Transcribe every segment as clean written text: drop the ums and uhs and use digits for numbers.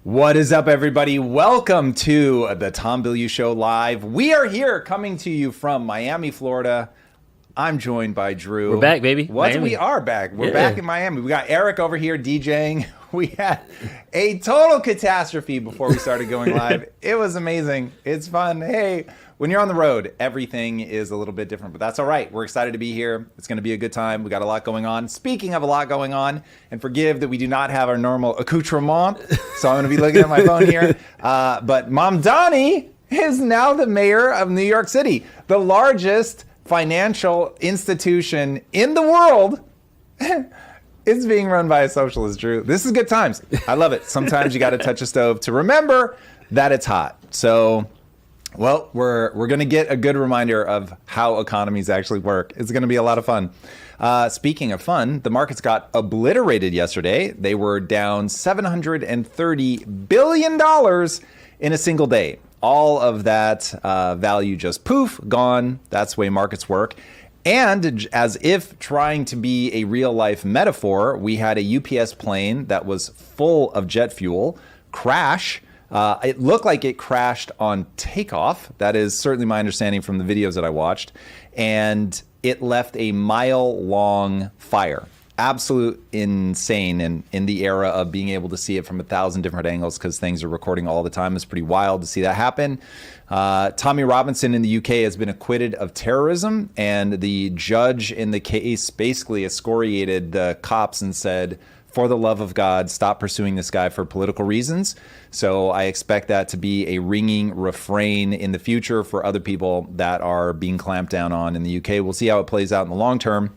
What is up, everybody? Welcome to the Tom Bilyeu Show Live. We are here coming to you from Miami, Florida. I'm joined by Drew. We're back, baby. What? Miami. We are back. We're back in Miami. We got Eric over here DJing. We had a total catastrophe before we started going live. It was amazing. It's fun. Hey, when you're on the road, everything is a little bit different, but that's all right. We're excited to be here. It's going to be a good time. We got a lot going on. Speaking of a lot going on, and forgive that we do not have our normal accoutrement, so I'm going to be looking at my phone here. But Mamdani is now the mayor of New York City, the largest financial institution in the world. It's being run by a socialist, Drew. This is good times. I love it. Sometimes you got to touch a stove to remember that it's hot. So, well, we're going to get a good reminder of how economies actually work. It's going to be a lot of fun. Speaking of fun, the markets got obliterated yesterday. They were down $730 billion in a single day. All of that value just poof, gone. That's the way markets work. And as if trying to be a real life metaphor, we had a UPS plane that was full of jet fuel crash. It looked like it crashed on takeoff. That is certainly my understanding from the videos that I watched. And it left a mile-long fire. Absolute insane, and in the era of being able to see it from 1,000 different angles because things are recording all the time. It's pretty wild to see that happen. Tommy Robinson in the UK has been acquitted of terrorism, and the judge in the case basically excoriated the cops and said, for the love of God, stop pursuing this guy for political reasons. So I expect that to be a ringing refrain in the future for other people that are being clamped down on in the UK. We'll see how it plays out in the long term.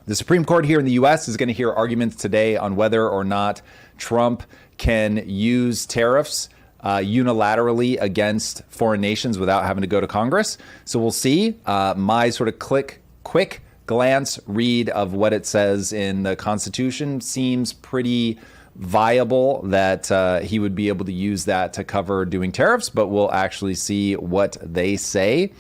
The Supreme Court here in the U.S. is going to hear arguments today on whether or not Trump can use tariffs unilaterally against foreign nations without having to go to Congress. So we'll see. My sort of quick glance read of what it says in the Constitution seems pretty viable that he would be able to use that to cover doing tariffs, but we'll actually see what they say.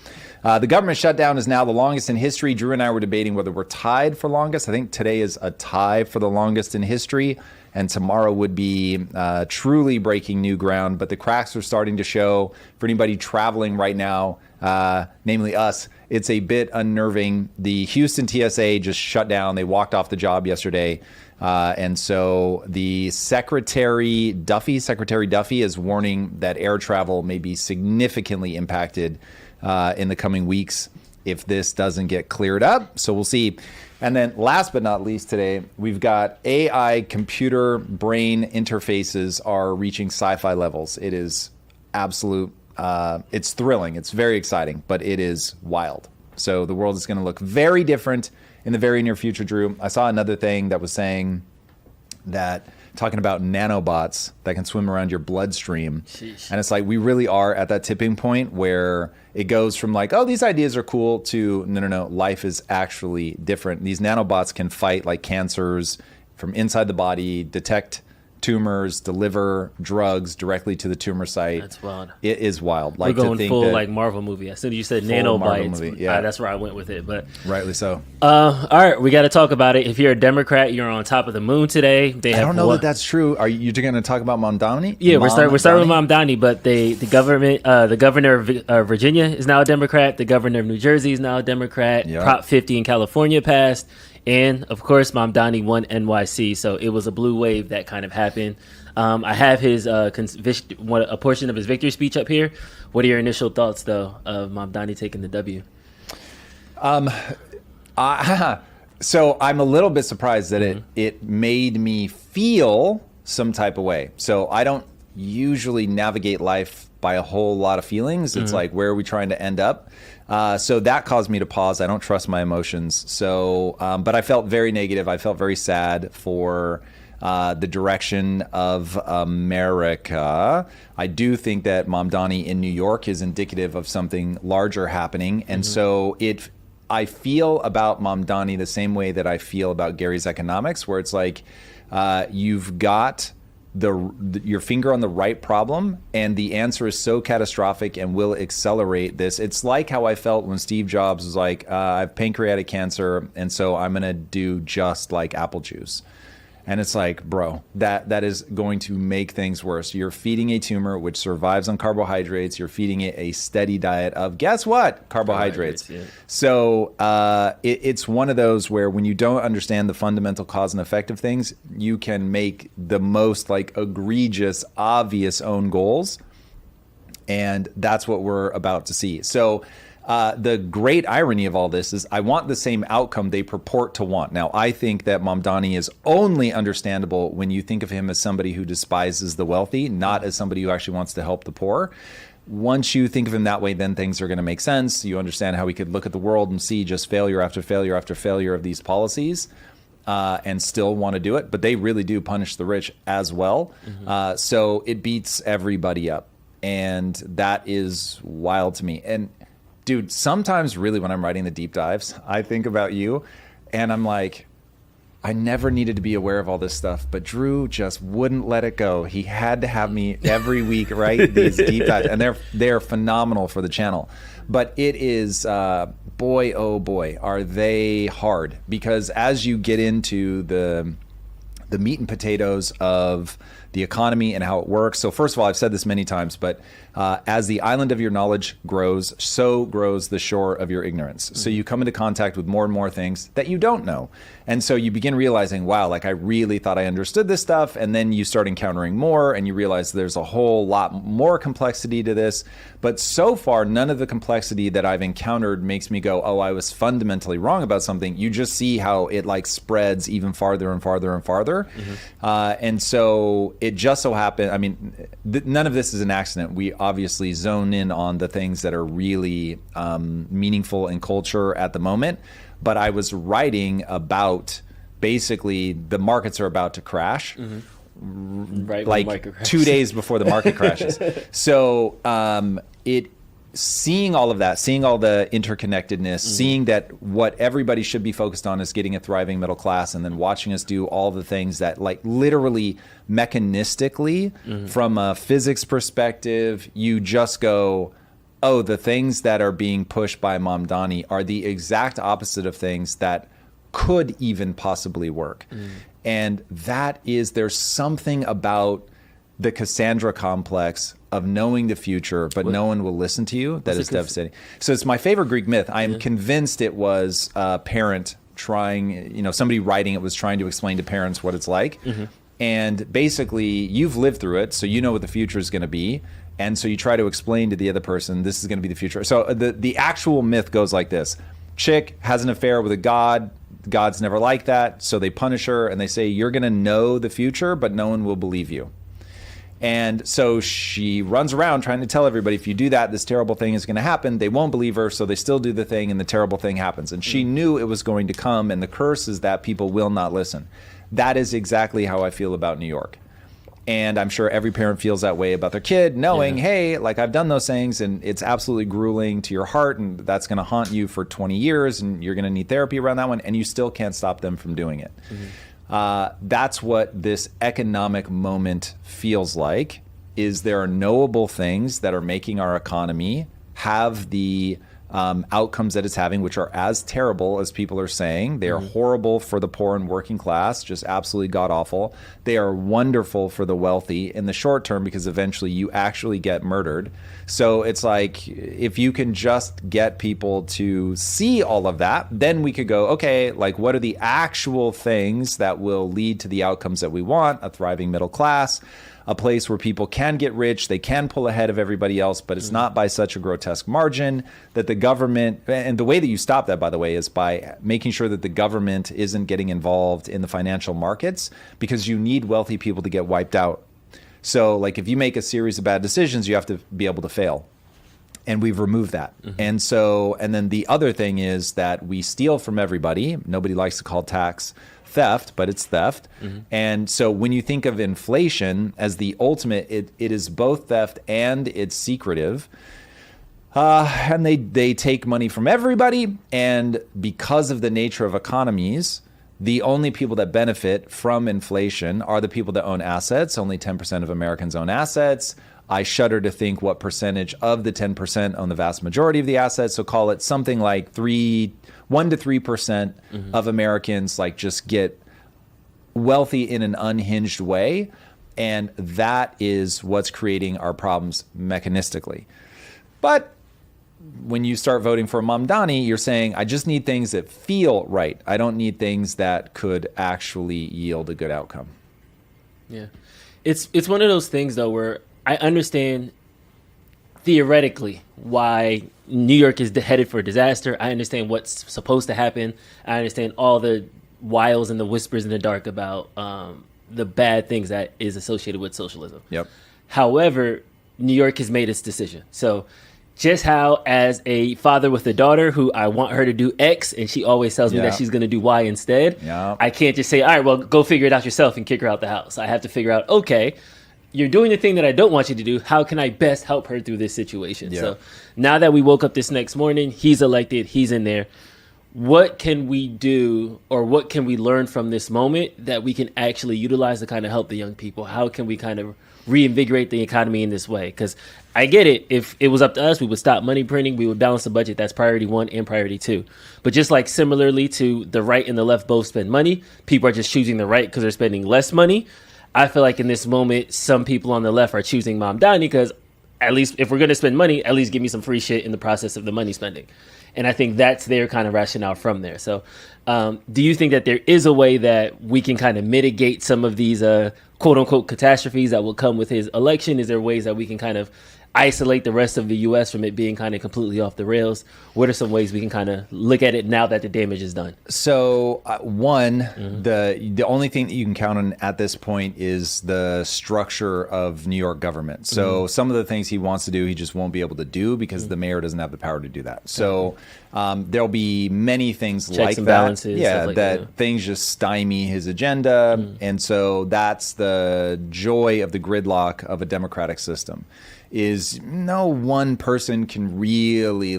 The government shutdown is now the longest in history. Drew and I were debating whether we're tied for longest. I think today is a tie for the longest in history, and tomorrow would be truly breaking new ground. But the cracks are starting to show for anybody traveling right now, namely us. It's a bit unnerving. The Houston TSA just shut down. They walked off the job yesterday. And so the Secretary Duffy is warning that air travel may be significantly impacted in the coming weeks if this doesn't get cleared up. So we'll see. And then last but not least today, we've got AI computer brain interfaces are reaching sci-fi levels. It is absolute. It's thrilling. It's very exciting, but it is wild. So the world is going to look very different in the very near future, Drew. I saw another thing that was saying that talking about nanobots that can swim around your bloodstream. Sheesh. And it's like we really are at that tipping point where it goes from like, oh, these ideas are cool to no, life is actually different. These nanobots can fight like cancers from inside the body, detect tumors, deliver drugs directly to the tumor site. That's wild. It is wild. Like we're going full like Marvel movie. As soon as you said nanobites, yeah. That's where I went with it. But rightly so. All right, we got to talk about it. If you're a Democrat, you're on top of the moon today. I don't know that that's true. Are you going to talk about Mamdani? Yeah, we're starting with Mamdani, but the governor of Virginia is now a Democrat. The governor of New Jersey is now a Democrat. Yep. Prop 50 in California passed. And, of course, Mamdani won NYC, so it was a blue wave that kind of happened. I have his a portion of his victory speech up here. What are your initial thoughts, though, of Mamdani taking the W? So I'm a little bit surprised that it made me feel some type of way. So I don't usually navigate life by a whole lot of feelings. It's like, where are we trying to end up? So that caused me to pause. I don't trust my emotions. So, but I felt very negative. I felt very sad for the direction of America. I do think that Mamdani in New York is indicative of something larger happening. And so I feel about Mamdani the same way that I feel about Gary's economics, where it's like you've got your finger on the right problem, and the answer is so catastrophic and will accelerate this. It's like how I felt when Steve Jobs was like, I have pancreatic cancer, and so I'm going to do just like apple juice. And it's like, bro, that is going to make things worse. You're feeding a tumor which survives on carbohydrates. You're feeding it a steady diet of, guess what? Carbohydrates. Yeah. So it's one of those where when you don't understand the fundamental cause and effect of things, you can make the most like egregious, obvious own goals. And that's what we're about to see. So the great irony of all this is I want the same outcome they purport to want. Now, I think that Mamdani is only understandable when you think of him as somebody who despises the wealthy, not as somebody who actually wants to help the poor. Once you think of him that way, then things are going to make sense. You understand how he could look at the world and see just failure after failure after failure of these policies and still want to do it. But they really do punish the rich as well. So it beats everybody up. And that is wild to me. And dude, sometimes really when I'm writing the deep dives, I think about you and I'm like, I never needed to be aware of all this stuff, but Drew just wouldn't let it go. He had to have me every week write these deep dives, and they're phenomenal for the channel. But it is, boy, oh boy, are they hard. Because as you get into the meat and potatoes of the economy and how it works. So first of all, I've said this many times, but as the island of your knowledge grows, so grows the shore of your ignorance. So you come into contact with more and more things that you don't know. And so you begin realizing, wow, like I really thought I understood this stuff. And then you start encountering more and you realize there's a whole lot more complexity to this. But so far, none of the complexity that I've encountered makes me go, oh, I was fundamentally wrong about something. You just see how it like spreads even farther and farther and farther. And so it just so happened, I mean, none of this is an accident. We obviously zone in on the things that are really meaningful in culture at the moment. But I was writing about basically the markets are about to crash. Right, like 2 days before the market crashes. So seeing all of that, seeing all the interconnectedness, seeing that what everybody should be focused on is getting a thriving middle class, and then watching us do all the things that like literally mechanistically from a physics perspective, you just go, oh, the things that are being pushed by Mamdani are the exact opposite of things that could even possibly work. And that is, there's something about the Cassandra complex of knowing the future, but no one will listen to you. That is devastating. So it's my favorite Greek myth. I am convinced it was a parent trying, somebody writing it was trying to explain to parents what it's like. And basically, you've lived through it, so you know what the future is going to be. And so you try to explain to the other person, this is going to be the future. So the actual myth goes like this. Chick has an affair with a god. God's never like that. So they punish her and they say, you're going to know the future, but no one will believe you. And so she runs around trying to tell everybody, if you do that, this terrible thing is going to happen. They won't believe her, so they still do the thing, and the terrible thing happens. And she knew it was going to come, and the curse is that people will not listen. That is exactly how I feel about New York. And I'm sure every parent feels that way about their kid, knowing, hey, like I've done those things, and it's absolutely grueling to your heart, and that's going to haunt you for 20 years, and you're going to need therapy around that one, and you still can't stop them from doing it. That's what this economic moment feels like, is there are knowable things that are making our economy have the outcomes that it's having, which are as terrible as people are saying. They are horrible for the poor and working class, just absolutely god-awful. They are wonderful for the wealthy in the short term, because eventually you actually get murdered. So it's like, if you can just get people to see all of that, then we could go, okay, like what are the actual things that will lead to the outcomes that we want? A thriving middle class, a place where people can get rich, they can pull ahead of everybody else, but it's not by such a grotesque margin that the government, and the way that you stop that, by the way, is by making sure that the government isn't getting involved in the financial markets, because you need wealthy people to get wiped out. So like if you make a series of bad decisions, you have to be able to fail. And we've removed that. And so, and then the other thing is that we steal from everybody. Nobody likes to call tax theft, but it's theft. And so when you think of inflation as the ultimate, it is both theft and it's secretive. And they take money from everybody. And because of the nature of economies, the only people that benefit from inflation are the people that own assets. Only 10% of Americans own assets. I shudder to think what percentage of the 10% own the vast majority of the assets. So call it something like 1 to 3% of Americans like just get wealthy in an unhinged way. And that is what's creating our problems mechanistically. But when you start voting for Mamdani, you're saying, I just need things that feel right. I don't need things that could actually yield a good outcome. Yeah. It's one of those things, though, where I understand theoretically why New York is headed for disaster. I understand what's supposed to happen. I understand all the wiles and the whispers in the dark about the bad things that is associated with socialism. Yep. However, New York has made its decision. So just how, as a father with a daughter who I want her to do X and she always tells me that she's going to do Y instead, I can't just say, all right, well, go figure it out yourself and kick her out the house. I have to figure out, okay, you're doing the thing that I don't want you to do. How can I best help her through this situation? So now that we woke up this next morning, he's elected, he's in there. What can we do, or what can we learn from this moment that we can actually utilize to kind of help the young people? How can we kind of reinvigorate the economy in this way? Because I get it. If it was up to us, we would stop money printing. We would balance the budget. That's priority 1 and priority 2. But just like similarly to the right and the left both spend money, people are just choosing the right because they're spending less money. I feel like in this moment, some people on the left are choosing Mamdani because at least if we're going to spend money, at least give me some free shit in the process of the money spending. And I think that's their kind of rationale from there. So do you think that there is a way that we can kind of mitigate some of these quote unquote catastrophes that will come with his election? Is there ways that we can kind of isolate the rest of the U.S. from it being kind of completely off the rails? What are some ways we can kind of look at it now that the damage is done? So the only thing that you can count on at this point is the structure of New York government. So some of the things he wants to do, he just won't be able to do because the mayor doesn't have the power to do that. So there'll be many things Checks like and that. balances, Yeah, like that things just stymie his agenda. And so that's the joy of the gridlock of a democratic system. Is no one person can really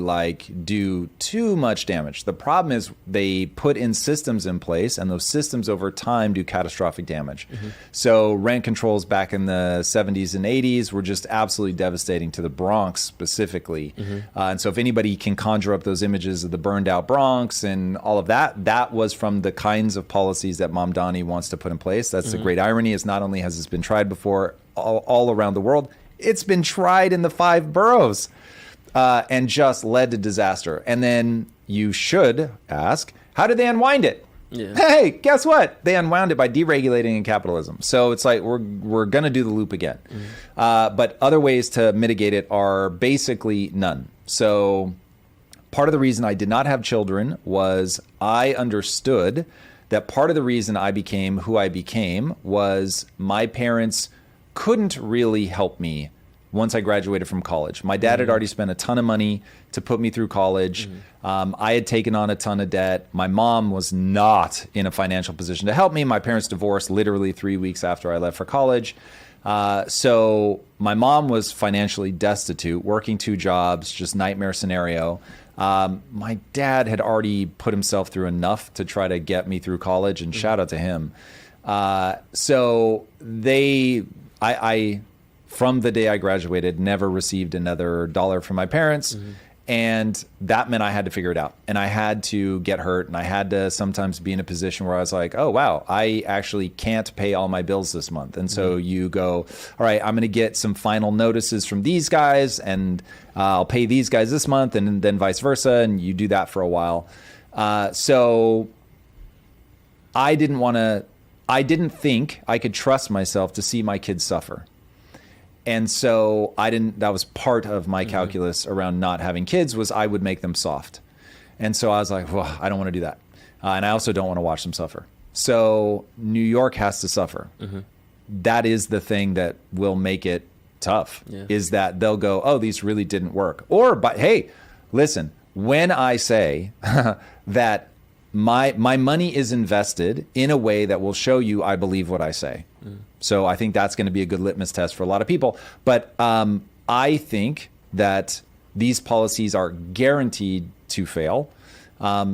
do too much damage. The problem is they put in systems in place, and those systems over time do catastrophic damage. So rent controls back in the 70s and 80s were just absolutely devastating to the Bronx specifically. And so if anybody can conjure up those images of the burned out Bronx and all of that, that was from the kinds of policies that Mamdani wants to put in place. That's the great irony, is not only has this been tried before all around the world, it's been tried in the 5 boroughs and just led to disaster. And then you should ask, how did they unwind it? Yeah. Hey, guess what? They unwound it by deregulating in capitalism. So it's like we're going to do the loop again. But other ways to mitigate it are basically none. So part of the reason I did not have children was I understood that part of the reason I became who I became was my parents couldn't really help me once I graduated from college. My dad had already spent a ton of money to put me through college. I had taken on a ton of debt. My mom was not in a financial position to help me. My parents divorced literally 3 weeks after I left for college. So my mom was financially destitute, working 2 jobs, just nightmare scenario. My dad had already put himself through enough to try to get me through college, and shout out to him. So I, from the day I graduated, never received another dollar from my parents. And that meant I had to figure it out. And I had to get hurt. And I had to sometimes be in a position where I was like, oh, wow, I actually can't pay all my bills this month. And so you go, all right, I'm going to get some final notices from these guys, and I'll pay these guys this month, and then vice versa. And you do that for a while. So I didn't think I could trust myself to see my kids suffer. And so that was part of my calculus around not having kids, was I would make them soft. And so I was like, well, I don't want to do that. And I also don't want to watch them suffer. So New York has to suffer. That is the thing that will make it tough, is that they'll go, oh, these really didn't work. But hey, listen, when I say that my money is invested in a way that will show you I believe what I say. So I think that's going to be a good litmus test for a lot of people. But I think that these policies are guaranteed to fail.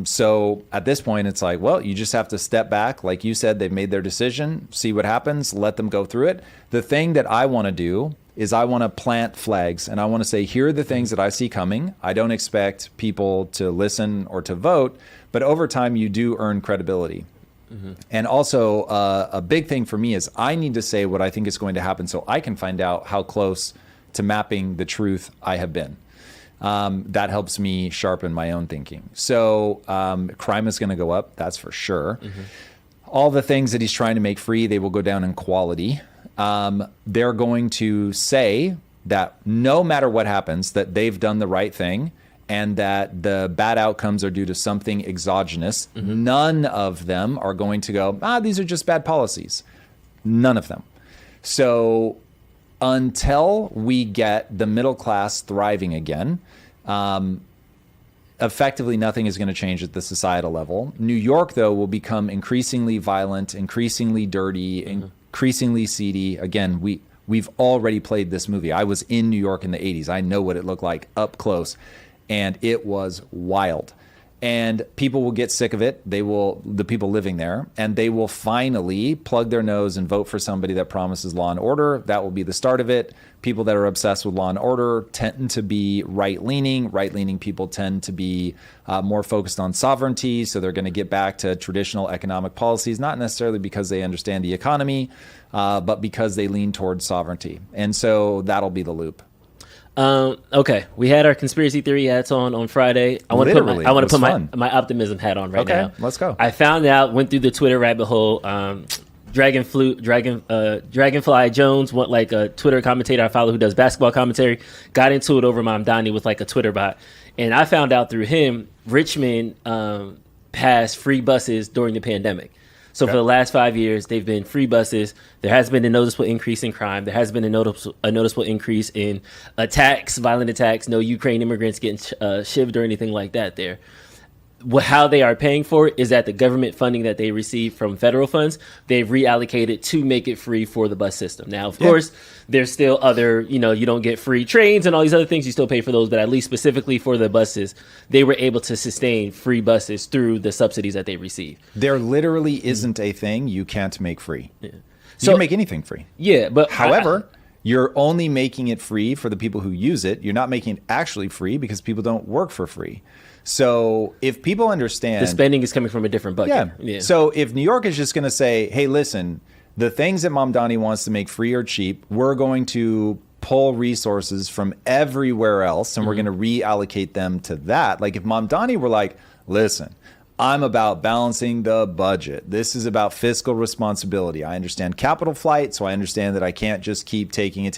So at this point, it's like, well, you just have to step back. Like you said, they've made their decision, see what happens, let them go through it. The thing that I want to do is I want to plant flags, and I want to say, here are the things that I see coming. I don't expect people to listen or to vote, but over time you do earn credibility. And also, a big thing for me is I need to say what I think is going to happen so I can find out how close to mapping the truth I have been. That helps me sharpen my own thinking. So crime is going to go up, that's for sure. All the things that he's trying to make free, they will go down in quality. They're going to say that no matter what happens, that they've done the right thing, and that the bad outcomes are due to something exogenous. None of them are going to go, these are just bad policies. None of them. So until we get the middle class thriving again, effectively nothing is going to change at the societal level. New York, though, will become increasingly violent, increasingly dirty, increasingly seedy. Again, we've already played this movie. I was in New York in the 80s. I know what it looked like up close. And it was wild. And people will get sick of it. The people living there, and they will finally plug their nose and vote for somebody that promises law and order. That will be the start of it. People that are obsessed with law and order tend to be right-leaning. Right-leaning people tend to be more focused on sovereignty. So they're going to get back to traditional economic policies, not necessarily because they understand the economy, but because they lean towards sovereignty. And so that'll be the loop. Okay, we had our conspiracy theory hats on Friday. I want to put my optimism hat on right now. Okay, let's go. I found out, went through the Twitter rabbit hole. Dragonfly Jones, like a Twitter commentator I follow who does basketball commentary, got into it over Mamdani with like a Twitter bot, and I found out through him Richmond passed free buses during the pandemic. So for the last 5 years, they've been free buses. There has been a noticeable increase in crime. There has been a noticeable increase in attacks, violent attacks. No Ukraine immigrants getting shivved or anything like that there. How they are paying for it is that the government funding that they receive from federal funds, they've reallocated to make it free for the bus system. Now, of course, there's still other, you don't get free trains and all these other things. You still pay for those, but at least specifically for the buses, they were able to sustain free buses through the subsidies that they receive. There literally isn't a thing you can't make free. Yeah. So you can make anything free. Yeah, but however, you're only making it free for the people who use it. You're not making it actually free because people don't work for free. So if people understand... The spending is coming from a different bucket. Yeah. So if New York is just going to say, hey, listen, the things that Mamdani wants to make free or cheap, we're going to pull resources from everywhere else and we're going to reallocate them to that. Like if Mamdani were like, listen, I'm about balancing the budget. This is about fiscal responsibility. I understand capital flight, so I understand that I can't just keep taking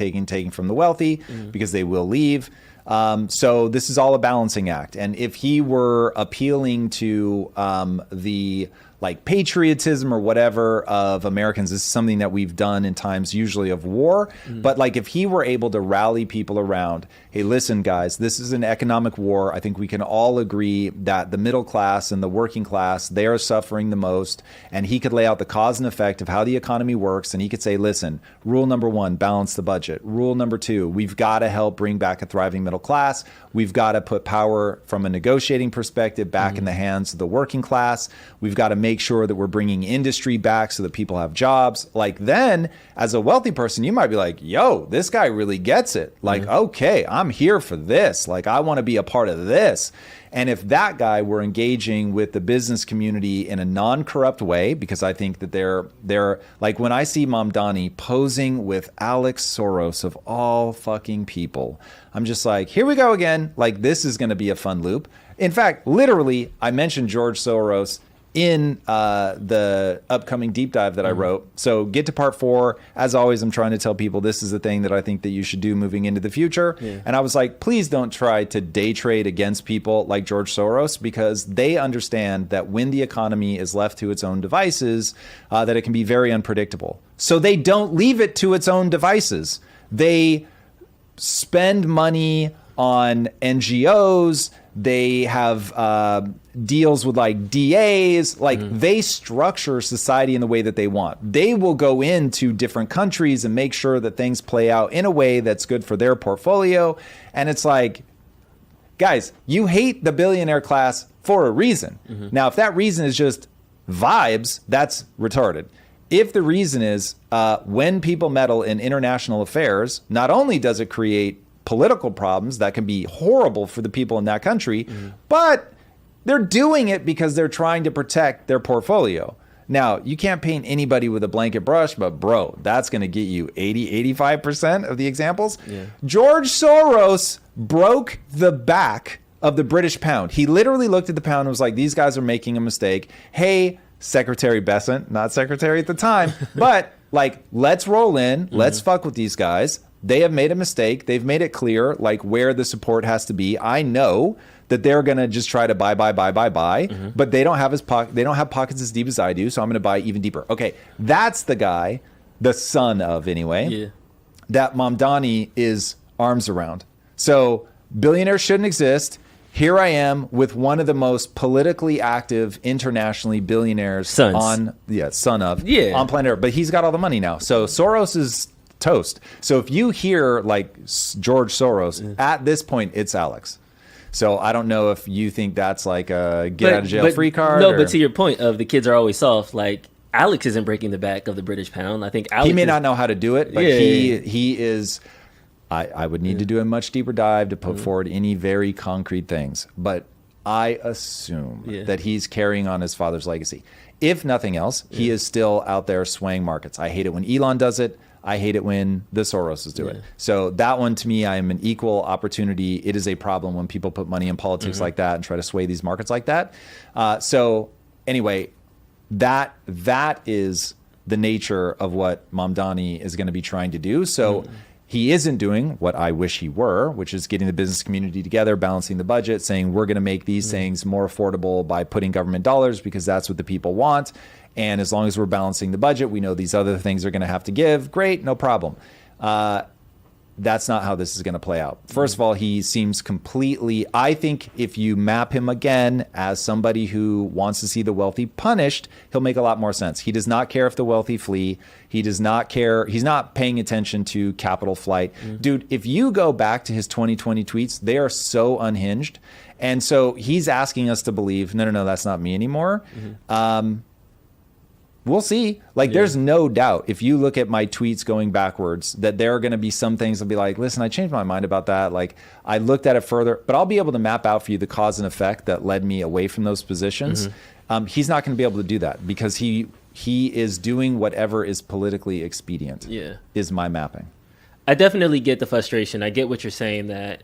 from the wealthy because they will leave. So this is all a balancing act. And if he were appealing to the patriotism or whatever of Americans, this is something that we've done in times usually of war. But if he were able to rally people around, hey, listen, guys, this is an economic war. I think we can all agree that the middle class and the working class, they are suffering the most. And he could lay out the cause and effect of how the economy works. And he could say, listen, rule number 1, balance the budget. Rule number 2, we've got to help bring back a thriving middle class. We've got to put power from a negotiating perspective back in the hands of the working class. We've got to make sure that we're bringing industry back so that people have jobs. Then as a wealthy person, you might be like, yo, this guy really gets it. Okay, I'm here for this. I want to be a part of this. And if that guy were engaging with the business community in a non-corrupt way, because I think that they're when I see Mamdani posing with Alex Soros of all fucking people, I'm just like, here we go again. This is going to be a fun loop. In fact, literally, I mentioned George Soros in the upcoming deep dive that I wrote. So get to part 4. As always, I'm trying to tell people this is the thing that I think that you should do moving into the future. And I was like, please don't try to day trade against people like George Soros, because they understand that when the economy is left to its own devices, that it can be very unpredictable. So they don't leave it to its own devices. They spend money on NGOs. They have deals with DAs. They structure society in the way that they want. They will go into different countries and make sure that things play out in a way that's good for their portfolio. And it's guys, you hate the billionaire class for a reason. Now, if that reason is just vibes, that's retarded. If the reason is when people meddle in international affairs, not only does it create political problems that can be horrible for the people in that country, but they're doing it because they're trying to protect their portfolio. Now, you can't paint anybody with a blanket brush, but bro, that's going to get you 85% of the examples. Yeah. George Soros broke the back of the British pound. He literally looked at the pound and was like, these guys are making a mistake. Hey, Secretary Bessent, not secretary at the time, but like, let's roll in. Let's fuck with these guys. They have made a mistake. They've made it clear like where the support has to be. I know that they're going to just try to buy, but they don't have they don't have pockets as deep as I do. So I'm going to buy even deeper. Okay. That's the guy, the son of anyway, that Mamdani is arms around. So billionaires shouldn't exist. Here I am with one of the most politically active internationally billionaires on planet Earth, but he's got all the money now. So Soros is toast. So if you hear like George Soros at this point, it's Alex. So I don't know if you think that's like a get out of jail free card. No, but to your point of the kids are always soft, like Alex isn't breaking the back of the British pound. I think Alex he may not know how to do it, but he is. I would need to do a much deeper dive to put forward any very concrete things, but I assume that he's carrying on his father's legacy. If nothing else, he is still out there swaying markets. I hate it when Elon does it. I hate it when the Soroses do it. So that one, to me, I am an equal opportunity. It is a problem when people put money in politics like that and try to sway these markets like that. So anyway, that is the nature of what Mamdani is going to be trying to do. So he isn't doing what I wish he were, which is getting the business community together, balancing the budget, saying we're going to make these things more affordable by putting government dollars because that's what the people want. And as long as we're balancing the budget, we know these other things are going to have to give. Great, no problem. That's not how this is going to play out. First of all, he seems completely, I think if you map him again as somebody who wants to see the wealthy punished, he'll make a lot more sense. He does not care if the wealthy flee. He does not care. He's not paying attention to capital flight. Dude, if you go back to his 2020 tweets, they are so unhinged. And so he's asking us to believe, no, that's not me anymore. We'll see. Like, there's no doubt if you look at my tweets going backwards that there are going to be some things that'll be like, listen, I changed my mind about that. Like, I looked at it further, but I'll be able to map out for you the cause and effect that led me away from those positions. He's not going to be able to do that because he is doing whatever is politically expedient. Is my mapping. I definitely get the frustration. I get what you're saying, that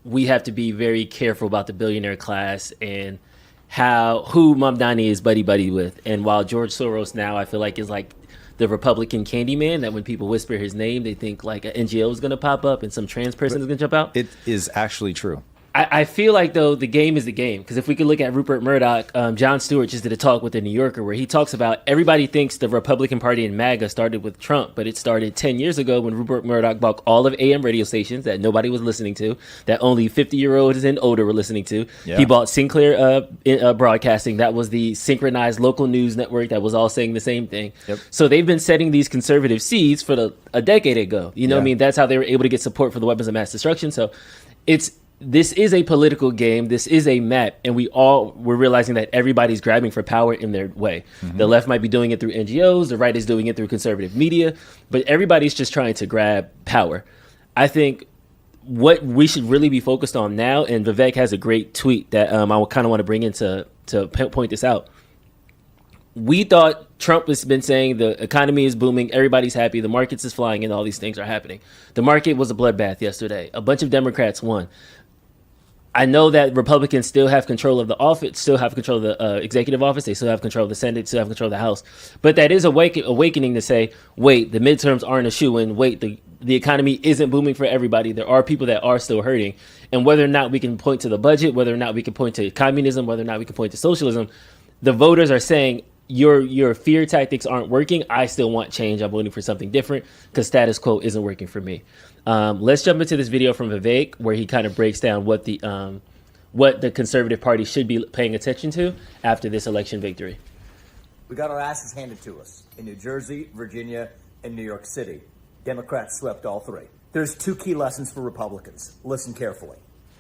we have to be very careful about the billionaire class and who Mamdani is buddy with. And while George Soros now I feel like is like the Republican Candyman, that when people whisper his name, they think like an NGO is going to pop up and some trans person is going to jump out. It is actually true. I feel like, though, the game is the game. Because if we could look at Rupert Murdoch, Jon Stewart just did a talk with The New Yorker where he talks about everybody thinks the Republican Party in MAGA started with Trump, but it started 10 years ago when Rupert Murdoch bought all of AM radio stations that nobody was listening to, that only 50-year-olds and older were listening to. He bought Sinclair Broadcasting. That was the synchronized local news network that was all saying the same thing. So they've been setting these conservative seeds for a decade ago. You know what I mean? That's how they were able to get support for the weapons of mass destruction. So this is a political game. This is a map, and we're realizing that everybody's grabbing for power in their way. The left might be doing it through NGOs, the right is doing it through conservative media, but everybody's just trying to grab power. I think what we should really be focused on now, and Vivek has a great tweet that I kind of want to bring in to point this out. We thought Trump has been saying the economy is booming, everybody's happy, the markets is flying, and all these things are happening. The market was a bloodbath yesterday. A bunch of Democrats won. I know that Republicans still have control of the office, still have control of the executive office, they still have control of the Senate, still have control of the House. But that is awakening to say, wait, the midterms aren't a shoo-in. Wait, the economy isn't booming for everybody. There are people that are still hurting. And whether or not we can point to the budget, whether or not we can point to communism, whether or not we can point to socialism, the voters are saying, your fear tactics aren't working. I still want change. I'm voting for something different because status quo isn't working for me. Let's jump into this video from Vivek where he kind of breaks down what the Conservative Party should be paying attention to after this election victory. We got our asses handed to us in New Jersey, Virginia, and New York City. Democrats swept all three. There's two key lessons for Republicans. Listen carefully.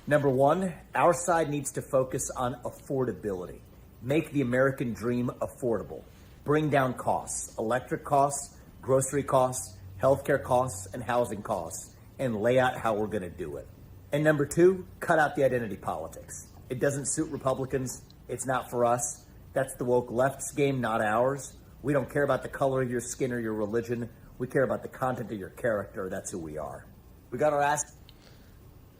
Number one, our side needs to focus on affordability. Make the American dream affordable. Bring down costs, electric costs, grocery costs, healthcare costs, and housing costs, and lay out how we're going to do it. And number two, cut out the identity politics. It doesn't suit Republicans. It's not for us. That's the woke left's game, not ours. We don't care about the color of your skin or your religion. We care about the content of your character. That's who we are. We got our ass.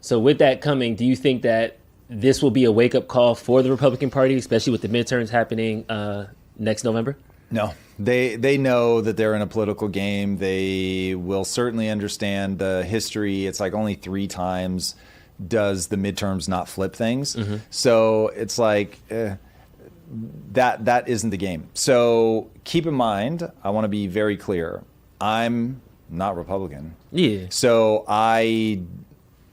So with that coming, do you think that this will be a wake-up call for the Republican Party, especially with the midterms happening next November? No, they know that they're in a political game. They will certainly understand the history. It's like only 3 times does the midterms not flip things. Mm-hmm. So it's like that isn't the game. So keep in mind, I want to be very clear. I'm not Republican. Yeah. So I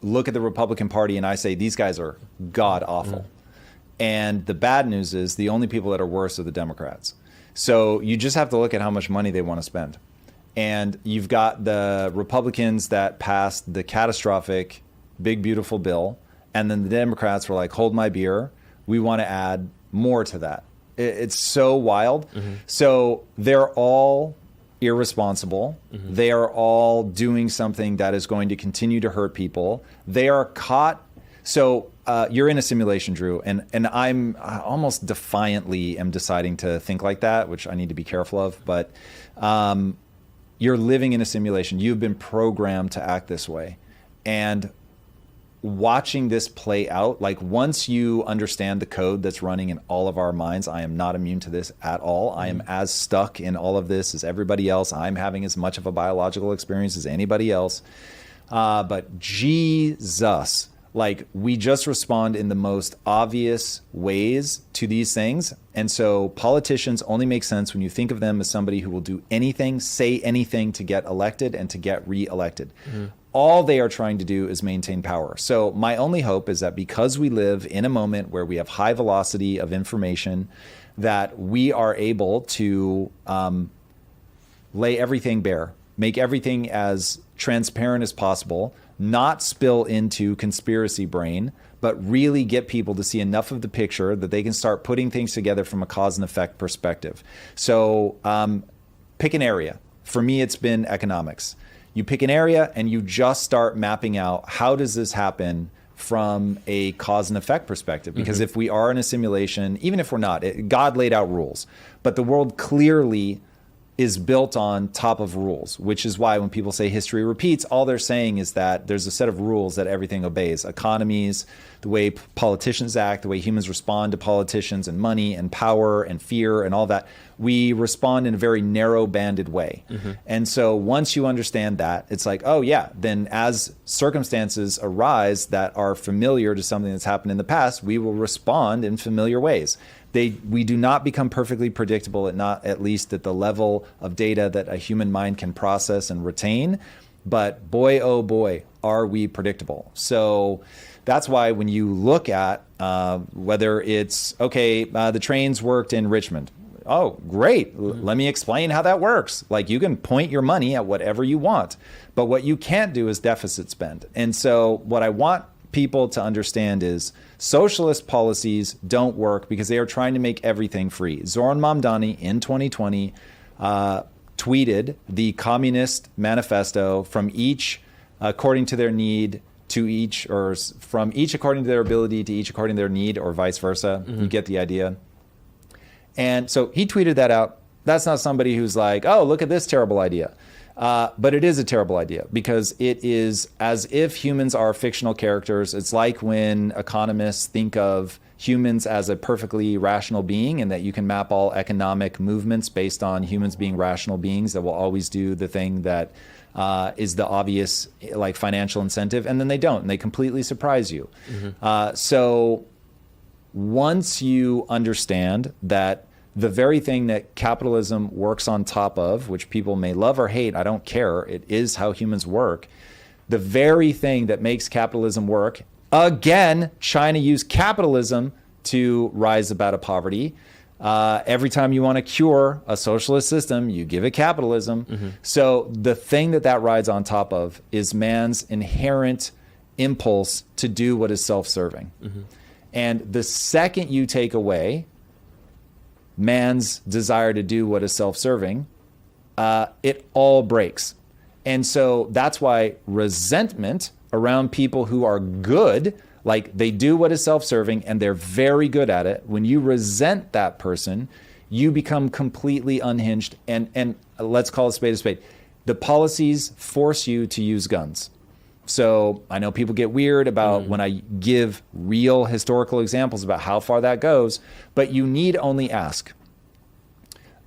look at the Republican Party and I say, these guys are god awful. Mm. And the bad news is the only people that are worse are the Democrats. So you just have to look at how much money they want to spend. And you've got the Republicans that passed the catastrophic big, beautiful bill. And then the Democrats were like, hold my beer. We want to add more to that. It's so wild. Mm-hmm. So they're all irresponsible. Mm-hmm. They are all doing something that is going to continue to hurt people. They are caught. So you're in a simulation, Drew, and I'm almost defiantly am deciding to think like that, which I need to be careful of. But you're living in a simulation. You've been programmed to act this way. And watching this play out, like once you understand the code that's running in all of our minds, I am not immune to this at all. I am as stuck in all of this as everybody else. I'm having as much of a biological experience as anybody else. But Jesus, like we just respond in the most obvious ways to these things. And so politicians only make sense when you think of them as somebody who will do anything, say anything to get elected and to get re-elected. Mm-hmm. All they are trying to do is maintain power. So my only hope is that because we live in a moment where we have high velocity of information, that we are able to lay everything bare, make everything as transparent as possible, not spill into conspiracy brain, but really get people to see enough of the picture that they can start putting things together from a cause and effect perspective. So pick an area. For me, it's been economics. You pick an area and you just start mapping out how does this happen from a cause and effect perspective. Because if we are in a simulation, even if we're not, God laid out rules, but the world clearly is built on top of rules, which is why when people say history repeats, all they're saying is that there's a set of rules that everything obeys. Economies, the way politicians act, the way humans respond to politicians and money and power and fear and all that. We respond in a very narrow banded way. Mm-hmm. And so once you understand that, it's like, oh yeah, then as circumstances arise that are familiar to something that's happened in the past, we will respond in familiar ways. We do not become perfectly predictable, at least at the level of data that a human mind can process and retain. But boy, oh boy, are we predictable. So that's why when you look at whether it's, okay, the trains worked in Richmond. Oh, great. Let me explain how that works. Like you can point your money at whatever you want, but what you can't do is deficit spend. And so what I want people to understand is socialist policies don't work because they are trying to make everything free. Zoran Mamdani in 2020 tweeted the Communist Manifesto from each according to their need to each, or from each according to their ability to each according to their need, or vice versa. Mm-hmm. You get the idea. And so he tweeted that out. That's not somebody who's like, oh, look at this terrible idea. But it is a terrible idea because it is as if humans are fictional characters. It's like when economists think of humans as a perfectly rational being and that you can map all economic movements based on humans being rational beings that will always do the thing that is the obvious like financial incentive, and then they don't, and they completely surprise you. Mm-hmm. So once you understand that the very thing that capitalism works on top of, which people may love or hate, I don't care, it is how humans work. The very thing that makes capitalism work, again, China used capitalism to rise up out of poverty. Every time you want to cure a socialist system, you give it capitalism. Mm-hmm. So the thing that rides on top of is man's inherent impulse to do what is self-serving. Mm-hmm. And the second you take away man's desire to do what is self-serving, it all breaks. And so that's why resentment around people who are good, like they do what is self-serving and they're very good at it. When you resent that person, you become completely unhinged. And let's call a spade a spade. The policies force you to use guns. So I know people get weird about when I give real historical examples about how far that goes, but you need only ask.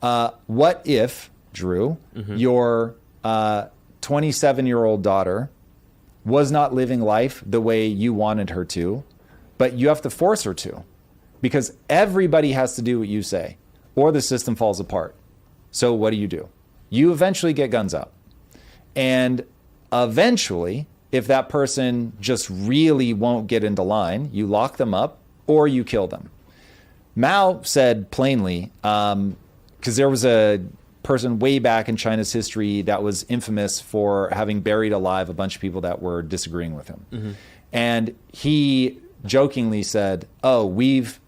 What if, Drew, your 27-year-old daughter was not living life the way you wanted her to, but you have to force her to? Because everybody has to do what you say, or the system falls apart. So what do? You eventually get guns out. And eventually, if that person just really won't get into line, you lock them up or you kill them. Mao said plainly, because there was a person way back in China's history that was infamous for having buried alive a bunch of people that were disagreeing with him. And he jokingly said, oh, we've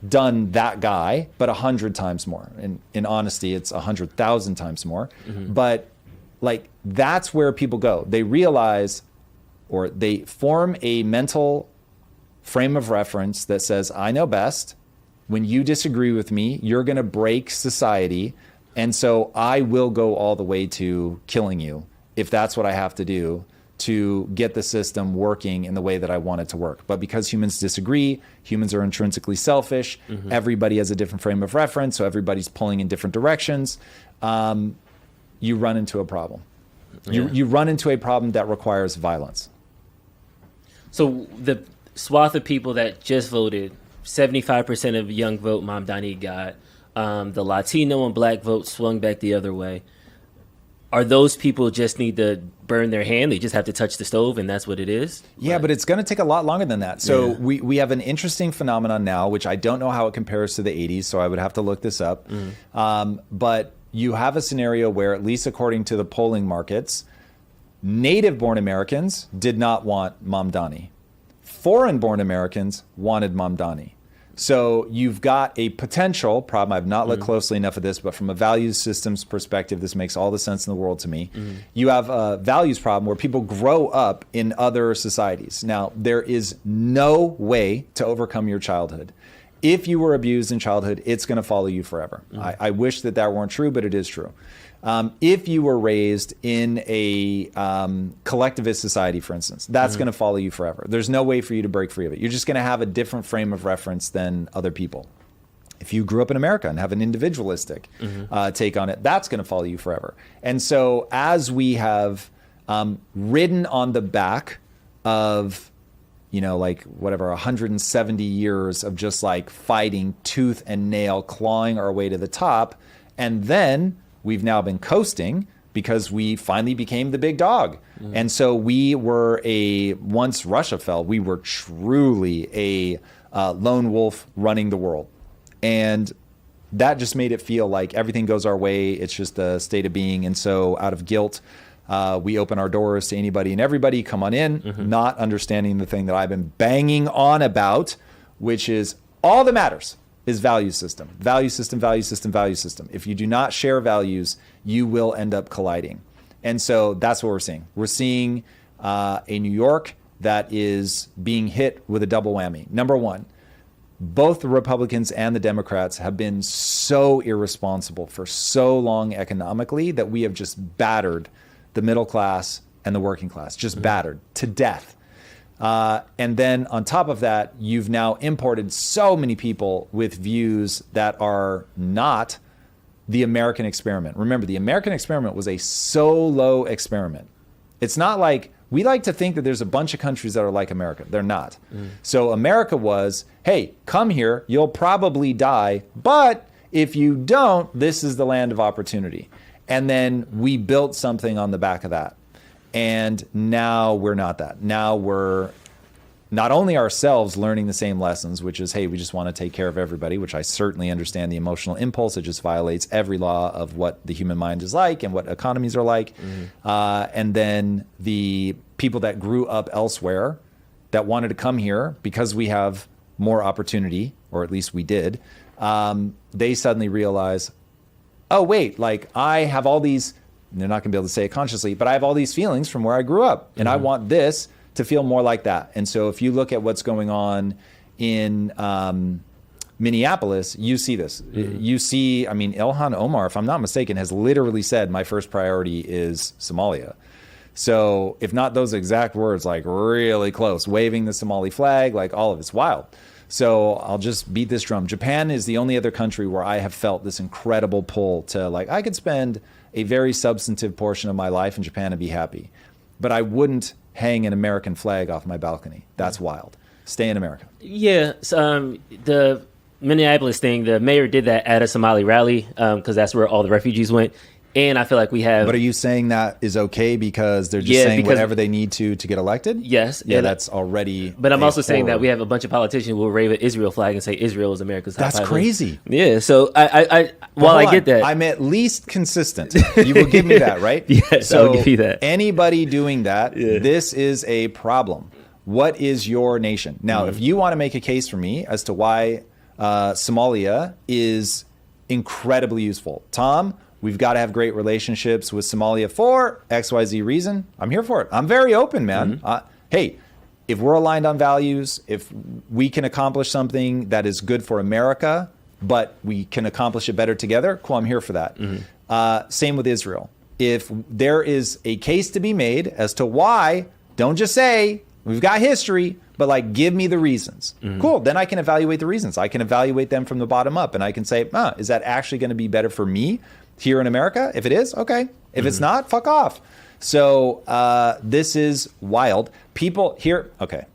done that guy, but 100 times more. And in honesty, it's 100,000 times more. But like, that's where people go. They realize, or they form a mental frame of reference that says, I know best. When you disagree with me, you're going to break society. And so I will go all the way to killing you if that's what I have to do to get the system working in the way that I want it to work. But because humans disagree, humans are intrinsically selfish. Everybody has a different frame of reference, so everybody's pulling in different directions. You run into a problem. You run into a problem that requires violence. So the swath of people that just voted, 75% of young vote Mamdani got. The Latino and black vote swung back the other way. Are those people just need to burn their hand? They just have to touch the stove and that's what it is? Yeah, but it's going to take a lot longer than that. So we have an interesting phenomenon now, which I don't know how it compares to the 80s, so I would have to look this up. But you have a scenario where, at least according to the polling markets, native-born Americans did not want Mamdani. Foreign-born Americans wanted Mamdani. So you've got a potential problem. I've not looked closely enough at this, but from a values systems perspective, this makes all the sense in the world to me. You have a values problem where people grow up in other societies. Now, there is no way to overcome your childhood. If you were abused in childhood, it's going to follow you forever. I wish that weren't true, but it is true. If you were raised in a collectivist society, for instance, that's going to follow you forever. There's no way for you to break free of it. You're just going to have a different frame of reference than other people. If you grew up in America and have an individualistic take on it, that's going to follow you forever. And so as we have ridden on the back of, like whatever, 170 years of just like fighting tooth and nail, clawing our way to the top, and then we've now been coasting because we finally became the big dog. And so we were once Russia fell, we were truly a lone wolf running the world. And that just made it feel like everything goes our way. It's just a state of being. And so out of guilt, we open our doors to anybody and everybody, come on in, not understanding the thing that I've been banging on about, which is all that matters is value system. Value system, value system, value system. If you do not share values, you will end up colliding. And so that's what we're seeing. We're seeing a New York that is being hit with a double whammy. Number one, both the Republicans and the Democrats have been so irresponsible for so long economically that we have just battered the middle class and the working class, just battered to death. And then on top of that, you've now imported so many people with views that are not the American experiment. Remember, the American experiment was a solo experiment. It's not like, we like to think that there's a bunch of countries that are like America. They're not. So America was, hey, come here, you'll probably die, but if you don't, this is the land of opportunity. And then we built something on the back of that. And now we're not that. Now we're not only ourselves learning the same lessons, which is, hey, we just want to take care of everybody, which I certainly understand the emotional impulse. It just violates every law of what the human mind is like and what economies are like. And then the people that grew up elsewhere that wanted to come here because we have more opportunity, or at least we did, they suddenly realize, oh, wait, like I have all these, they're not going to be able to say it consciously, but I have all these feelings from where I grew up, and I want this to feel more like that. And so if you look at what's going on in Minneapolis, you see this. You see, I mean, Ilhan Omar, if I'm not mistaken, has literally said my first priority is Somalia. So if not those exact words, like really close, waving the Somali flag, like all of it's wild. So I'll just beat this drum. Japan is the only other country where I have felt this incredible pull to, like, I could spend a very substantive portion of my life in Japan and be happy, but I wouldn't hang an American flag off my balcony. That's wild. Stay in America. Yeah. So, the Minneapolis thing, the mayor did that at a Somali rally because that's where all the refugees went. And I feel like we have... But are you saying that is okay because they're just saying whatever they need to get elected? Yes. Yeah, that's already... But I'm also saying that we have a bunch of politicians who will wave an Israel flag and say Israel is America's top That's crazy. Yeah, so while I get that... I'm at least consistent. You will give me that, right? Yes, so I'll give you that. Anybody doing that, this is a problem. What is your nation? Now, if you want to make a case for me as to why Somalia is incredibly useful, Tom... We've got to have great relationships with Somalia for XYZ reason. I'm here for it. I'm very open, man. Hey, if we're aligned on values, if we can accomplish something that is good for America, but we can accomplish it better together, cool, I'm here for that. Same with Israel. If there is a case to be made as to why, don't just say, we've got history, but like, give me the reasons. Cool, then I can evaluate the reasons. I can evaluate them from the bottom up, and I can say, is that actually going to be better for me here in America? If it is, okay. If it's not, fuck off. So this is wild. People here, okay.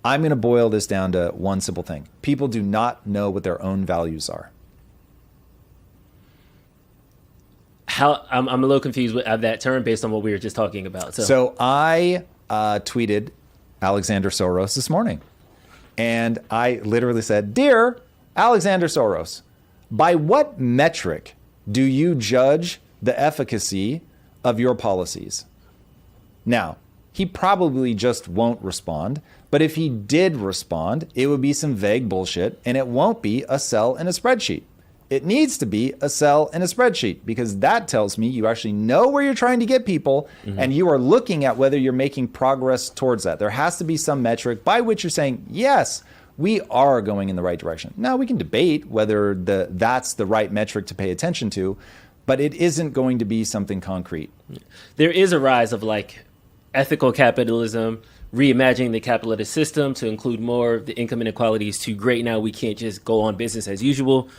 I'm going to boil this down to one simple thing. People do not know what their own values are. I'm a little confused with that term based on what we were just talking about. So I tweeted Alexander Soros this morning. And I literally said, Dear Alexander Soros, by what metric do you judge the efficacy of your policies? Now, he probably just won't respond, but if he did respond, it would be some vague bullshit, and it won't be a cell in a spreadsheet. It needs to be a cell in a spreadsheet, because that tells me you actually know where you're trying to get people, and you are looking at whether you're making progress towards that. There has to be some metric by which you're saying, yes, we are going in the right direction. Now, we can debate whether that's the right metric to pay attention to, but it isn't going to be something concrete. There is a rise of like ethical capitalism, reimagining the capitalist system to include more of the income inequality is too great now. We can't just go on business as usual.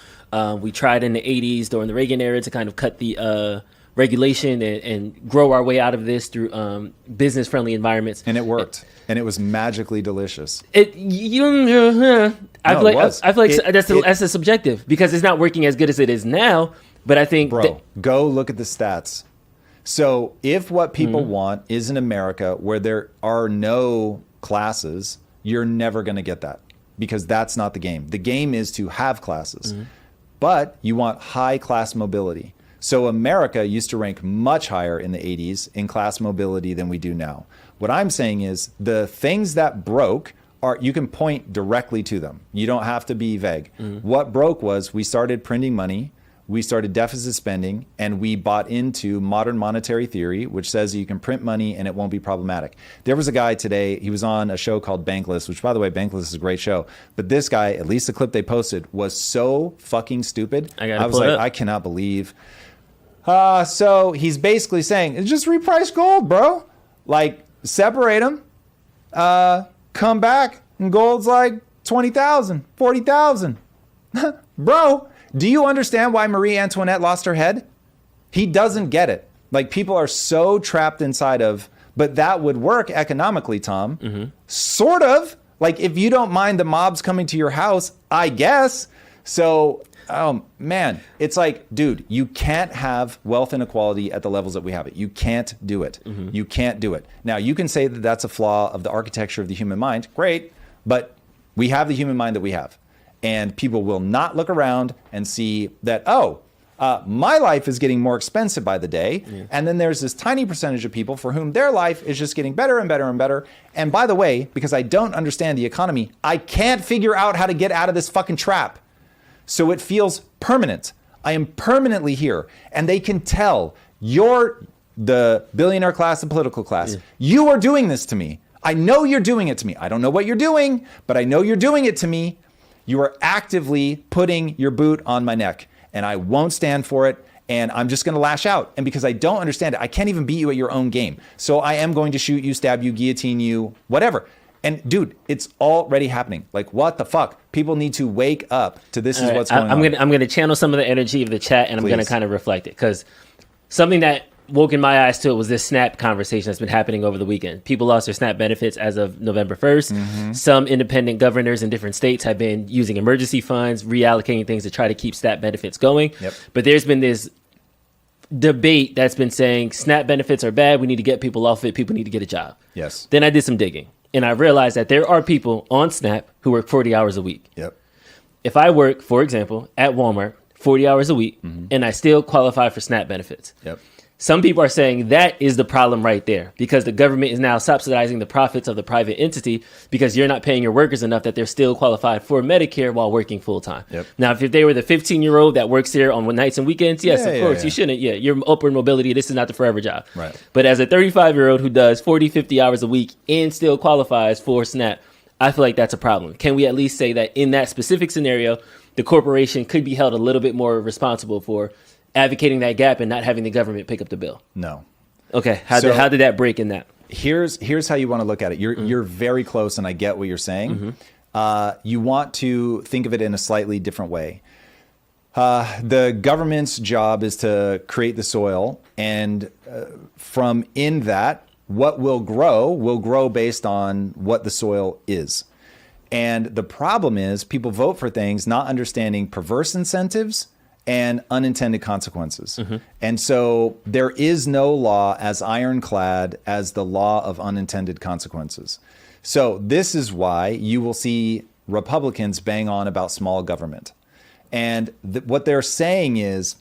We tried in the 80s during the Reagan era to kind of cut the regulation and grow our way out of this through business-friendly environments. And it worked. And it was magically delicious. I feel like that's a subjective because it's not working as good as it is now. But I think... Bro, go look at the stats. So if what people want is an America where there are no classes, you're never going to get that because that's not the game. The game is to have classes. But you want high class mobility. So America used to rank much higher in the 80s in class mobility than we do now. What I'm saying is the things that broke are, you can point directly to them. You don't have to be vague. What broke was we started printing money, we started deficit spending, and we bought into modern monetary theory, which says you can print money and it won't be problematic. There was a guy today, he was on a show called Bankless, which, by the way, Bankless is a great show. But this guy, at least the clip they posted, was so fucking stupid. I was like, I cannot believe. So he's basically saying, just reprice gold, bro. Like, separate them, come back, and gold's like 20,000, 40,000. Bro, do you understand why Marie Antoinette lost her head? He doesn't get it. Like, people are so trapped inside of, but that would work economically, Tom. Sort of. Like, if you don't mind the mobs coming to your house, I guess. So, oh, man, it's like, dude, you can't have wealth inequality at the levels that we have it. You can't do it. You can't do it. Now, you can say that that's a flaw of the architecture of the human mind. Great. But we have the human mind that we have. And people will not look around and see that, my life is getting more expensive by the day. And then there's this tiny percentage of people for whom their life is just getting better and better and better. And by the way, because I don't understand the economy, I can't figure out how to get out of this fucking trap. So it feels permanent. I am permanently here. And they can tell you're the billionaire class, the political class. You are doing this to me. I know you're doing it to me. I don't know what you're doing, but I know you're doing it to me. You are actively putting your boot on my neck, and I won't stand for it. And I'm just going to lash out. And because I don't understand it, I can't even beat you at your own game. So I am going to shoot you, stab you, guillotine you, whatever. And dude, it's already happening. Like, what the fuck? People need to wake up to this is what's going on. I'm gonna channel some of the energy of the chat, and I'm gonna kind of reflect it, because something that woke in my eyes to it was this SNAP conversation that's been happening over the weekend. People lost their SNAP benefits as of November 1st. Some independent governors in different states have been using emergency funds, reallocating things to try to keep SNAP benefits going. But there's been this debate that's been saying SNAP benefits are bad. We need to get people off it. People need to get a job. Yes. Then I did some digging, and I realized that there are people on SNAP who work 40 hours a week. If I work, for example, at Walmart 40 hours a week, and I still qualify for SNAP benefits. Some people are saying that is the problem right there, because the government is now subsidizing the profits of the private entity because you're not paying your workers enough that they're still qualified for Medicare while working full time. Now, if they were the 15-year-old that works there on nights and weekends, yes, of course, you shouldn't. You're upward mobility. This is not the forever job. But as a 35-year-old who does 40, 50 hours a week and still qualifies for SNAP, I feel like that's a problem. Can we at least say that in that specific scenario, the corporation could be held a little bit more responsible for advocating that gap and not having the government pick up the bill? No. Okay. How did that break in that? Here's how you want to look at it. You're very close, and I get what you're saying. You want to think of it in a slightly different way. The government's job is to create the soil, and from in that, what will grow based on what the soil is. And the problem is people vote for things not understanding perverse incentives and unintended consequences. And so there is no law as ironclad as the law of unintended consequences. So this is why you will see Republicans bang on about small government. And what they're saying is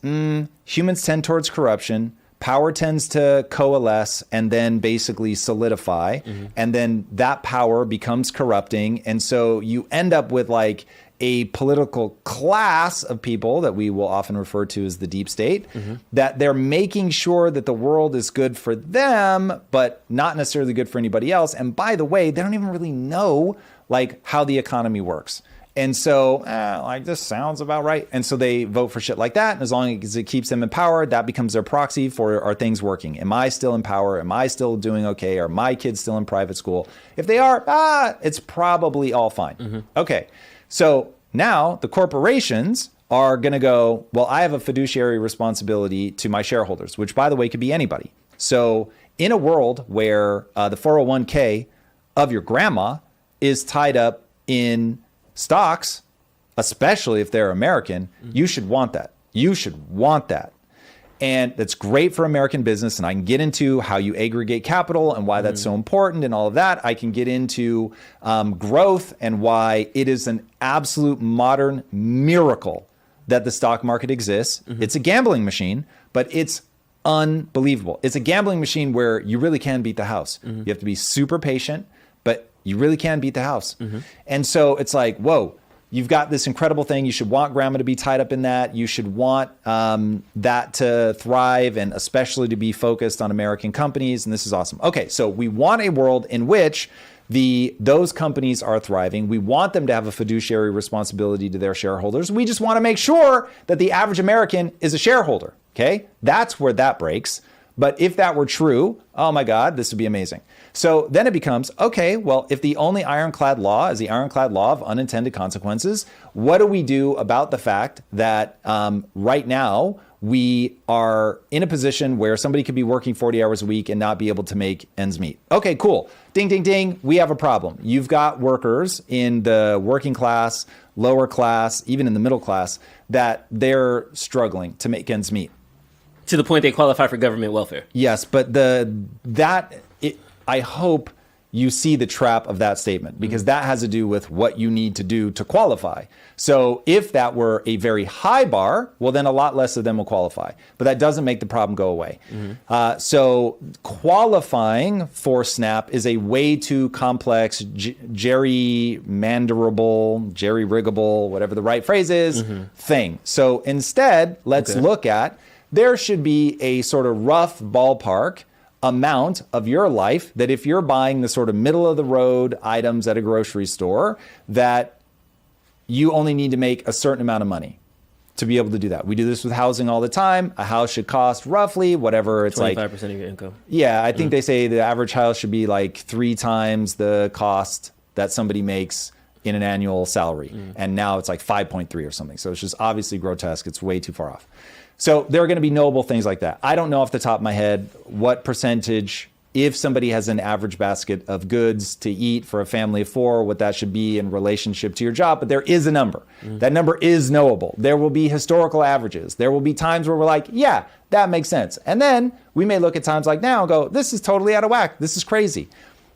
humans tend towards corruption, power tends to coalesce and then basically solidify, and then that power becomes corrupting. And so you end up with like a political class of people that we will often refer to as the deep state, that they're making sure that the world is good for them, but not necessarily good for anybody else. And by the way, they don't even really know like how the economy works. And so, like, this sounds about right. And so they vote for shit like that. And as long as it keeps them in power, that becomes their proxy for, are things working? Am I still in power? Am I still doing okay? Are my kids still in private school? If they are, it's probably all fine. Okay. So now the corporations are going to go, well, I have a fiduciary responsibility to my shareholders, which, by the way, could be anybody. So in a world where the 401k of your grandma is tied up in stocks, especially if they're American, you should want that. You should want that. And that's great for American business. And I can get into how you aggregate capital and why that's so important and all of that. I can get into growth and why it is an absolute modern miracle that the stock market exists. It's a gambling machine, but it's unbelievable. It's a gambling machine where you really can beat the house. You have to be super patient, but you really can beat the house. And so it's like, whoa, you've got this incredible thing. You should want grandma to be tied up in that. You should want that to thrive, and especially to be focused on American companies. And this is awesome. Okay, so we want a world in which those companies are thriving. We want them to have a fiduciary responsibility to their shareholders. We just want to make sure that the average American is a shareholder. Okay, that's where that breaks. But if that were true, oh my God, this would be amazing. So then it becomes, okay, well, if the only ironclad law is the ironclad law of unintended consequences, what do we do about the fact that right now we are in a position where somebody could be working 40 hours a week and not be able to make ends meet? Okay, cool. Ding, ding, ding. We have a problem. You've got workers in the working class, lower class, even in the middle class, that they're struggling to make ends meet. To the point they qualify for government welfare. Yes, but I hope you see the trap of that statement, because that has to do with what you need to do to qualify. So if that were a very high bar, well, then a lot less of them will qualify. But that doesn't make the problem go away. So qualifying for SNAP is a way too complex, jerry-riggable, whatever the right phrase is, thing. So instead, let's look at, there should be a sort of rough ballpark amount of your life that if you're buying the sort of middle of the road items at a grocery store, that you only need to make a certain amount of money to be able to do that. We do this with housing all the time. A house should cost roughly whatever it's 25% like. 25% of your income. Yeah, I think they say the average house should be like 3 times the cost that somebody makes in an annual salary. And now it's like 5.3 or something. So it's just obviously grotesque. It's way too far off. So there are going to be knowable things like that. I don't know off the top of my head what percentage, if somebody has an average basket of goods to eat for a family of 4, what that should be in relationship to your job. But there is a number. That number is knowable. There will be historical averages. There will be times where we're like, yeah, that makes sense. And then we may look at times like now and go, this is totally out of whack. This is crazy.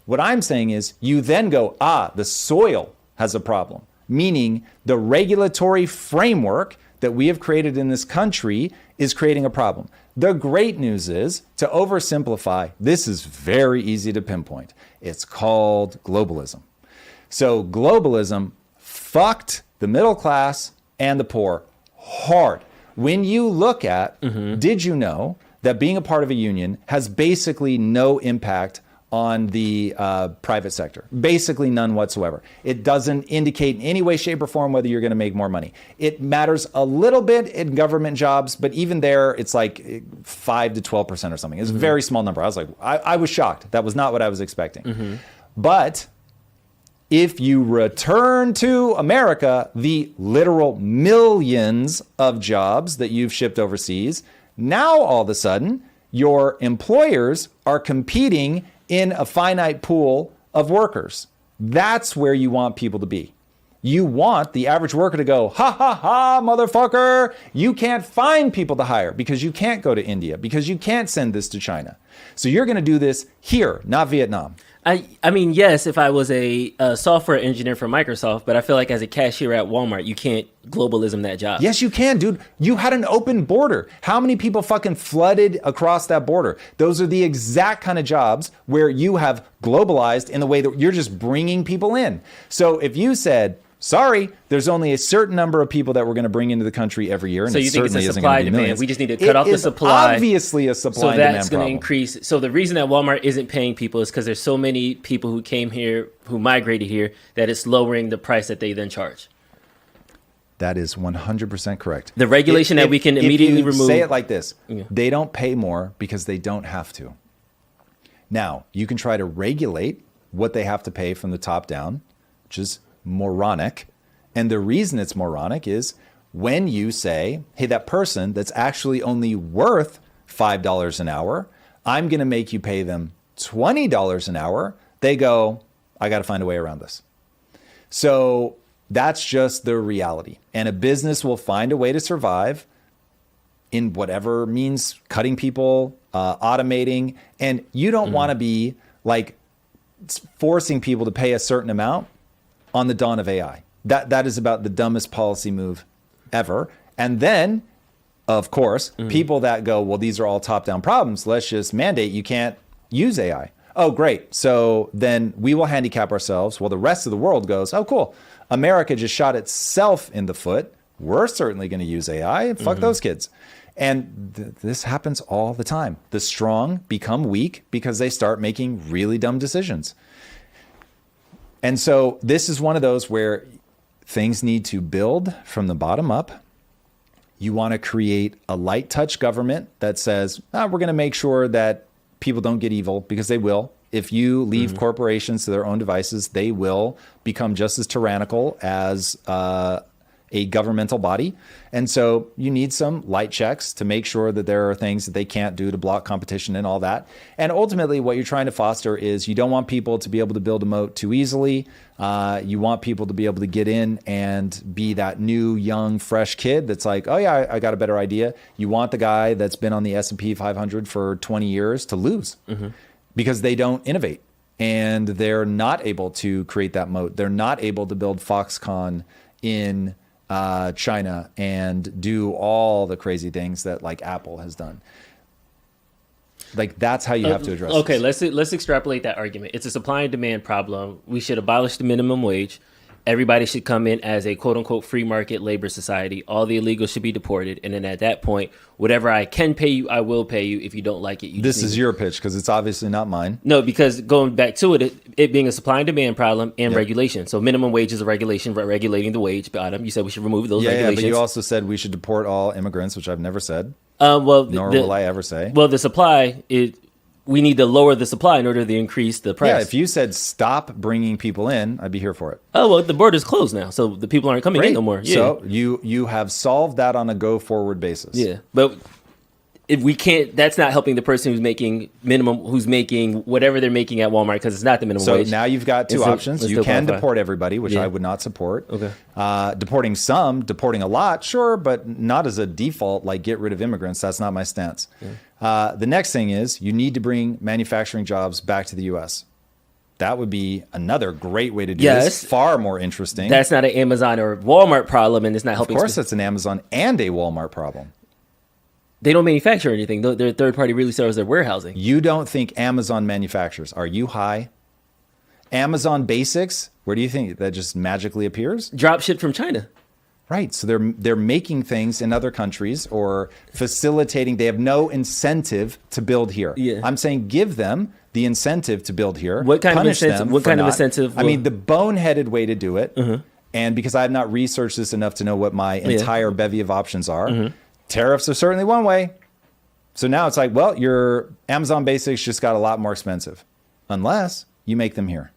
What I'm saying is you then go, the soil has a problem, meaning the regulatory framework that we have created in this country is creating a problem. The great news is, to oversimplify, this is very easy to pinpoint. It's called globalism. So globalism fucked the middle class and the poor hard. When you look at, did you know that being a part of a union has basically no impact on the private sector? Basically none whatsoever. It doesn't indicate in any way, shape, or form whether you're going to make more money. It matters a little bit in government jobs, but even there, it's like 5 to 12% or something. It's a very small number. I was like, I was shocked. That was not what I was expecting. But if you return to America, the literal millions of jobs that you've shipped overseas, now all of a sudden, your employers are competing in a finite pool of workers. That's where you want people to be. You want the average worker to go, ha ha ha, motherfucker. You can't find people to hire because you can't go to India, because you can't send this to China. So you're going to do this here, not Vietnam. I mean, yes, if I was a software engineer for Microsoft, but I feel like as a cashier at Walmart, you can't globalism that job. Yes, you can, dude. You had an open border. How many people fucking flooded across that border? Those are the exact kind of jobs where you have globalized in the way that you're just bringing people in. So if you said, sorry, there's only a certain number of people that we're going to bring into the country every year. And so you think it's a supply demand? Millions. We just need to cut off the supply. Obviously a supply and demand problem. So that's going to increase. So the reason that Walmart isn't paying people is because there's so many people who came here, who migrated here, that it's lowering the price that they then charge. That is 100% correct. The regulation that we can immediately remove. Say it like this. They don't pay more because they don't have to. Now, you can try to regulate what they have to pay from the top down, which is moronic. And the reason it's moronic is when you say, hey, that person that's actually only worth $5 an hour, I'm going to make you pay them $20 an hour. They go, I got to find a way around this. So that's just the reality. And a business will find a way to survive in whatever means, cutting people, automating. And you don't want to be like forcing people to pay a certain amount on the dawn of AI. That is about the dumbest policy move ever. And then, of course, people that go, well, these are all top-down problems. Let's just mandate you can't use AI. Oh, great. So then we will handicap ourselves. Well, the rest of the world goes, oh, cool. America just shot itself in the foot. We're certainly going to use AI. Fuck those kids. And this happens all the time. The strong become weak because they start making really dumb decisions. And so this is one of those where things need to build from the bottom up. You want to create a light touch government that says, we're going to make sure that people don't get evil, because they will. If you leave corporations to their own devices, they will become just as tyrannical as a governmental body. And so you need some light checks to make sure that there are things that they can't do to block competition and all that. And ultimately, what you're trying to foster is you don't want people to be able to build a moat too easily. You want people to be able to get in and be that new, young, fresh kid that's like, oh yeah, I got a better idea. You want the guy that's been on the S&P 500 for 20 years to lose because they don't innovate. And they're not able to create that moat. They're not able to build Foxconn in China and do all the crazy things that like Apple has done. Like that's how you have to address okay, this. let's extrapolate that argument. It's a supply and demand problem. We should abolish the minimum wage. everybody should come in as a quote unquote free market labor society. All the illegals should be deported. And then at that point, whatever I can pay you, I will pay you. If you don't like it, this is your pitch because it's obviously not mine. No, because going back to it being a supply and demand problem and regulation. So minimum wage is a regulation regulating the wage bottom. You said we should remove those regulations. Yeah, but you also said we should deport all immigrants, which I've never said. Nor will I ever say. Well, the supply we need to lower the supply in order to increase the price. Yeah, if you said stop bringing people in, I'd be here for it. Oh, well, the border's closed now, so the people aren't coming in no more. Yeah. So you have solved that on a go-forward basis. Yeah, but if we can't, that's not helping the person who's making who's making whatever they're making at Walmart because it's not the minimum wage. So now you've got two options. You can deport everybody, which I would not support. Okay. Deporting a lot, sure, but not as a default, like get rid of immigrants. That's not my stance. Yeah. The next thing is you need to bring manufacturing jobs back to the U.S. That would be another great way to do this. Far more interesting. That's not an Amazon or Walmart problem, and it's not helping. Of course, it's an Amazon and a Walmart problem. They don't manufacture anything. They're third-party resellers. They're warehousing. You don't think Amazon manufactures. Are you high? Amazon Basics, where do you think that just magically appears? Drop ship from China. Right. So they're making things in other countries or facilitating. They have no incentive to build here. Yeah. I'm saying give them the incentive to build here. What kind of incentive? What kind of incentive? I mean, the boneheaded way to do it, and because I have not researched this enough to know what my entire bevy of options are, tariffs are certainly one way. So now it's like, well, your Amazon Basics just got a lot more expensive unless you make them here.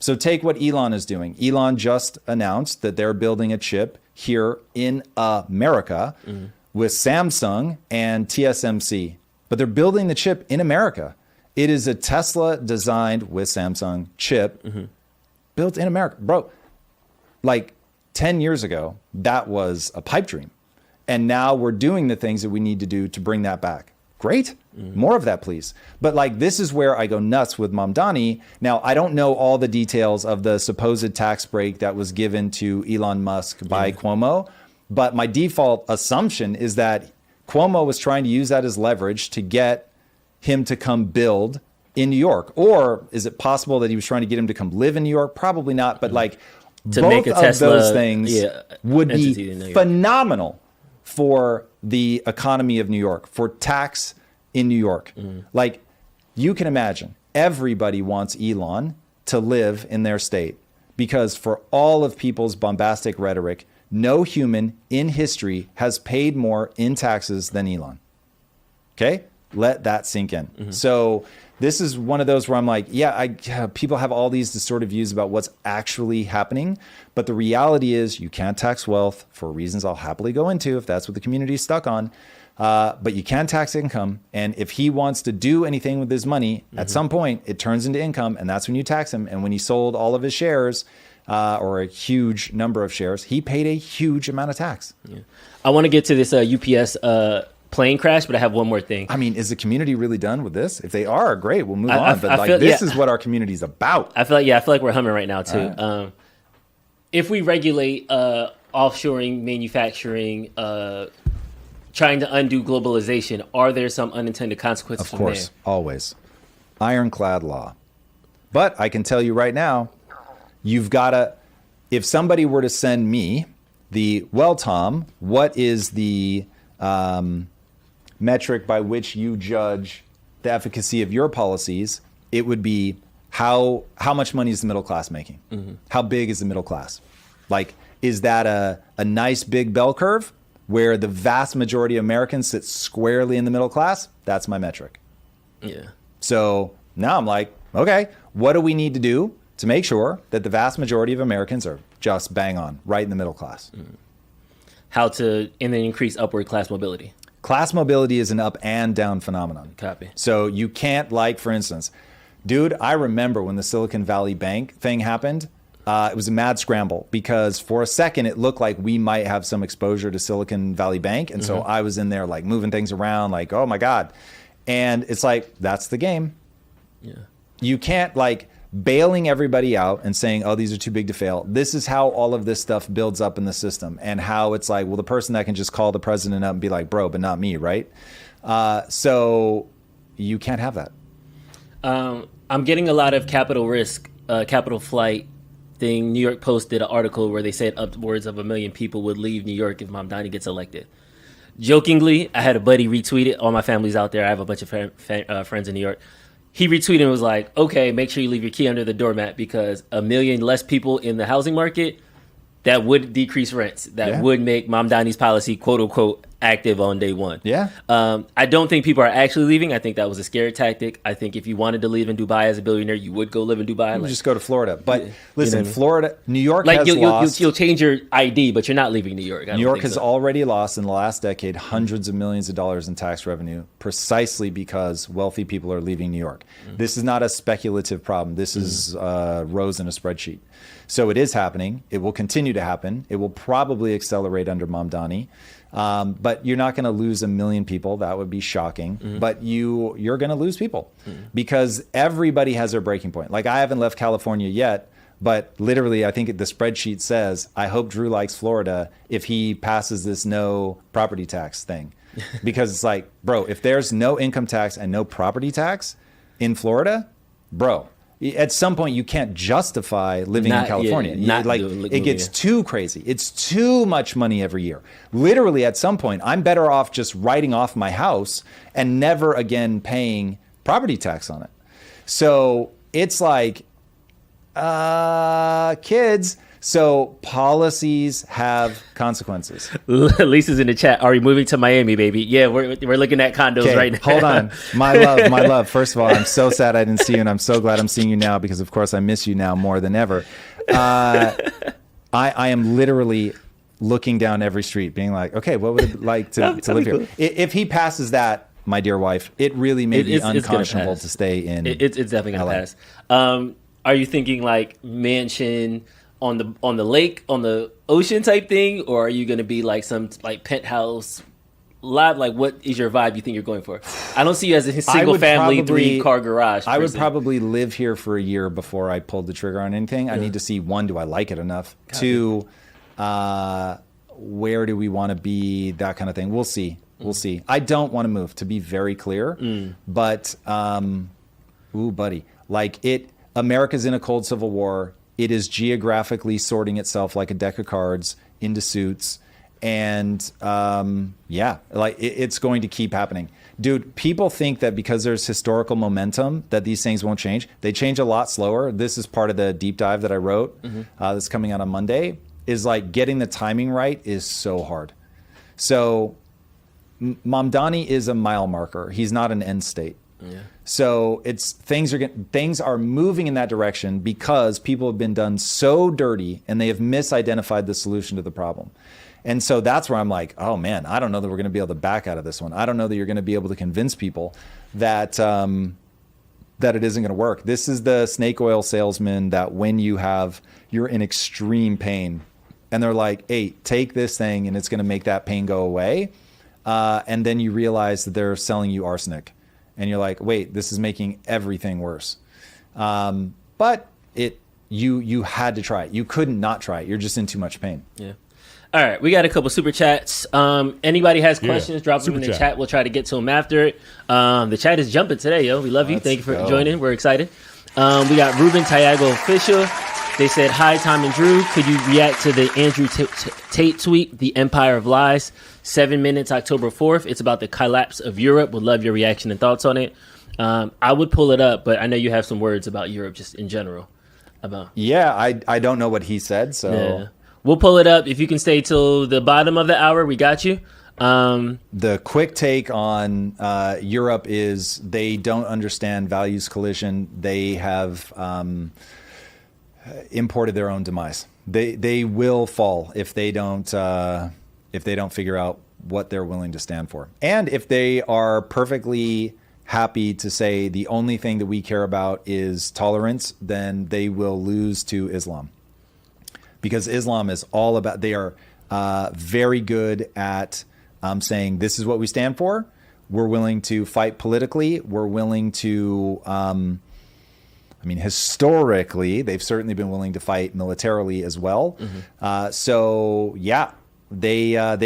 So take what Elon is doing. Elon just announced that they're building a chip here in America with Samsung and TSMC. But they're building the chip in America. It is a Tesla designed with Samsung chip built in America. Bro, like 10 years ago, that was a pipe dream. And now we're doing the things that we need to do to bring that back. Great. More of that, please. But like, this is where I go nuts with Mamdani. Now, I don't know all the details of the supposed tax break that was given to Elon Musk by Cuomo, but my default assumption is that Cuomo was trying to use that as leverage to get him to come build in New York. Or is it possible that he was trying to get him to come live in New York? Probably not. But like, to both make a of Tesla, those things would be phenomenal for the economy of New York, for tax in New York. Like, you can imagine everybody wants Elon to live in their state because for all of people's bombastic rhetoric, no human in history has paid more in taxes than Elon. Okay? Let that sink in. So this is one of those where I'm like, people have all these distorted views about what's actually happening. But the reality is you can't tax wealth for reasons I'll happily go into if that's what the community is stuck on. But you can tax income. And if he wants to do anything with his money, at some point it turns into income. And that's when you tax him. And when he sold all of his shares, or a huge number of shares, he paid a huge amount of tax. Yeah. I want to get to this UPS plane crash, but I have one more thing. I mean, is the community really done with this? If they are, great, we'll move on. But this is what our community is about. I feel like we're humming right now too. Right. If we regulate offshoring, manufacturing, trying to undo globalization, are there some unintended consequences? Of course, always. Ironclad law. But I can tell you right now, you've got to, if somebody were to send me Tom, what is the metric by which you judge the efficacy of your policies, it would be how much money is the middle class making? How big is the middle class? Like, is that a nice big bell curve where the vast majority of Americans sit squarely in the middle class? That's my metric. Yeah. So now I'm like, okay, what do we need to do to make sure that the vast majority of Americans are just bang on, right in the middle class? How to, and then increase upward class mobility. Class mobility is an up and down phenomenon. Copy. So you can't, like, for instance, dude, I remember when the Silicon Valley Bank thing happened, it was a mad scramble because for a second it looked like we might have some exposure to Silicon Valley Bank. And so I was in there like moving things around like, oh my God. And it's like, that's the game. Yeah. You can't like bailing everybody out and saying, oh, these are too big to fail. This is how all of this stuff builds up in the system and how it's like, well, the person that can just call the president up and be like, bro, but not me, right? So you can't have that. I'm getting a lot of capital risk, capital flight thing. New York Post did an article where they said upwards of 1 million people would leave New York if Mamdani gets elected. Jokingly, I had a buddy retweet it. All my family's out there. I have a bunch of friends in New York. He retweeted and was like, okay, make sure you leave your key under the doormat because 1 million less people in the housing market, that would decrease rents. That would make Mamdani's policy, quote unquote, active on day one. Yeah. I don't think people are actually leaving. I think that was a scare tactic. I think if you wanted to live in Dubai as a billionaire, you would go live in Dubai. Just go to Florida. But listen, Florida, New York like has lost. You'll change your ID, but you're not leaving New York. New York has already lost in the last decade hundreds of millions of dollars in tax revenue precisely because wealthy people are leaving New York. This is not a speculative problem. This is rows in a spreadsheet. So it is happening. It will continue to happen. It will probably accelerate under Mamdani. But you're not going to lose 1 million people. That would be shocking. But you're going to lose people because everybody has their breaking point. Like I haven't left California yet, but literally I think the spreadsheet says, I hope Drew likes Florida if he passes this no property tax thing. Because it's like, bro, if there's no income tax and no property tax in Florida, bro, at some point you can't justify living in California. It gets too crazy. It's too much money every year. Literally at some point I'm better off just writing off my house and never again paying property tax on it. So it's like, kids, so policies have consequences. Lisa's in the chat. Are we moving to Miami, baby? Yeah, we're looking at condos right now. Hold on. My love. First of all, I'm so sad I didn't see you, and I'm so glad I'm seeing you now because, of course, I miss you now more than ever. I am literally looking down every street being like, okay, what would it like to live here? Cool. If he passes that, my dear wife, it really may be unconscionable to stay in It's definitely going to pass. Are you thinking like mansion on the lake, on the ocean type thing, or are you going to be like some like penthouse live? Like, what is your vibe you think you're going for? I don't see you as a single family 3-car garage person. I would probably live here for a year before I pulled the trigger on anything. I need to see, 1, do I like it enough? 2, where do we want to be? That kind of thing. We'll see. We'll see. I don't want to move, to be very clear. But, buddy, like America's in a cold civil war. It is geographically sorting itself like a deck of cards into suits. And it's going to keep happening. Dude, people think that because there's historical momentum that these things won't change. They change a lot slower. This is part of the deep dive that I wrote that's coming out on Monday, is like getting the timing right is so hard. So Mamdani is a mile marker. He's not an end state. Yeah. So things are moving in that direction because people have been done so dirty and they have misidentified the solution to the problem. And so that's where I'm like, oh man, I don't know that we're going to be able to back out of this one. I don't know that you're going to be able to convince people that that it isn't going to work. This is the snake oil salesman that when you're in extreme pain and they're like, hey, take this thing and it's going to make that pain go away. And then you realize that they're selling you arsenic. And you're like, wait, this is making everything worse. But you had to try it. You couldn't not try it. You're just in too much pain. Yeah. All right, we got a couple super chats. Anybody has questions, drop them in the chat. We'll try to get to them after it. The chat is jumping today, yo. We love you. Thank you for joining. We're excited. We got Ruben Tiago Official. They said, hi, Tom and Drew. Could you react to the Andrew Tate tweet, The Empire of Lies? 7 minutes, October 4th. It's about the collapse of Europe. Would love your reaction and thoughts on it. I would pull it up, but I know you have some words about Europe just in general. I don't know what he said, so... Yeah. We'll pull it up. If you can stay till the bottom of the hour, we got you. The quick take on Europe is they don't understand values collision. They have imported their own demise. They will fall if they don't figure out what they're willing to stand for. And if they are perfectly happy to say the only thing that we care about is tolerance, then they will lose to Islam. Because Islam is all about, they are very good at saying, this is what we stand for. We're willing to fight politically. We're willing to, historically, they've certainly been willing to fight militarily as well. They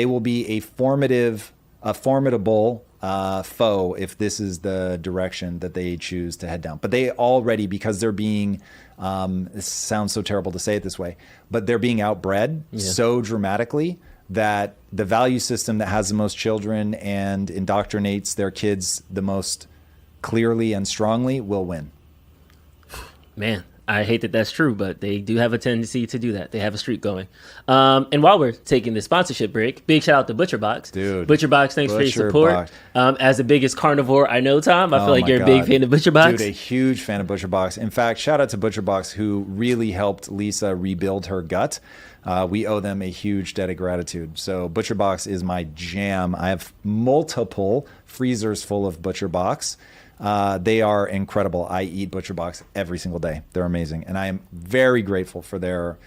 will be a formidable foe if this is the direction that they choose to head down. But they already, because they're being, this sounds so terrible to say it this way, but they're being outbred so dramatically that the value system that has the most children and indoctrinates their kids the most clearly and strongly will win. Man, I hate that that's true, but they do have a tendency to do that. They have a streak going. And while we're taking the sponsorship break, big shout out to ButcherBox. Dude. ButcherBox, thanks for your support. As the biggest carnivore I know, Tom, I feel like you're a big fan of ButcherBox. Dude, a huge fan of ButcherBox. In fact, shout out to ButcherBox, who really helped Lisa rebuild her gut. We owe them a huge debt of gratitude. So ButcherBox is my jam. I have multiple freezers full of ButcherBox. They are incredible. I eat ButcherBox every single day. They're amazing. And I am very grateful for their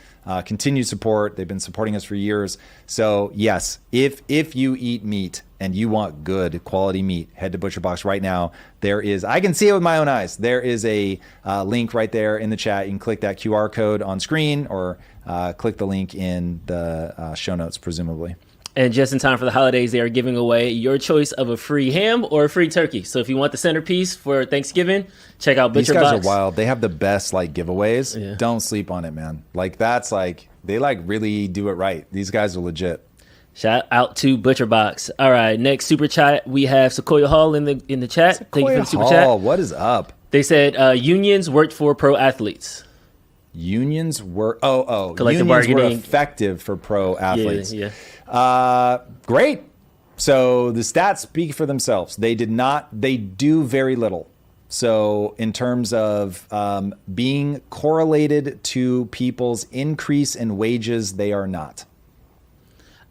continued support. They've been supporting us for years. So yes, if you eat meat and you want good quality meat, head to ButcherBox right now. There is, I can see it with my own eyes. There is a link right there in the chat. You can click that QR code on screen or click the link in the show notes, presumably. And just in time for the holidays, they are giving away your choice of a free ham or a free turkey. So if you want the centerpiece for Thanksgiving, check out ButcherBox. These guys are wild. They have the best giveaways. Yeah. Don't sleep on it, man. That's they really do it right. These guys are legit. Shout out to ButcherBox. All right, next super chat we have Sequoia Hall in the chat. Sequoia Thank you for the super Hall, chat. what is up? They said unions worked for pro athletes. Unions were collective unions bargaining were effective for pro athletes. Yeah. Great. So the stats speak for themselves. They do very little. So in terms of being correlated to people's increase in wages, they are not.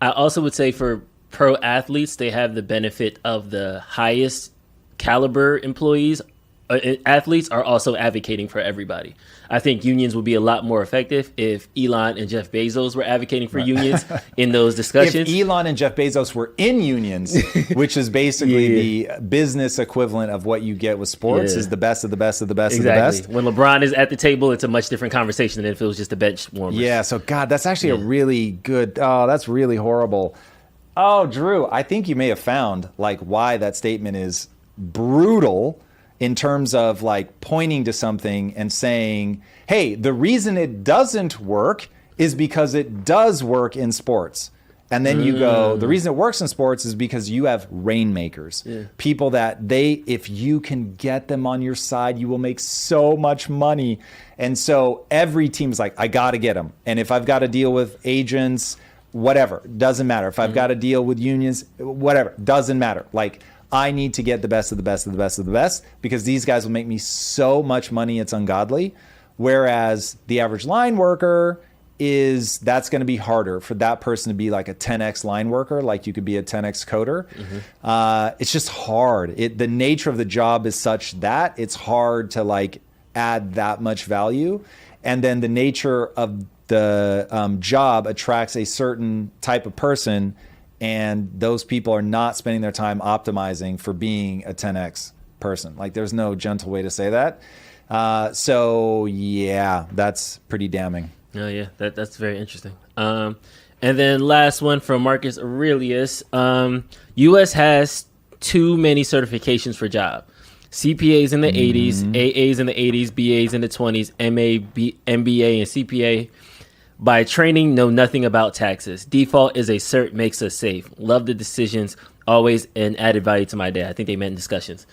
I also would say for pro athletes, they have the benefit of the highest caliber employees. Athletes are also advocating for everybody. I think unions would be a lot more effective if Elon and Jeff Bezos were advocating for unions in those discussions. If Elon and Jeff Bezos were in unions, which is basically the business equivalent of what you get with sports, is the best of the best of the best of the best. When LeBron is at the table, it's a much different conversation than if it was just a bench warmer. Yeah, so God, that's actually a really good, that's really horrible. Oh, Drew, I think you may have found why that statement is brutal in terms of pointing to something and saying, hey, the reason it doesn't work is because it does work in sports. And then you go, the reason it works in sports is because you have rainmakers, people that if you can get them on your side, you will make so much money. And so every team is I got to get them. And if I've got to deal with agents, whatever, doesn't matter. If I've got to deal with unions, whatever, doesn't matter. I need to get the best of the best of the best of the best because these guys will make me so much money, it's ungodly. Whereas the average line worker that's going to be harder for that person to be a 10x line worker, you could be a 10x coder. It's just hard. The nature of the job is such that it's hard to add that much value. And then the nature of the job attracts a certain type of person, and those people are not spending their time optimizing for being a 10x person. There's no gentle way to say that. So yeah, that's pretty damning. Oh yeah, that's very interesting. And then last one from Marcus Aurelius. U.S. has too many certifications for job. CPAs in the 80s, AAs in the 80s, BAs in the 20s, MBA and CPA. By training, know nothing about taxes. Default is a cert makes us safe. Love the decisions, always an added value to my day. I think they meant discussions.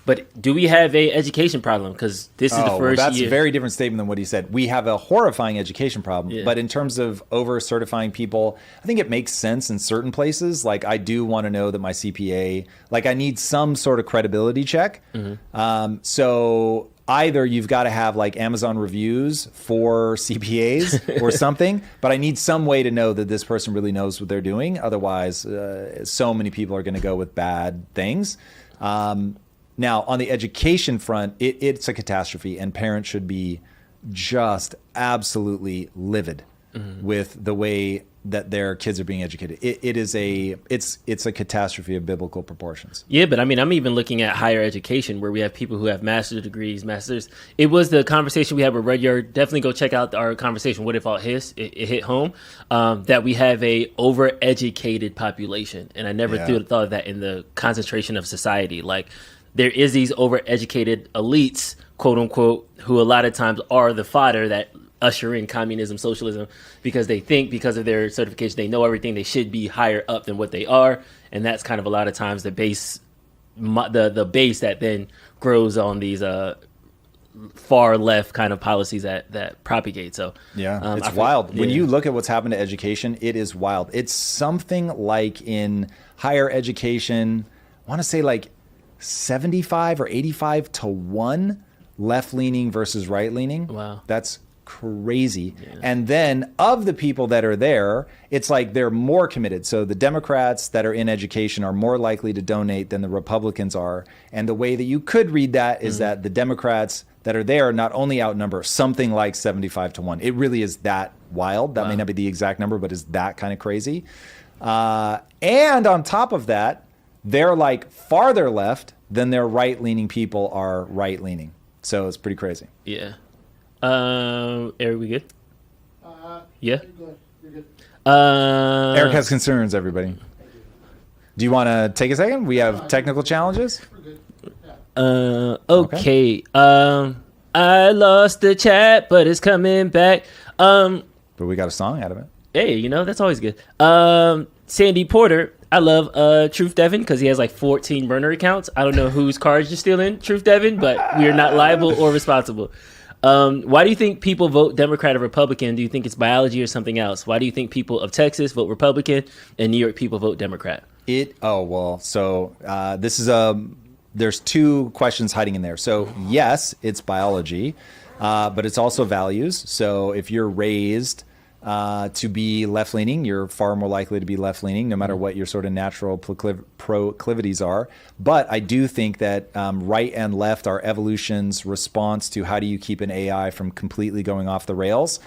But do we have a education problem? Because this is the first that's year. A very different statement than what he said. We have a horrifying education problem. But in terms of over-certifying people, I think it makes sense in certain places. I do want to know that my CPA, I need some sort of credibility check. So either you've got to have Amazon reviews for CPAs or something, but I need some way to know that this person really knows what they're doing. Otherwise, so many people are going to go with bad things. Now, on the education front, it's a catastrophe, and parents should be just absolutely livid with the way that their kids are being educated. It's a catastrophe of biblical proportions. Yeah, but I mean, I'm even looking at higher education where we have people who have master's degrees, masters. It was the conversation we had with Rudyard. Definitely go check out our conversation. What if all his? It hit home that we have a overeducated population, and I never thought of that in the concentration of society. Like there is these overeducated elites, quote unquote, who a lot of times are the fodder that usher in communism, socialism, because they think because of their certification, they know everything, they should be higher up than what they are. And that's kind of a lot of times the base that then grows on these far left kind of policies that propagate. So it's wild. When you look at what's happened to education, it is wild. It's something like in higher education, I want to say like 75 or 85 to 1 left-leaning versus right-leaning. Wow. That's crazy. Yeah. And then of the people that are there, it's like they're more committed. So the Democrats that are in education are more likely to donate than the Republicans are. And the way that you could read that is that the Democrats that are there not only outnumber something like 75 to 1. It really is that wild. That may not be the exact number, but is that kind of crazy. And on top of that, they're like farther left than their right-leaning people are right-leaning. So it's pretty crazy. Yeah. Eric, we good? Yeah. You're good. Eric has concerns, everybody. Do you want to take a second? We have technical challenges. Okay. I lost the chat, but it's coming back. But we got a song out of it. Hey, that's always good. Sandy Porter. I love Truth Devin because he has like 14 burner accounts. I don't know whose cards you're stealing, Truth Devin, but we are not liable or responsible. Why do you think people vote Democrat or Republican? Do you think it's biology or something else? Why do you think people of Texas vote Republican and New York people vote Democrat? There's two questions hiding in there. So yes, it's biology, but it's also values. So if you're raised to be left-leaning, you're far more likely to be left-leaning, no matter what your sort of natural proclivities are. But I do think that right and left are evolution's response to how do you keep an AI from completely going off the rails.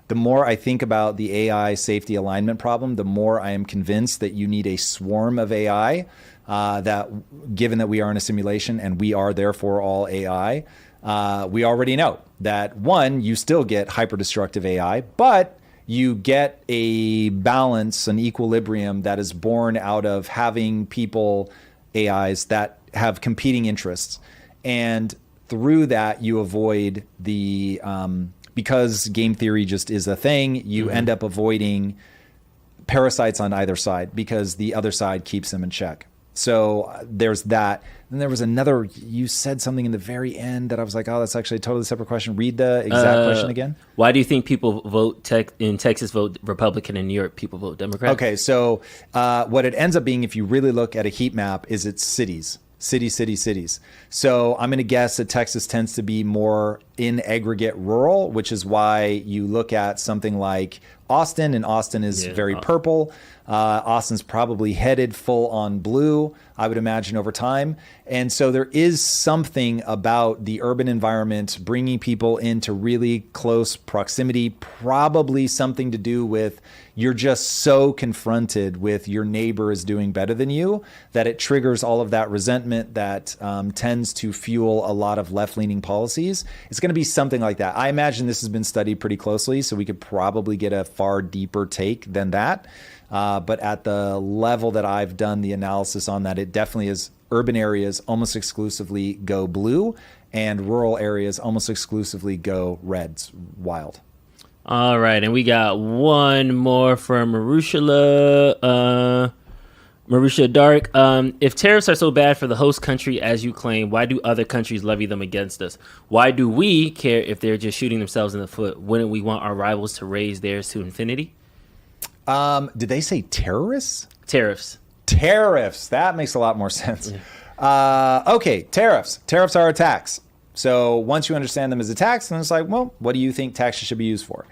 The more I think about the AI safety alignment problem, the more I am convinced that you need a swarm of AI, that given that we are in a simulation and we are therefore all AI, we already know that, one, you still get hyper-destructive AI, but you get a balance, an equilibrium that is born out of having people, AIs, that have competing interests. And through that, you avoid the, because game theory just is a thing, you end up avoiding parasites on either side because the other side keeps them in check. So there's that. Then there was another, you said something in the very end that I was like, oh, that's actually a totally separate question. Read the exact question again. Why do you think people vote in Texas vote Republican, in New York people vote Democrat? Okay, so what it ends up being, if you really look at a heat map, is it's cities. Cities. So I'm going to guess that Texas tends to be more in aggregate rural, which is why you look at something like Austin, and Austin is very purple. Austin's probably headed full on blue, I would imagine, over time. And so there is something about the urban environment bringing people into really close proximity, probably something to do with you're just so confronted with your neighbor is doing better than you that it triggers all of that resentment that tends to fuel a lot of left-leaning policies. It's going to be something like that. I imagine this has been studied pretty closely, so we could probably get a far deeper take than that. But at the level that I've done the analysis on that, it definitely is urban areas almost exclusively go blue and rural areas almost exclusively go red. It's wild. All right, and we got one more from Marusha Dark. If tariffs are so bad for the host country as you claim, why do other countries levy them against us? Why do we care if they're just shooting themselves in the foot? Wouldn't we want our rivals to raise theirs to infinity? Did they say terrorists? Tariffs. That makes a lot more sense. Yeah. Okay, tariffs. Tariffs are a tax. So once you understand them as a tax, then it's like, well, what do you think taxes should be used for?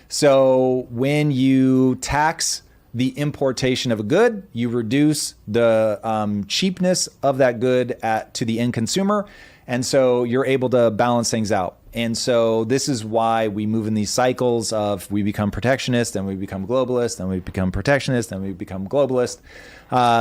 So when you tax the importation of a good, you reduce the cheapness of that good to the end consumer. And so you're able to balance things out. And so this is why we move in these cycles of we become protectionist, and we become globalist, and we become protectionist, and we become globalist.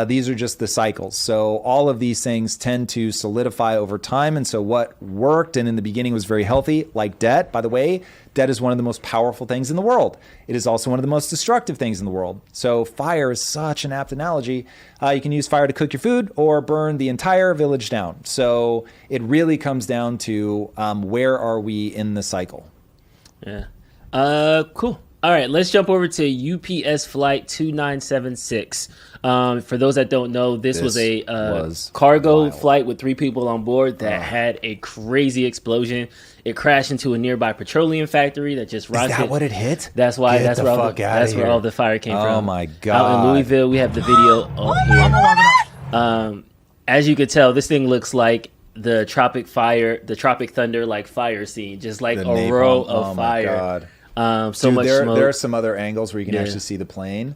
These are just the cycles. So all of these things tend to solidify over time. And so what worked and in the beginning was very healthy, like debt, by the way, debt is one of the most powerful things in the world. It is also one of the most destructive things in the world. So fire is such an apt analogy. You can use fire to cook your food or burn the entire village down. So it really comes down to where are we in the cycle? Yeah. Cool. All right, let's jump over to UPS flight 2976. For those that don't know, this was a cargo flight with 3 people on board that had a crazy explosion. It crashed into a nearby petroleum factory that just rocketed. Is that what it hit? That's why. That's where all the fire came from. Oh my god! Out in Louisville, we have the video on here. As you could tell, this thing looks like the Tropic Thunder like fire scene, just like a row of fire. Oh my god! So much smoke. There are some other angles where you can actually see the plane.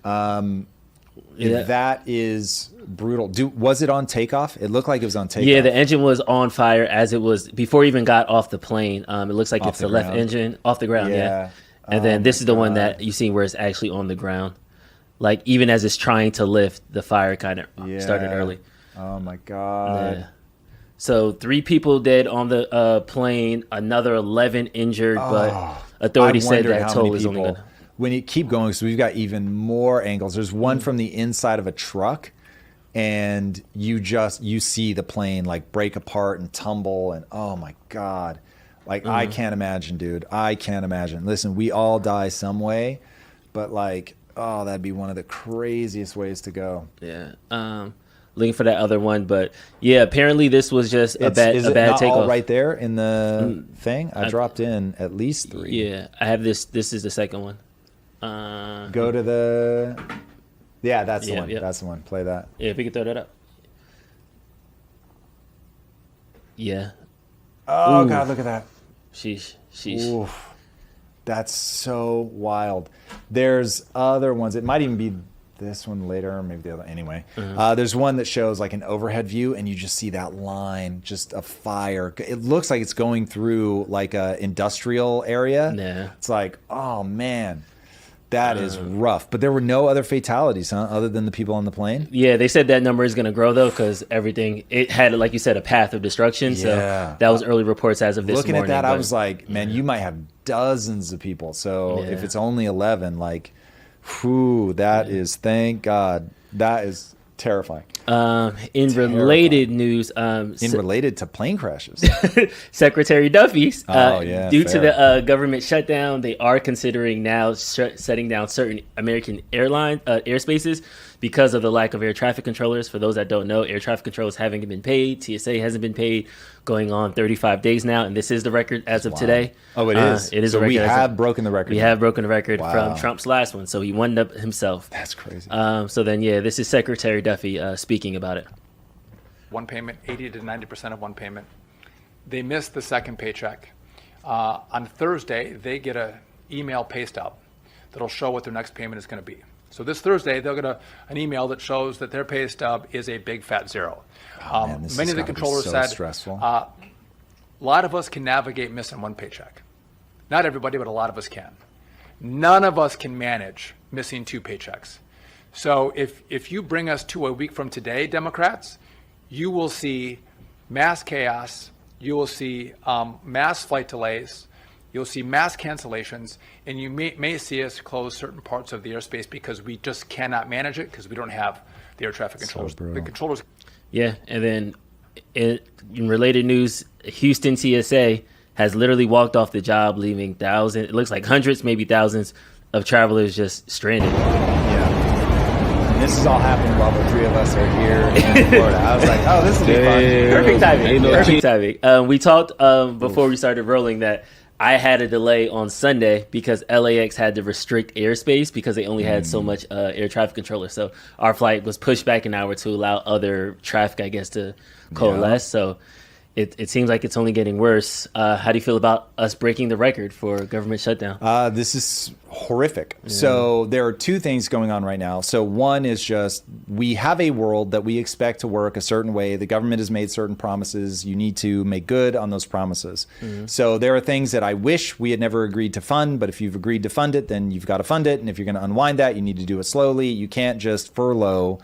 That is brutal. Was it on takeoff? It looked like it was on takeoff. Yeah, the engine was on fire as it was before it even got off the plane. It looks like it's the left engine off the ground. Yeah. And then this is the one that you see where it's actually on the ground. Like even as it's trying to lift, the fire kind of started early. Oh my god. Yeah. So 3 people dead on the plane, another 11 injured, but authorities said that total is only gonna... When you keep going, so we've got even more angles. There's one from the inside of a truck, and you see the plane like break apart and tumble, and oh my god, like I can't imagine, dude. I can't imagine. Listen, we all die some way, but like, oh, that'd be one of the craziest ways to go. Yeah. Looking for that other one, but yeah, apparently this was just a bad takeoff. All right there in the thing. I dropped in at least 3. Yeah, I have this. This is the second one. Go to the. Yeah, that's the one. Yep. That's the one. Play that. Yeah, if we could throw that up. Yeah. Oh god, look at that. Sheesh. Oof. That's so wild. There's other ones. It might even be this one later, or maybe the other. Anyway, there's one that shows like an overhead view, and you just see that line, just a fire. It looks like it's going through like a industrial area. Yeah. It's like, oh man, that is rough. But there were no other fatalities, huh? Other than the people on the plane. Yeah, they said that number is going to grow though, because it had, like you said, a path of destruction. So that was early reports as of this morning. Looking at that, I was like, man, you might have dozens of people. So if it's only 11, like. Whew, that is, thank God, that is terrifying. In related news, related to plane crashes, Secretary Duffy's, due to the government shutdown, they are considering now shutting down certain American airspaces because of the lack of air traffic controllers. For those that don't know, air traffic controllers haven't been paid. TSA hasn't been paid, going on 35 days now, and this is the record as of today. Oh, it is. It is. So a record. We have broken the record. We have broken the record from Trump's last one, so he won up himself. That's crazy. So then, this is Secretary Duffy speaking about it. One payment, 80 to 90% of one payment. They missed the second paycheck. On Thursday, they get an email pay stub that'll show what their next payment is going to be. So this Thursday, they'll get an email that shows that their pay stub is a big fat zero. Many of the controllers said, stressful. A lot of us can navigate missing one paycheck. Not everybody, but a lot of us can. None of us can manage missing 2 paychecks. So if you bring us to a week from today, Democrats, you will see mass chaos, you will see mass flight delays, you'll see mass cancellations, and you may see us close certain parts of the airspace because we just cannot manage it because we don't have the air traffic controllers. The controllers. Yeah, and then in related news, Houston TSA has literally walked off the job, leaving thousands, it looks like hundreds, maybe thousands of travelers just stranded. Yeah. And this is all happening while the 3 of us are here in Florida. I was like, oh, this will be fun. Perfect timing. Perfect timing. We talked before we started rolling that I had a delay on Sunday because LAX had to restrict airspace because they only had so much air traffic controllers. So our flight was pushed back an hour to allow other traffic, I guess, to coalesce. So it seems like it's only getting worse. How do you feel about us breaking the record for government shutdown? This is horrific. Yeah. So there are two things going on right now. So one is just we have a world that we expect to work a certain way. The government has made certain promises. You need to make good on those promises. Mm-hmm. So there are things that I wish we had never agreed to fund, but if you've agreed to fund it, then you've got to fund it. And if you're going to unwind that, you need to do it slowly. You can't just furlough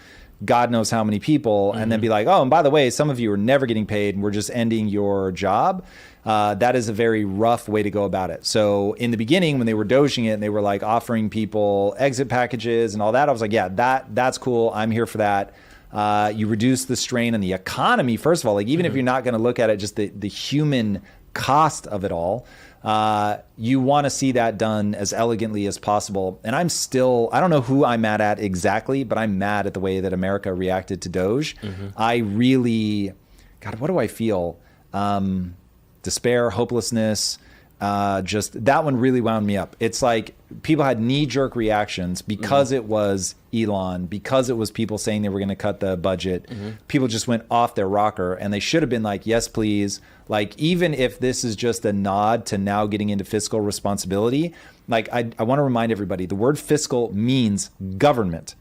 God knows how many people and then be like, oh, and by the way, some of you are never getting paid and we're just ending your job. That is a very rough way to go about it. So in the beginning, when they were doging it and they were like offering people exit packages and all that, I was like, yeah, that's cool. I'm here for that. You reduce the strain on the economy. First of all, like even if you're not going to look at it, just the human cost of it all, you want to see that done as elegantly as possible. And I don't know who I'm mad at exactly, but I'm mad at the way that America reacted to Doge. I really, God, what do I feel? Despair, hopelessness, just that one really wound me up. It's like people had knee-jerk reactions because it was Elon, because it was people saying they were going to cut the budget. People just went off their rocker and they should have been like, yes, please. Like, even if this is just a nod to now getting into fiscal responsibility, like I want to remind everybody, the word fiscal means government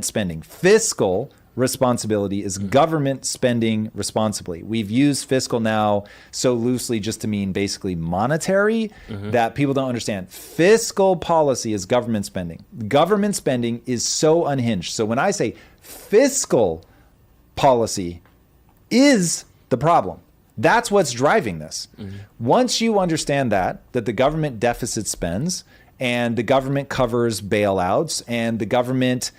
spending. Fiscal responsibility is government spending responsibly. We've used fiscal now so loosely just to mean basically monetary that people don't understand. Fiscal policy is government spending. Government spending is so unhinged. So when I say fiscal policy is the problem, that's what's driving this. Once you understand that the government deficit spends and the government covers bailouts and the government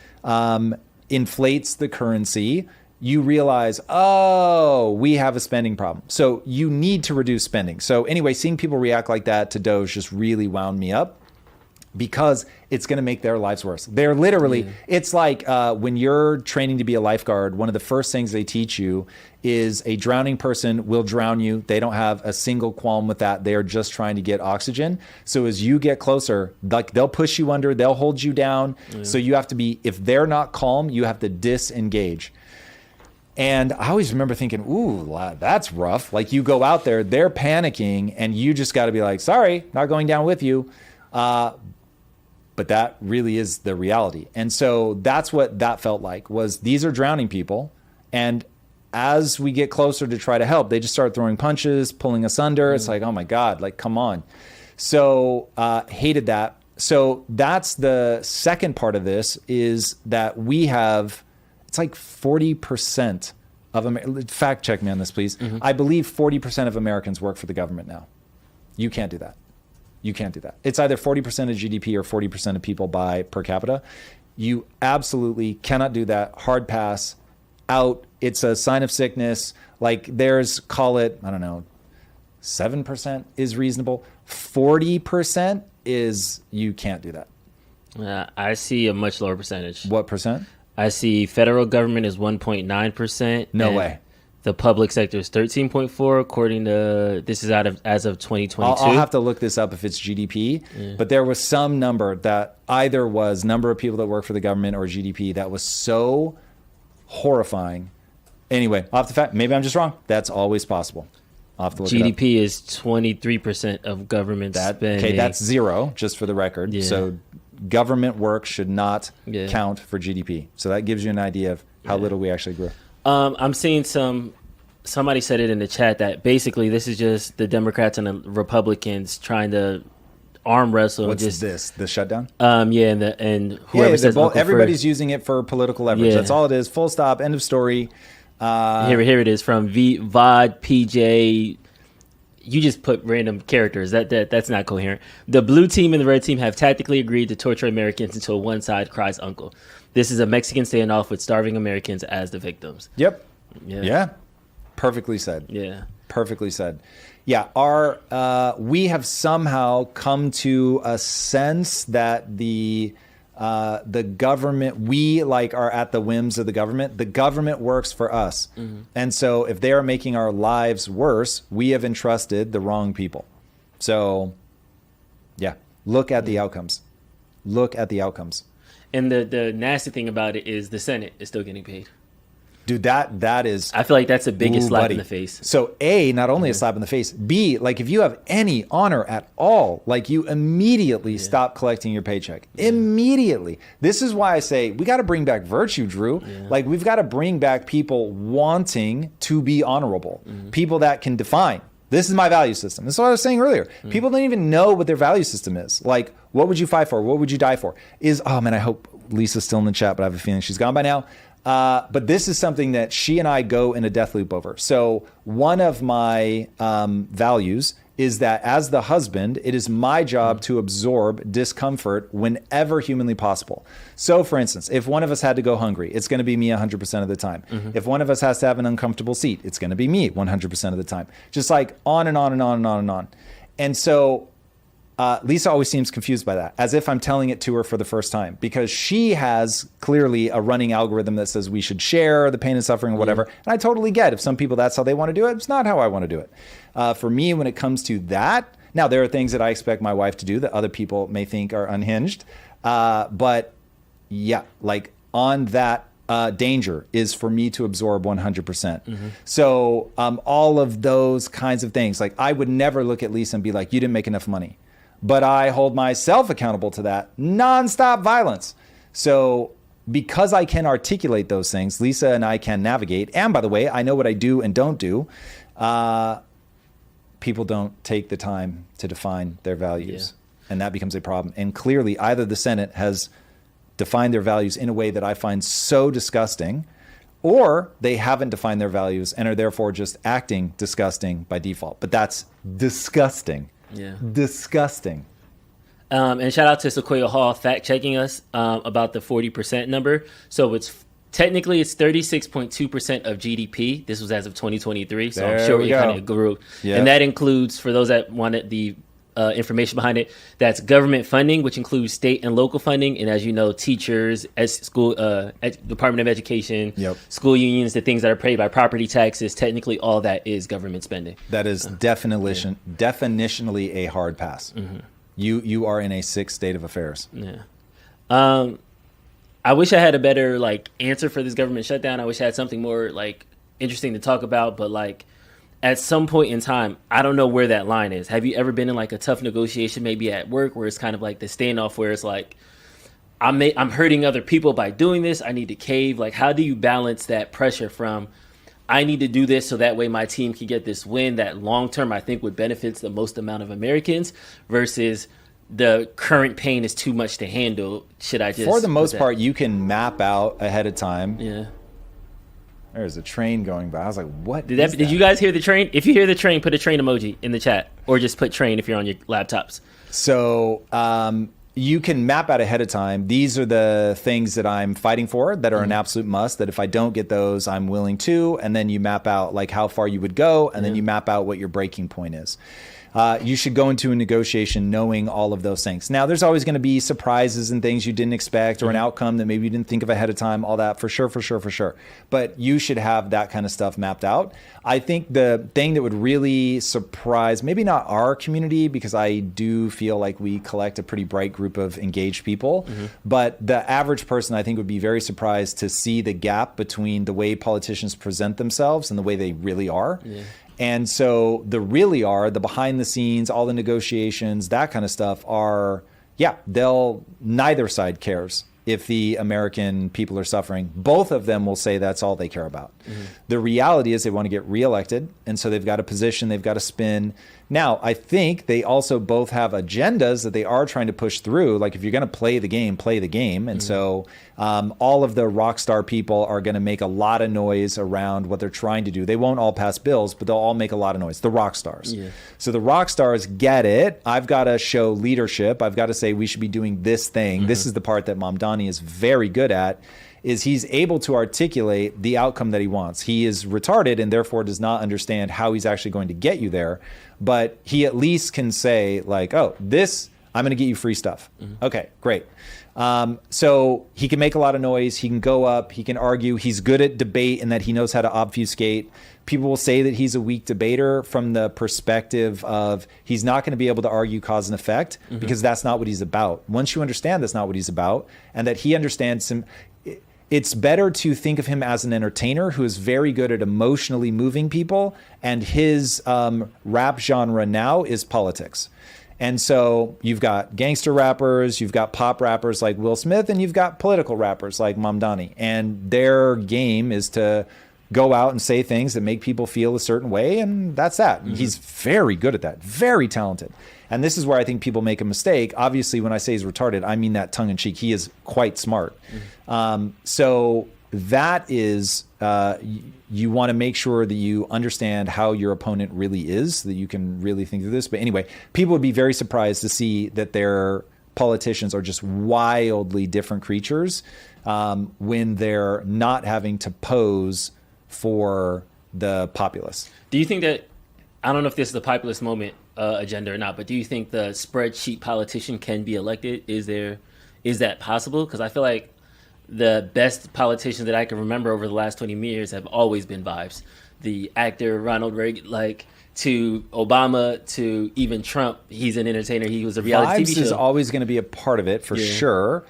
inflates the currency, you realize, oh, we have a spending problem. So you need to reduce spending. So anyway, seeing people react like that to Doge just really wound me up because it's going to make their lives worse. They're literally, it's like when you're training to be a lifeguard, one of the first things they teach you is a drowning person will drown you. They don't have a single qualm with that. They are just trying to get oxygen. So as you get closer, like they'll push you under, they'll hold you down. So you have to be, if they're not calm, you have to disengage. And I always remember thinking, ooh, that's rough. Like you go out there, they're panicking and you just got to be like, sorry, not going down with you. But that really is the reality. And so that's what that felt like, was these are drowning people. And as we get closer to try to help, they just start throwing punches, pulling us under. It's like, oh my God, like, come on. So hated that. So that's the second part of this, is that we have, it's like 40% of fact check me on this, please. I believe 40% of Americans work for the government now. You can't do that. You can't do that. It's either 40% of GDP or 40% of people buy per capita. You absolutely cannot do that. Hard pass, out. It's a sign of sickness. Like there's, call it, I don't know, 7% is reasonable. 40% is, you can't do that. I see a much lower percentage. What percent? I see federal government is 1.9%. No way. The public sector is 13.4, according to, this is as of 2022. I'll have to look this up if it's GDP, but there was some number that either was number of people that work for the government or GDP that was so horrifying. Anyway, I'll have to fact, maybe I'm just wrong. That's always possible. I'll have to look GDP is 23% of government spending. Okay, that's zero, just for the record. Yeah. So government work should not count for GDP. So that gives you an idea of how little we actually grew. I'm seeing somebody said it in the chat that basically this is just the Democrats and the Republicans trying to arm wrestle. What's this? The shutdown? And whoever says everybody's using it for political leverage. Yeah. That's all it is. Full stop. End of story. Here it is from VOD PJ. You just put random characters. That's not coherent. The blue team and the red team have tactically agreed to torture Americans until one side cries uncle. This is a Mexican standoff with starving Americans as the victims. Yep. Yeah. Perfectly said. Yeah. Perfectly said. Yeah. We have somehow come to a sense that the government, we like are at the whims of the government. The government works for us. And so if they are making our lives worse, we have entrusted the wrong people. So yeah, look at the outcomes. Look at the outcomes. And the nasty thing about it is the Senate is still getting paid. Dude, that is. I feel like that's the biggest slap buddy. in the face. So A, not only a slap in the face, B, like if you have any honor at all, like you immediately stop collecting your paycheck. Immediately. This is why I say we got to bring back virtue, Drew. Like we've got to bring back people wanting to be honorable, people that can define. This is my value system. This is what I was saying earlier. People don't even know what their value system is. Like, what would you fight for? What would you die for? Oh man, I hope Lisa's still in the chat, but I have a feeling she's gone by now. But this is something that she and I go in a death loop over. So one of my values is that as the husband, it is my job to absorb discomfort whenever humanly possible. So for instance, if one of us had to go hungry, it's going to be me 100% of the time. If one of us has to have an uncomfortable seat, it's going to be me 100% of the time. Just like on and on and on and on and on. And so Lisa always seems confused by that, as if I'm telling it to her for the first time, because she has clearly a running algorithm that says we should share the pain and suffering or whatever. And I totally get if some people, that's how they want to do it. It's not how I want to do it. For me, when it comes to that, now there are things that I expect my wife to do that other people may think are unhinged. But yeah, like on that, danger is for me to absorb 100%. So all of those kinds of things, like I would never look at Lisa and be like, you didn't make enough money. But I hold myself accountable to that nonstop violence. So because I can articulate those things, Lisa and I can navigate. And by the way, I know what I do and don't do. People don't take the time to define their values. And that becomes a problem. And clearly, either the Senate has defined their values in a way that I find so disgusting, or they haven't defined their values and are therefore just acting disgusting by default. But that's disgusting. Disgusting. And shout out to Sequoia Hall fact checking us about the 40% number. So it's technically 36.2% of GDP. This was as of 2023. So I'm sure it kind of grew. And that includes, for those that wanted the information behind it, that's government funding, which includes state and local funding. And as you know, teachers, school, Department of Education, school unions, the things that are paid by property taxes, technically all that is government spending. That is definitionally a hard pass. You are in a sick state of affairs. I wish I had a better answer for this government shutdown. I wish I had something more interesting to talk about, but at some point in time, I don't know where that line is. Have you ever been in a tough negotiation, maybe at work, where it's kind of the standoff where it's I'm hurting other people by doing this. I need to cave. How do you balance that pressure from I need to do this so that way my team can get this win that long term I think would benefit the most amount of Americans versus the current pain is too much to handle. Should I just... For the most part, you can map out ahead of time. There's a train going by. I was like, what is that? Did you guys hear the train? If you hear the train, put a train emoji in the chat, or just put train if you're on your laptops. So you can map out ahead of time. These are the things that I'm fighting for that are an absolute must, that if I don't get those, I'm willing to. And then you map out how far you would go. And then you map out what your breaking point is. You should go into a negotiation knowing all of those things. Now, there's always going to be surprises and things you didn't expect, or an outcome that maybe you didn't think of ahead of time, all that, for sure. But you should have that kind of stuff mapped out. I think the thing that would really surprise, maybe not our community, because I do feel like we collect a pretty bright group of engaged people, but the average person, I think, would be very surprised to see the gap between the way politicians present themselves and the way they really are. And so the really are, the behind the scenes, all the negotiations, that kind of stuff are, neither side cares if the American people are suffering. Both of them will say that's all they care about. The reality is they want to get reelected. And so they've got a position, they've got a spin. Now, I think they also both have agendas that they are trying to push through. If you're going to play the game, play the game. And so all of the rock star people are going to make a lot of noise around what they're trying to do. They won't all pass bills, but they'll all make a lot of noise. The rock stars. So the rock stars get it. I've got to show leadership. I've got to say we should be doing this thing. This is the part that Mom Donnie is very good at. Is he's able to articulate the outcome that he wants. He is retarded and therefore does not understand how he's actually going to get you there. But he at least can say oh, this, I'm going to get you free stuff. Okay, great. So he can make a lot of noise. He can go up. He can argue. He's good at debate in that he knows how to obfuscate. People will say that he's a weak debater from the perspective of he's not going to be able to argue cause and effect because that's not what he's about. Once you understand that's not what he's about and that he understands it's better to think of him as an entertainer who is very good at emotionally moving people, and his rap genre now is politics. And so you've got gangster rappers, you've got pop rappers like Will Smith, and you've got political rappers like Mamdani. And their game is to go out and say things that make people feel a certain way, and that's that. Mm-hmm. He's very good at that, very talented. And this is where I think people make a mistake. Obviously, when I say he's retarded, I mean that tongue-in-cheek. He is quite smart. Mm-hmm. So that is, you want to make sure that you understand how your opponent really is, so that you can really think through this. But anyway, people would be very surprised to see that their politicians are just wildly different creatures when they're not having to pose for the populace. Do you think that, I don't know if this is the populist moment agenda or not, but do you think the spreadsheet politician can be elected? Is that possible? Because I feel like the best politicians that I can remember over the last 20 years have always been vibes. The actor Ronald Reagan, like, to Obama, to even Trump, he's an entertainer. He was a reality TV show. Vibes is always going to be a part of it, for sure.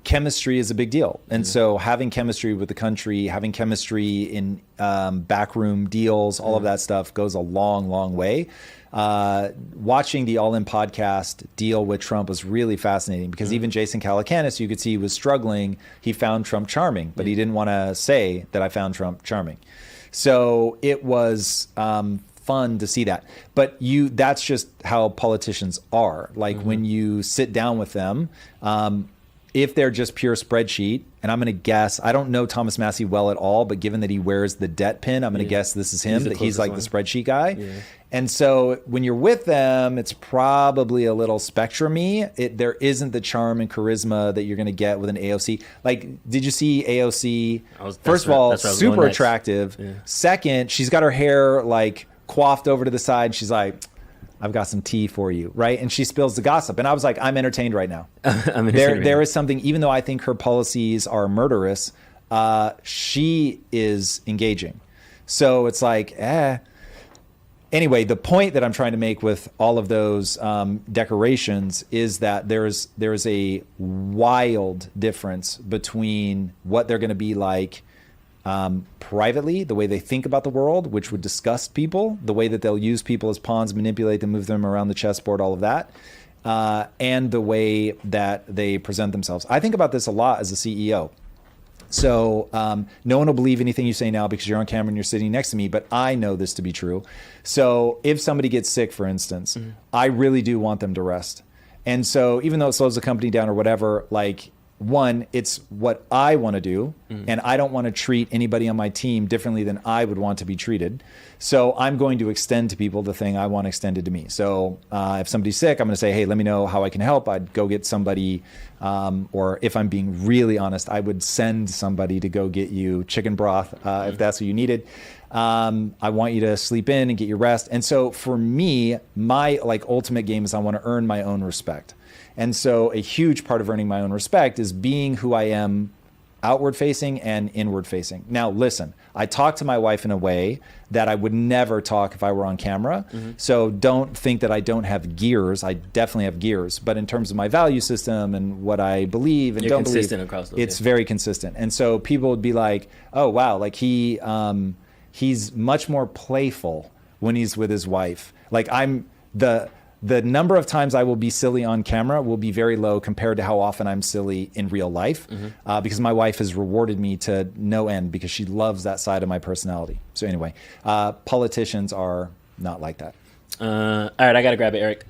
Chemistry is a big deal. And so having chemistry with the country, having chemistry in backroom deals, all of that stuff goes a long, long way. Watching the All In podcast deal with Trump was really fascinating, because even Jason Calacanis, you could see, was struggling. He found Trump charming, but he didn't want to say that I found Trump charming. So it was fun to see that. But that's just how politicians are. Like when you sit down with them, if they're just pure spreadsheet, and I'm going to guess, I don't know Thomas Massey well at all, but given that he wears the debt pin, I'm going to guess this is him, that he's like the spreadsheet guy. Yeah. And so when you're with them, it's probably a little spectrum-y. There isn't the charm and charisma that you're going to get with an AOC. Like, did you see AOC? First of all, super attractive. Yeah. Second, she's got her hair like coiffed over to the side. She's like, I've got some tea for you, right? And she spills the gossip. And I was like, I'm entertained right now. There is something, even though I think her policies are murderous, she is engaging. So it's like, Anyway, the point that I'm trying to make with all of those decorations is that there's a wild difference between what they're going to be like privately, the way they think about the world, which would disgust people, the way that they'll use people as pawns, manipulate them, move them around the chessboard, all of that, and the way that they present themselves. I think about this a lot as a CEO. So no one will believe anything you say now because you're on camera and you're sitting next to me, but I know this to be true. So if somebody gets sick, for instance, I really do want them to rest. And so even though it slows the company down or whatever, like, one, it's what I want to do, and I don't want to treat anybody on my team differently than I would want to be treated. So I'm going to extend to people the thing I want extended to me. So if somebody's sick, I'm going to say, hey, let me know how I can help. I'd go get somebody, or if I'm being really honest, I would send somebody to go get you chicken broth if that's what you needed. I want you to sleep in and get your rest. And so for me, my ultimate game is I want to earn my own respect. And so a huge part of earning my own respect is being who I am, outward facing and inward facing. Now, listen, I talk to my wife in a way that I would never talk if I were on camera. So don't think that I don't have gears. I definitely have gears. But in terms of my value system and what I believe and don't believe, it's very consistent. And so people would be like, oh, wow, like he's much more playful when he's with his wife. Like the number of times I will be silly on camera will be very low compared to how often I'm silly in real life, because my wife has rewarded me to no end because she loves that side of my personality. So anyway, politicians are not like that. All right, I got to grab it, Eric.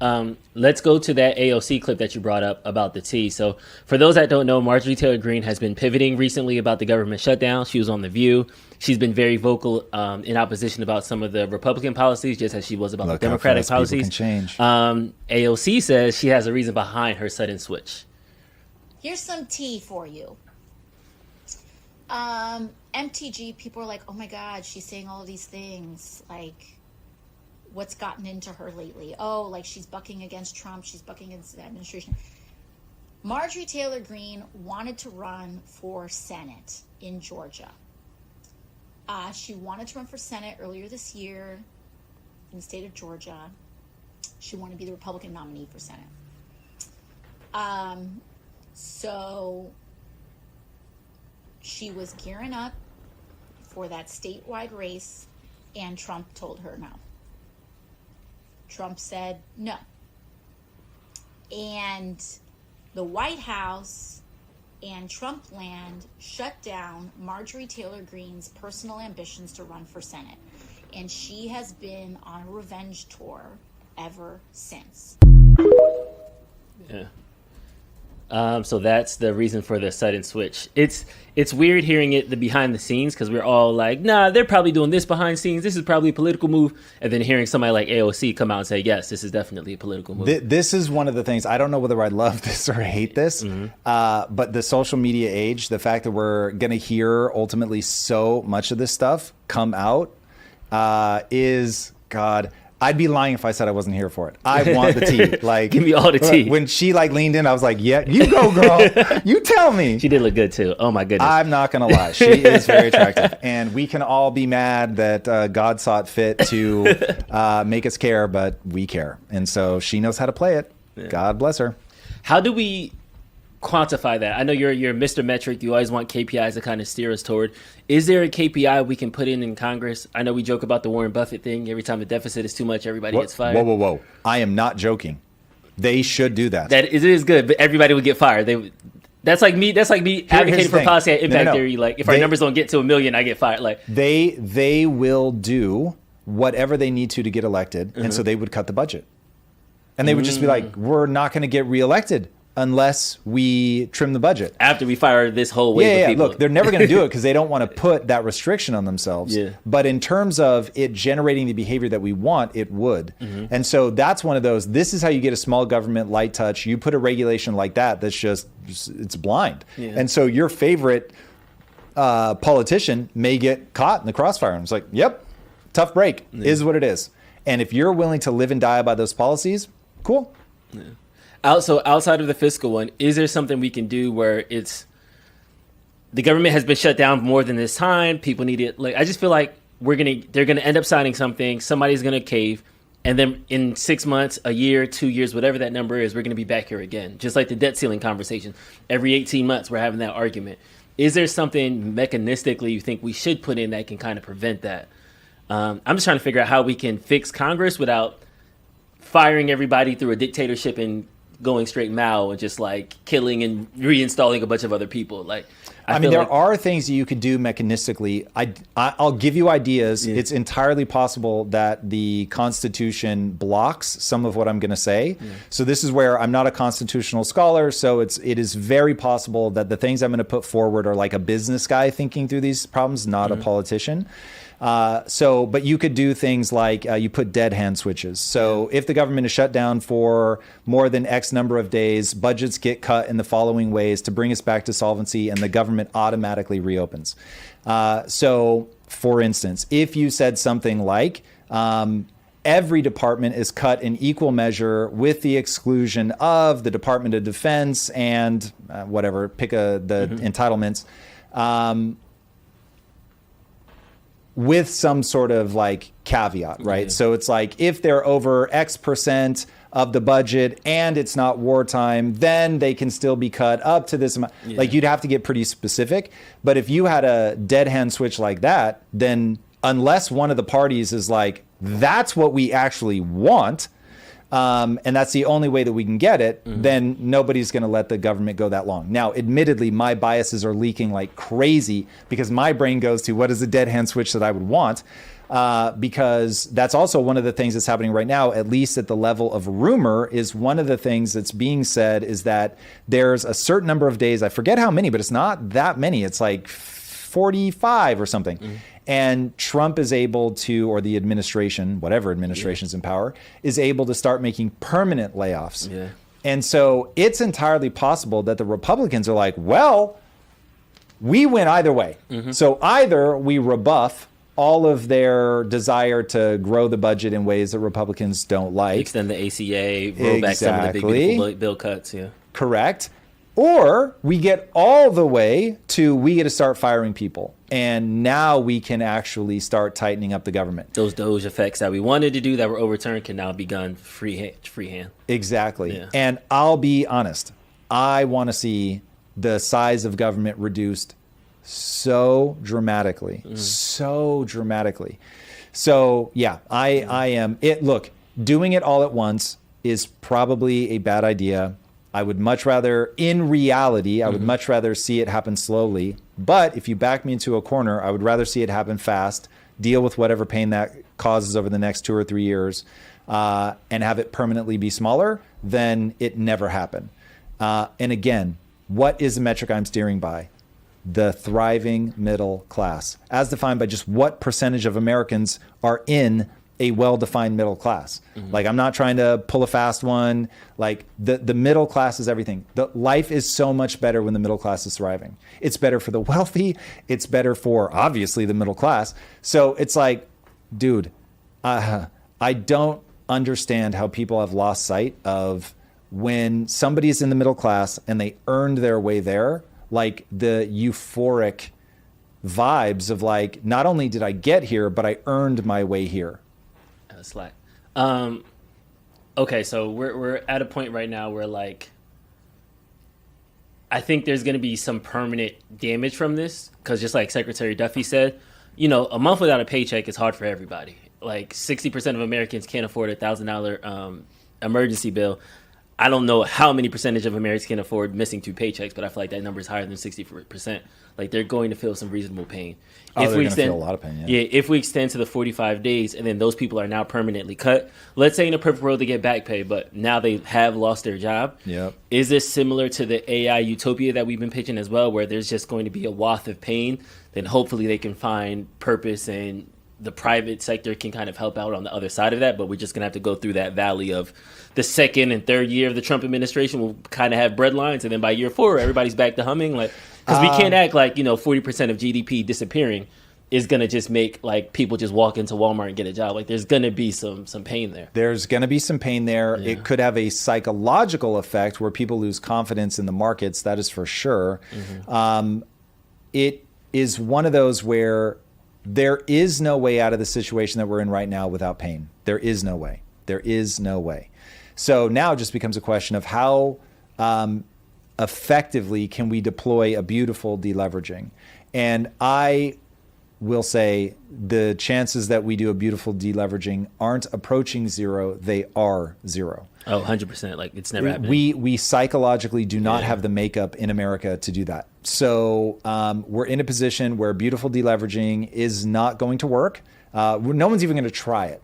Let's go to that AOC clip that you brought up about the tea. So for those that don't know, Marjorie Taylor Greene has been pivoting recently about the government shutdown. She was on The View. She's been very vocal in opposition about some of the Republican policies, just as she was about the Democratic policies. AOC says she has a reason behind her sudden switch. Here's some tea for you. MTG, people are like, oh my God, she's saying all of these things. Like, what's gotten into her lately? Oh, like she's bucking against Trump. She's bucking against the administration. Marjorie Taylor Greene wanted to run for Senate in Georgia. She wanted to run for Senate earlier this year in the state of Georgia. She wanted to be the Republican nominee for Senate. So she was gearing up for that statewide race, and Trump told her no. Trump said no. And the White House and Trump land shut down Marjorie Taylor Greene's personal ambitions to run for Senate. And she has been on a revenge tour ever since. Yeah. So that's the reason for the sudden switch. It's weird hearing it the behind the scenes, because we're all like, nah, they're probably doing this behind scenes. This is probably a political move. And then hearing somebody like AOC come out and say, yes, this is definitely a political move. This is one of the things, I don't know whether I love this or hate this, but the social media age, the fact that we're going to hear ultimately so much of this stuff come out is, God, I'd be lying if I said I wasn't here for it. I want the tea. Like, give me all the tea. When she leaned in, I was like, yeah, you go, girl. You tell me. She did look good too. Oh my goodness. I'm not going to lie. She is very attractive. And we can all be mad that God saw it fit to make us care, but we care. And so she knows how to play it. Yeah. God bless her. How do we quantify that? I know you're Mr. Metric. You always want KPIs to kind of steer us toward. Is there a KPI we can put in Congress? I know we joke about the Warren Buffett thing. Every time the deficit is too much, everybody gets fired. Whoa. I am not joking. They should do that. It is good, but everybody would get fired. That's like me advocating for policy at impact theory. Like, if our numbers don't get to 1 million, I get fired. Like, they will do whatever they need to get elected, and so they would cut the budget. And they would just be like, we're not going to get reelected unless we trim the budget. After we fire this whole wave of people. Look, they're never going to do it because they don't want to put that restriction on themselves. Yeah. But in terms of it generating the behavior that we want, it would. And so that's one of those, this is how you get a small government light touch. You put a regulation like that, that's just, it's blind. Yeah. And so your favorite politician may get caught in the crossfire. And it's like, yep, tough break, is what it is. And if you're willing to live and die by those policies, cool. Yeah. So outside of the fiscal one, is there something we can do where it's the government has been shut down more than this time? People need it. Like, I just feel like they're gonna end up signing something. Somebody's gonna cave, and then in 6 months, a year, 2 years, whatever that number is, we're gonna be back here again. Just like the debt ceiling conversation. Every 18 months, we're having that argument. Is there something mechanistically you think we should put in that can kind of prevent that? I'm just trying to figure out how we can fix Congress without firing everybody through a dictatorship and going straight Mao and just like killing and reinstalling a bunch of other people. Like, I mean, there are things that you could do mechanistically. I'll give you ideas. Yeah. It's entirely possible that the Constitution blocks some of what I'm going to say. Yeah. So this is where I'm not a constitutional scholar. So it is very possible that the things I'm going to put forward are like a business guy thinking through these problems, not a politician. But you could do things like you put dead hand switches. So if the government is shut down for more than X number of days, budgets get cut in the following ways to bring us back to solvency, and the government automatically reopens. So, for instance, if you said something like, every department is cut in equal measure with the exclusion of the Department of Defense and whatever, pick the entitlements, with some sort of like caveat, right? So it's like, if they're over X percent of the budget and it's not wartime, then they can still be cut up to this amount. Like, you'd have to get pretty specific. But if you had a dead hand switch like that, then unless one of the parties is like, that's what we actually want, and that's the only way that we can get it, then nobody's going to let the government go that long. Now, admittedly, my biases are leaking like crazy because my brain goes to what is a dead hand switch that I would want, because that's also one of the things that's happening right now, at least at the level of rumor, is one of the things that's being said is that there's a certain number of days, I forget how many, but it's not that many. It's like 45 or something. And Trump is able to, or the administration, whatever administration's in power, is able to start making permanent layoffs. Yeah. And so it's entirely possible that the Republicans are like, well, we win either way. So either we rebuff all of their desire to grow the budget in ways that Republicans don't like. Extend the ACA, roll back some of the big beautiful bill cuts. Yeah. Correct. Or we get all the way to, we get to start firing people. And now we can actually start tightening up the government. Those DOGE effects that we wanted to do that were overturned can now be done freehand. Exactly. Yeah. And I'll be honest, I want to see the size of government reduced so dramatically, so dramatically. So yeah, I am it. Look, doing it all at once is probably a bad idea. I would much rather, in reality, I would much rather see it happen slowly. But if you back me into a corner, I would rather see it happen fast, deal with whatever pain that causes over the next 2 or 3 years, and have it permanently be smaller than it never happen. And again, what is the metric I'm steering by? The thriving middle class, as defined by just what percentage of Americans are in a well-defined middle class. Like, I'm not trying to pull a fast one. Like, the middle class is everything. The life is so much better when the middle class is thriving. It's better for the wealthy. It's better for, obviously, the middle class. So it's like, dude, I don't understand how people have lost sight of when somebody's in the middle class and they earned their way there, like the euphoric vibes of like, not only did I get here, but I earned my way here. Slack. Okay, so we're at a point right now where, like, I think there's going to be some permanent damage from this, because just like Secretary Duffy said, you know, a month without a paycheck is hard for everybody. Like, 60% of Americans can't afford a $1,000 emergency bill. I don't know how many percentage of Americans can afford missing 2 paychecks, but I feel like that number is higher than 60%. Like, they're going to feel some reasonable pain. They're going to feel a lot of pain, yeah, if we extend to the 45 days and then those people are now permanently cut, let's say in a perfect world they get back pay, but now they have lost their job. Yep. Is this similar to the AI utopia that we've been pitching as well, where there's just going to be a wath of pain, then hopefully they can find purpose and the private sector can kind of help out on the other side of that, but we're just going to have to go through that valley of the second and third year of the Trump administration. We'll kind of have bread lines, and then by year 4, everybody's back to humming. Like, because we can't act like, you know, 40% of GDP disappearing is going to just make, like, people just walk into Walmart and get a job. Like, there's going to be some pain there. There's going to be some pain there. Yeah. It could have a psychological effect where people lose confidence in the markets. That is for sure. It is one of those where there is no way out of the situation that we're in right now without pain. There is no way. There is no way. So now it just becomes a question of how effectively can we deploy a beautiful deleveraging. And I will say the chances that we do a beautiful deleveraging aren't approaching 0. They are 0. Oh, 100%. Like, it's never happening. We psychologically do not have the makeup in America to do that. So we're in a position where beautiful deleveraging is not going to work. No one's even going to try it.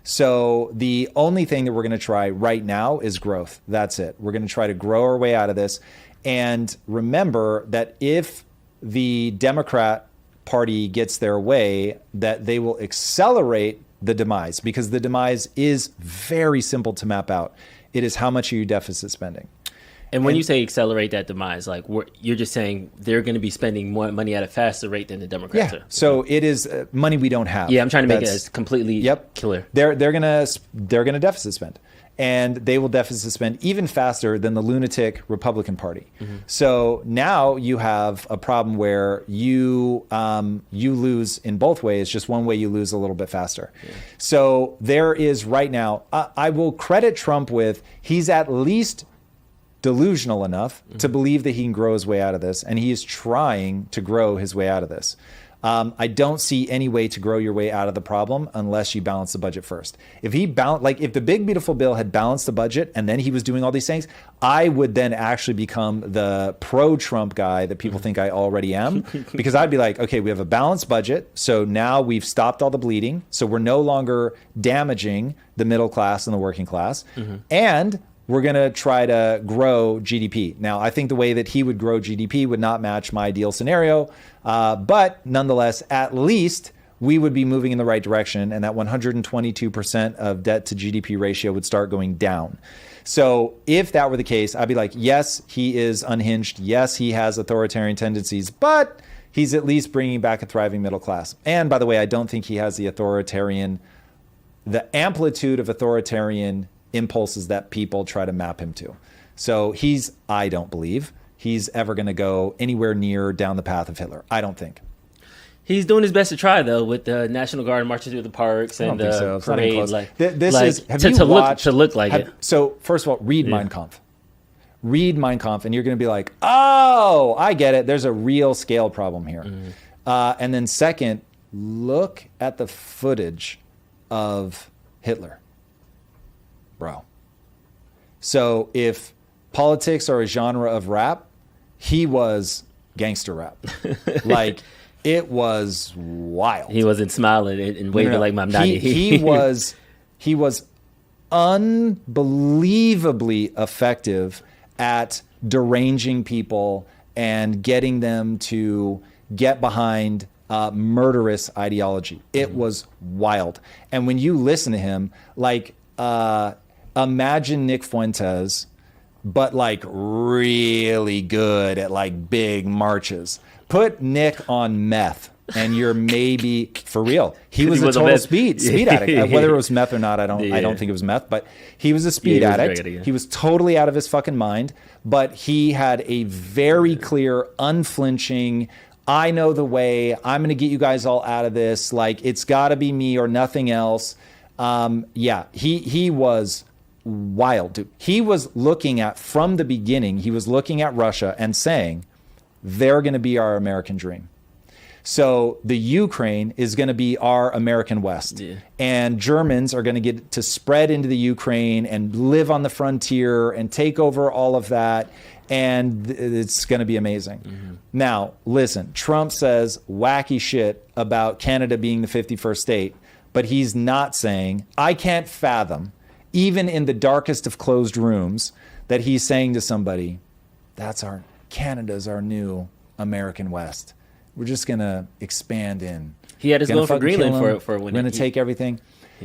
So the only thing that we're going to try right now is growth. That's it. We're going to try to grow our way out of this. And remember that if the Democrat Party gets their way, that they will accelerate the demise, because the demise is very simple to map out. It is how much are you deficit spending? And when you say accelerate that demise, like, you're just saying they're going to be spending more money at a faster rate than the Democrats are. So it is money we don't have. Yeah, I'm trying to make it as completely clear. They're gonna deficit spend, and they will deficit spend even faster than the lunatic Republican Party. So now you have a problem where you lose in both ways. Just one way you lose a little bit faster. So there is right now. I will credit Trump with, he's at least delusional enough to believe that he can grow his way out of this, and he is trying to grow his way out of this. I don't see any way to grow your way out of the problem unless you balance the budget first. If if the big beautiful bill had balanced the budget and then he was doing all these things, I would then actually become the pro-Trump guy that people think I already am, because I'd be like, okay, we have a balanced budget, so now we've stopped all the bleeding, so we're no longer damaging the middle class and the working class, and we're going to try to grow GDP. Now, I think the way that he would grow GDP would not match my ideal scenario, but nonetheless, at least we would be moving in the right direction, and that 122% of debt to GDP ratio would start going down. So if that were the case, I'd be like, yes, he is unhinged. Yes, he has authoritarian tendencies, but he's at least bringing back a thriving middle class. And by the way, I don't think he has the amplitude of authoritarian impulses that people try to map him to. So I don't believe he's ever going to go anywhere near down the path of Hitler. I don't think. He's doing his best to try, though, with the National Guard marching through the parks and the parade. Have you watched? To look like it. So first of all, read Mein Kampf. read Mein Kampf, and you're going to be like, oh, I get it. There's a real scale problem here. And then second, look at the footage of Hitler, bro. So if politics are a genre of rap, he was gangster rap. Like, it was wild. He wasn't smiling and waving like Mamdani. He was unbelievably effective at deranging people and getting them to get behind murderous ideology. It was wild. And when you listen to him, like, imagine Nick Fuentes, but like really good at like big marches. Put Nick on meth, and you're maybe for real. He was a total speed addict. Whether it was meth or not, I don't think it was meth, but he was a speed addict. He was totally out of his fucking mind, but he had a very clear, unflinching, I know the way. I'm going to get you guys all out of this. Like, it's got to be me or nothing else. He was wild, dude. He was looking at, from the beginning, he was looking at Russia and saying, they're going to be our American dream. So the Ukraine is going to be our American West. Yeah. And Germans are going to get to spread into the Ukraine and live on the frontier and take over all of that. And it's going to be amazing. Mm-hmm. Now, listen, Trump says wacky shit about Canada being the 51st state, but he's not saying, I can't fathom, even in the darkest of closed rooms, that he's saying to somebody, Canada's our new American West. We're just going to expand in. He had his going for Greenland for when we're going to take everything.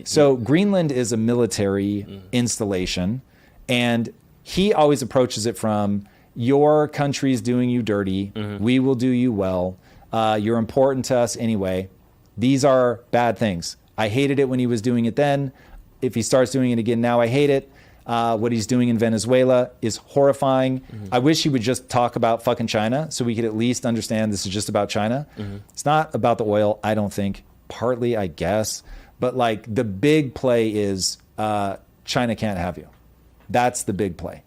So Greenland is a military installation, and he always approaches it from, your country's doing you dirty. We will do you well. You're important to us anyway. These are bad things. I hated it when he was doing it then. If he starts doing it again now, I hate it. What he's doing in Venezuela is horrifying. I wish he would just talk about fucking China so we could at least understand this is just about China. It's not about the oil, I don't think. Partly, I guess. But like, the big play is China can't have you. That's the big play.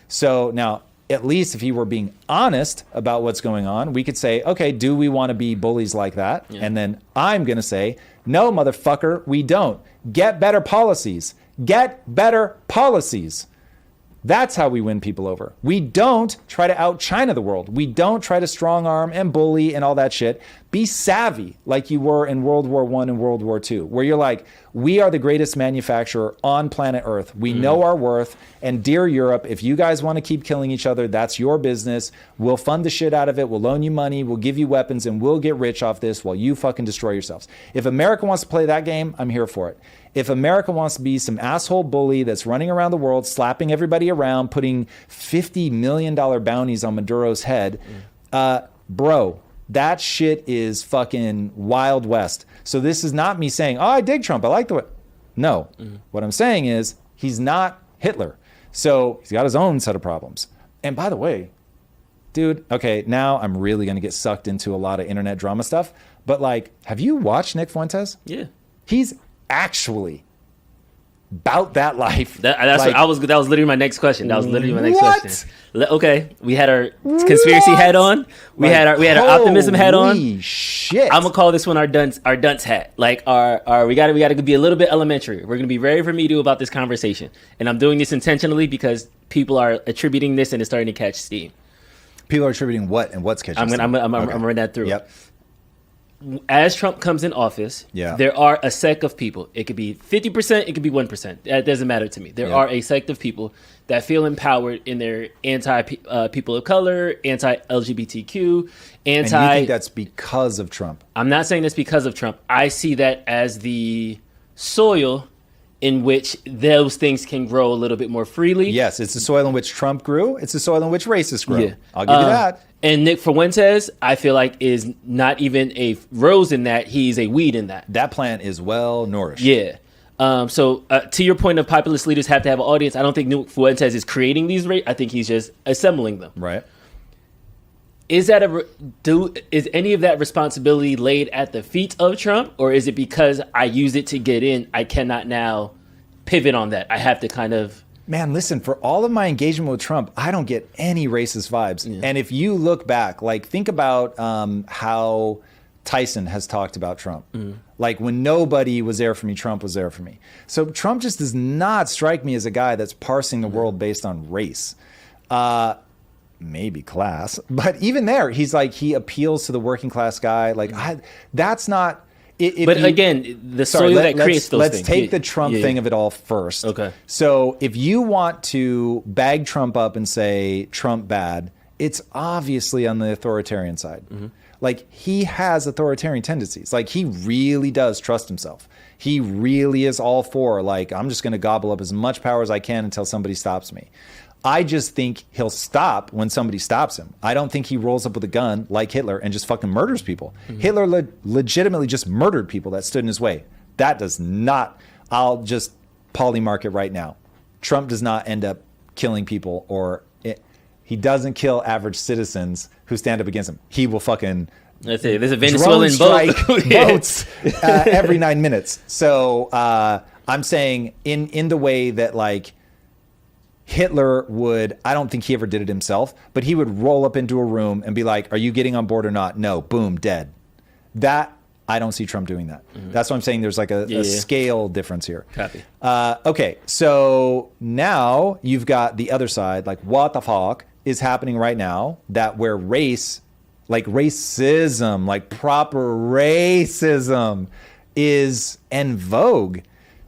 So now, at least if he were being honest about what's going on, we could say, okay, do we want to be bullies like that? Yeah. And then I'm going to say, no, motherfucker, we don't. Get better policies. Get better policies. That's how we win people over. We don't try to out-China the world. We don't try to strong-arm and bully and all that shit. Be savvy like you were in World War I and World War II, where you're like, we are the greatest manufacturer on planet Earth. We know our worth. And dear Europe, if you guys want to keep killing each other, that's your business. We'll fund the shit out of it. We'll loan you money. We'll give you weapons, and we'll get rich off this while you fucking destroy yourselves. If America wants to play that game, I'm here for it. If America wants to be some asshole bully that's running around the world, slapping everybody around, putting $50 million bounties on Maduro's head, bro, that shit is fucking Wild West. So this is not me saying, oh, I dig Trump. I like the way. No. What I'm saying is he's not Hitler. So he's got his own set of problems. And by the way, dude, okay, now I'm really going to get sucked into a lot of internet drama stuff. But like, have you watched Nick Fuentes? Yeah. He's actually about that life. That was literally my next question. Question. Okay, we had our conspiracy hat on. We had our optimism hat on. Holy shit! I'm gonna call this one our dunce hat. Like we gotta be a little bit elementary. We're gonna be very remedial about this conversation, and I'm doing this intentionally because people are attributing this and it's starting to catch steam. People are attributing what and what's catching steam? I'm gonna run that through. Yep. As Trump comes in office, there are a sect of people. It could be 50%, it could be 1%. That doesn't matter to me. There are a sect of people that feel empowered in their anti-people of color, anti-LGBTQ, And you think that's because of Trump? I'm not saying that's because of Trump. I see that as the soil in which those things can grow a little bit more freely. Yes, it's the soil in which Trump grew. It's the soil in which racists grow. Yeah. I'll give you that. And Nick Fuentes, I feel like, is not even a rose in that. He's a weed in that. That plant is well nourished. Yeah. So to your point of populist leaders have to have an audience, I don't think Nick Fuentes is creating these I think he's just assembling them. Right. Is that is any of that responsibility laid at the feet of Trump, or is it because I use it to get in, I cannot now pivot on that? I have to kind of Man, listen, for all of my engagement with Trump, I don't get any racist vibes. Yeah. And if you look back, like think about how Tyson has talked about Trump. Like when nobody was there for me, Trump was there for me. So Trump just does not strike me as a guy that's parsing the world based on race. Maybe class, but even there, he's like, he appeals to the working class guy. Like that's not... But again, the soil that creates those things. Let's take the Trump thing of it all first. Okay. So if you want to bag Trump up and say Trump bad, it's obviously on the authoritarian side. Like he has authoritarian tendencies. Like he really does trust himself. He really is all for like, I'm just going to gobble up as much power as I can until somebody stops me. I just think he'll stop when somebody stops him. I don't think he rolls up with a gun like Hitler and just fucking murders people. Hitler legitimately just murdered people that stood in his way. That does not, I'll just polymark it right now. Trump does not end up killing people he doesn't kill average citizens who stand up against him. He will fucking there's a Venezuelan drone strike boats every 9 minutes. So I'm saying in the way that like Hitler would, I don't think he ever did it himself, but he would roll up into a room and be like, are you getting on board or not? No, boom, dead. That, I don't see Trump doing that. That's why I'm saying there's like a scale difference here. Copy. Okay, so now you've got the other side, like what the fuck is happening right now that where race, like racism, like proper racism is en vogue.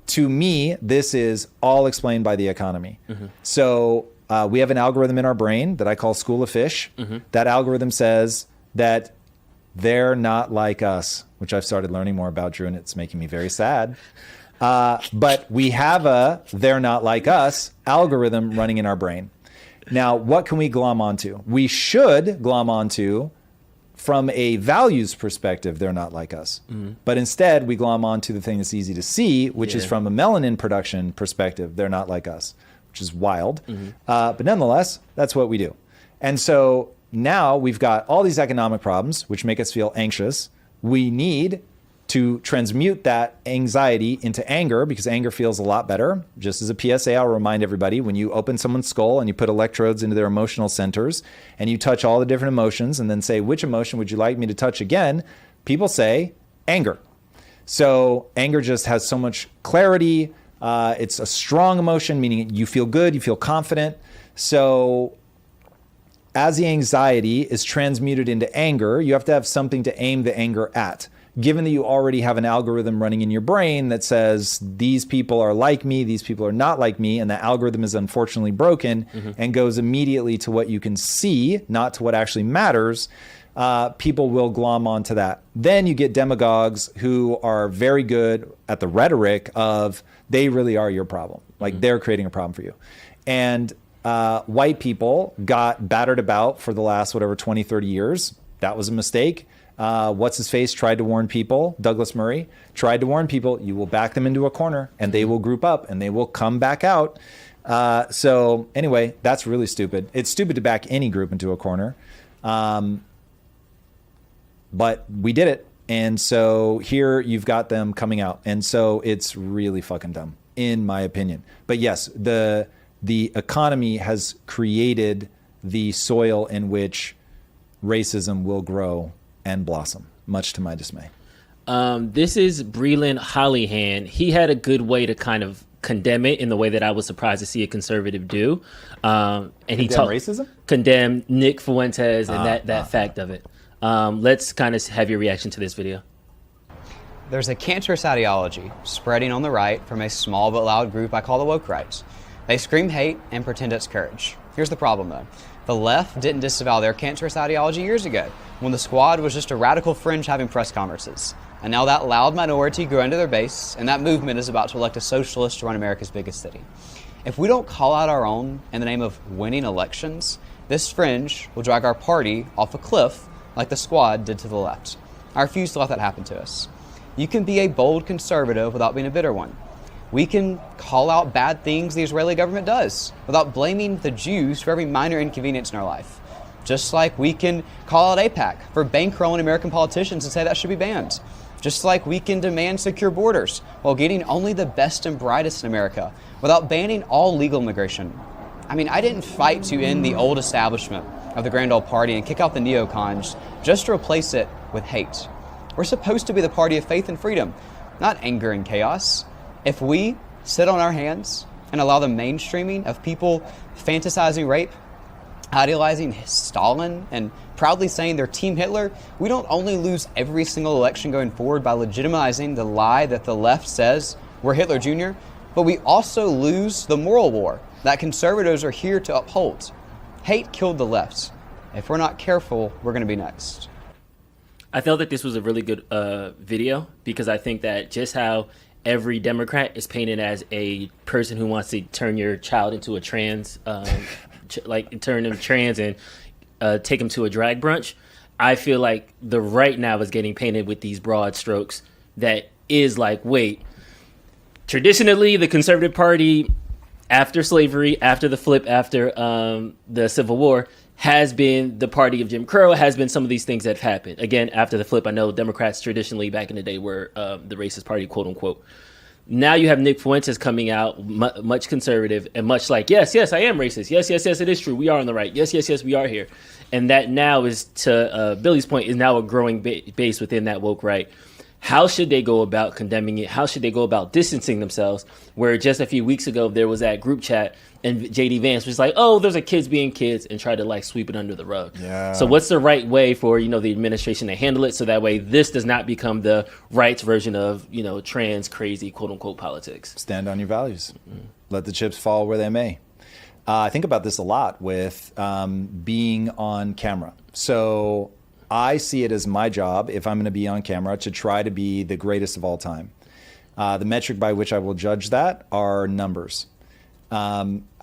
To me, this is all explained by the economy. So we have an algorithm in our brain that I call School of Fish. That algorithm says that they're not like us, which I've started learning more about, Drew, and it's making me very sad. But we have a they're not like us algorithm running in our brain. Now, what can we glom onto? We should glom onto from a values perspective, they're not like us. But instead, we glom onto the thing that's easy to see, which is from a melanin production perspective, they're not like us, which is wild. But nonetheless, that's what we do. And so now we've got all these economic problems, which make us feel anxious. We need to transmute that anxiety into anger because anger feels a lot better. Just as a PSA, I'll remind everybody, when you open someone's skull and you put electrodes into their emotional centers and you touch all the different emotions and then say, which emotion would you like me to touch again? People say anger. So anger just has so much clarity. It's a strong emotion, meaning you feel good, you feel confident. So as the anxiety is transmuted into anger, you have to have something to aim the anger at. Given that you already have an algorithm running in your brain that says these people are like me, these people are not like me, and the algorithm is unfortunately broken and goes immediately to what you can see, not to what actually matters, people will glom onto that. Then you get demagogues who are very good at the rhetoric of they really are your problem. Like they're creating a problem for you. And white people got battered about for the last, 20, 30 years. That was a mistake. What's his face tried to warn people, Douglas Murray tried to warn people, you will back them into a corner and they will group up and they will come back out. So anyway, that's really stupid. It's stupid to back any group into a corner. But we did it. And so here you've got them coming out. And so it's really fucking dumb, in my opinion. But yes, the economy has created the soil in which racism will grow and blossom, much to my dismay. This is Breland Hollyhan. He had a good way to kind of condemn it in the way that I was surprised to see a conservative do. And he racism? Condemn Nick Fuentes and that fact of it. Let's kind of have your reaction to this video. There's a cancerous ideology spreading on the right from a small but loud group I call the woke right. They scream hate and pretend it's courage. Here's the problem though. The left didn't disavow their cancerous ideology years ago, when the Squad was just a radical fringe having press conferences. And now that loud minority grew into their base, and that movement is about to elect a socialist to run America's biggest city. If we don't call out our own in the name of winning elections, this fringe will drag our party off a cliff like the Squad did to the left. I refuse to let that happen to us. You can be a bold conservative without being a bitter one. We can call out bad things the Israeli government does without blaming the Jews for every minor inconvenience in our life. Just like we can call out AIPAC for bankrolling American politicians and say that should be banned. Just like we can demand secure borders while getting only the best and brightest in America without banning all legal immigration. I mean, I didn't fight to end the old establishment of the Grand Old Party and kick out the neocons just to replace it with hate. We're supposed to be the party of faith and freedom, not anger and chaos. If we sit on our hands and allow the mainstreaming of people fantasizing rape, idealizing Stalin, and proudly saying they're Team Hitler, we don't only lose every single election going forward by legitimizing the lie that the left says we're Hitler Jr., but we also lose the moral war that conservatives are here to uphold. Hate killed the left. If we're not careful, we're going to be next. I felt that this was a really good video because I think that just how every Democrat is painted as a person who wants to turn your child into a trans, turn them trans and take them to a drag brunch. I feel like the right now is getting painted with these broad strokes that is like, wait, traditionally the conservative party after slavery, after the flip, after the Civil War, has been the party of Jim Crow, has been some of these things that have happened. Again, after the flip, I know Democrats traditionally back in the day were the racist party, quote unquote. Now you have Nick Fuentes coming out, much conservative and much like, yes, I am racist. Yes, it is true. We are on the right. Yes, we are here. And that now is, to Billy's point, is now a growing base within that woke right. How should they go about condemning it? How should they go about distancing themselves? Where just a few weeks ago, there was that group chat and JD Vance was like, oh, those are kids being kids, and try to like sweep it under the rug. Yeah. So what's the right way for, the administration to handle it so that way this does not become the right's version of, trans crazy quote unquote politics? Stand on your values. Mm-hmm. Let the chips fall where they may. I think about this a lot with being on camera. So I see it as my job, if I'm going to be on camera, to try to be the greatest of all time. The metric by which I will judge that are numbers.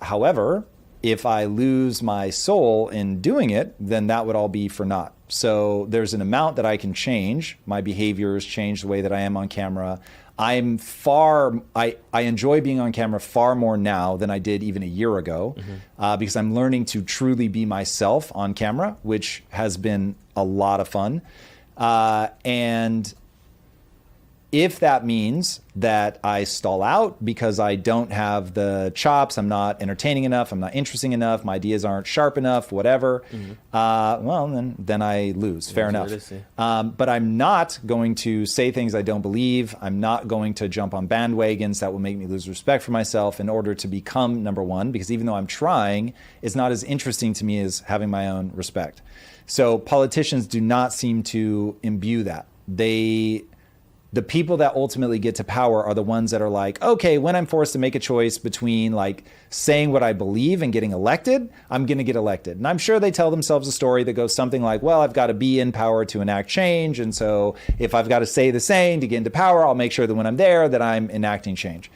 However, if I lose my soul in doing it, then that would all be for naught. So there's an amount that I can change. My behaviors change the way that I am on camera. I enjoy being on camera far more now than I did even a year ago, because I'm learning to truly be myself on camera, which has been a lot of fun. And if that means that I stall out because I don't have the chops, I'm not entertaining enough, I'm not interesting enough, my ideas aren't sharp enough, whatever, well, then I lose. Fair enough. But I'm not going to say things I don't believe. I'm not going to jump on bandwagons that will make me lose respect for myself in order to become number one, because even though I'm trying, it's not as interesting to me as having my own respect. So politicians do not seem to imbue that. The people that ultimately get to power are the ones that are like, okay, when I'm forced to make a choice between like saying what I believe and getting elected, I'm going to get elected. And I'm sure they tell themselves a story that goes something like, well, I've got to be in power to enact change. And so if I've got to say the same to get into power, I'll make sure that when I'm there that I'm enacting change.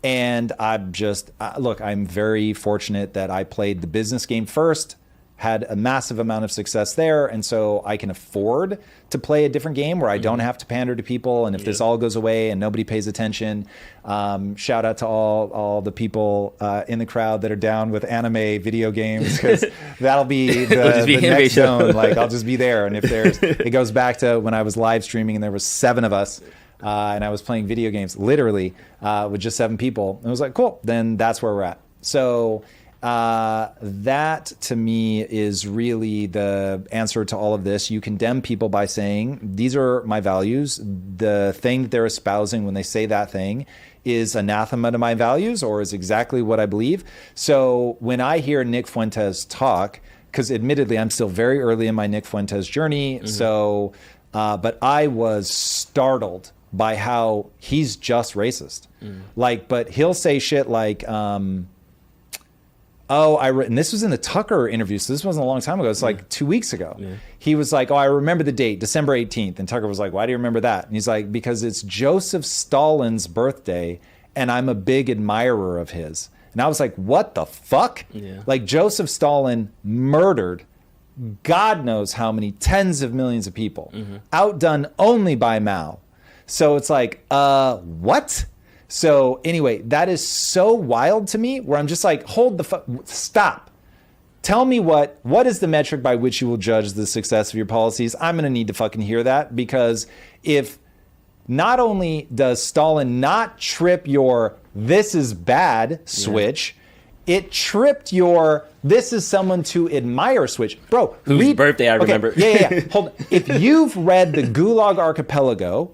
And I'm just, look, I'm very fortunate that I played the business game first, had a massive amount of success there, and so I can afford to play a different game where I don't have to pander to people, and if this all goes away and nobody pays attention, shout out to all the people in the crowd that are down with anime video games, because that'll be the next zone. Like, I'll just be there, and if it goes back to when I was live streaming and there was 7 of us, and I was playing video games literally with just 7 people, it was like, cool, then that's where we're at. So that to me is really the answer to all of this. You condemn people by saying, these are my values. The thing that they're espousing when they say that thing is anathema to my values or is exactly what I believe. So when I hear Nick Fuentes talk, because admittedly, I'm still very early in my Nick Fuentes journey. So, but I was startled by how he's just racist. But he'll say shit like, and this was in the Tucker interview, so this wasn't a long time ago. It's like 2 weeks ago. He was like, I remember the date, December 18th. And Tucker was like, why do you remember that? And he's like, because it's Joseph Stalin's birthday, and I'm a big admirer of his. And I was like, what the fuck? Like, Joseph Stalin murdered God knows how many tens of millions of people, outdone only by Mao. So it's like, what? So anyway, that is so wild to me, where I'm just like, hold the stop. tell me what is the metric by which you will judge the success of your policies? I'm going to need to fucking hear that, because if not only does Stalin not trip your "this is bad" switch, it tripped your "this is someone to admire" switch. Bro, whose birthday I remember. Yeah. Hold on. If you've read the Gulag Archipelago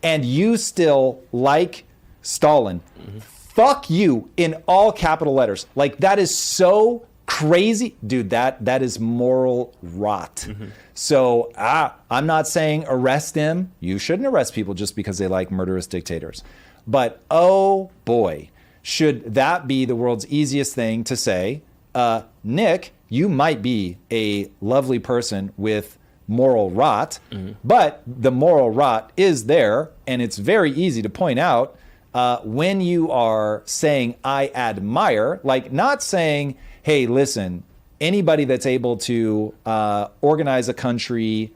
and you still like Stalin, fuck you in all capital letters. Like, that is so crazy. Dude, that is moral rot. So I'm not saying arrest him. You shouldn't arrest people just because they like murderous dictators. But oh boy, should that be the world's easiest thing to say, Nick, you might be a lovely person with moral rot, but the moral rot is there, and it's very easy to point out when you are saying "I admire," like not saying, hey, listen, anybody that's able to organize a country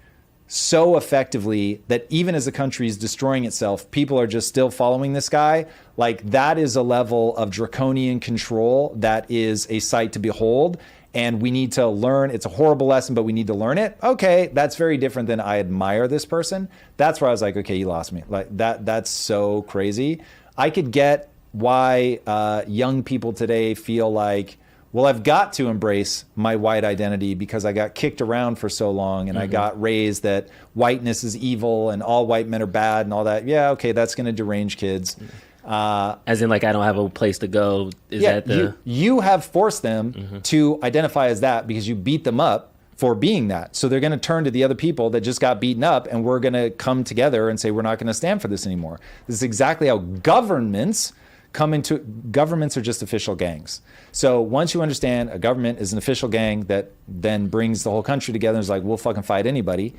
so effectively that even as the country is destroying itself, people are just still following this guy, like that is a level of draconian control that is a sight to behold. And we need to learn. It's a horrible lesson, but we need to learn it. Okay, that's very different than "I admire this person." That's where I was like, okay, you lost me. Like that's so crazy. I could get why young people today feel like, well, I've got to embrace my white identity because I got kicked around for so long and I got raised that whiteness is evil and all white men are bad and all that. Yeah, okay, that's going to derange kids. As in, like, I don't have a place to go. That the... You have forced them to identify as that because you beat them up for being that. So they're going to turn to the other people that just got beaten up, and we're going to come together and say, we're not going to stand for this anymore. This is exactly how governments come into. Governments are just official gangs. So once you understand a government is an official gang that then brings the whole country together and is like, we'll fucking fight anybody,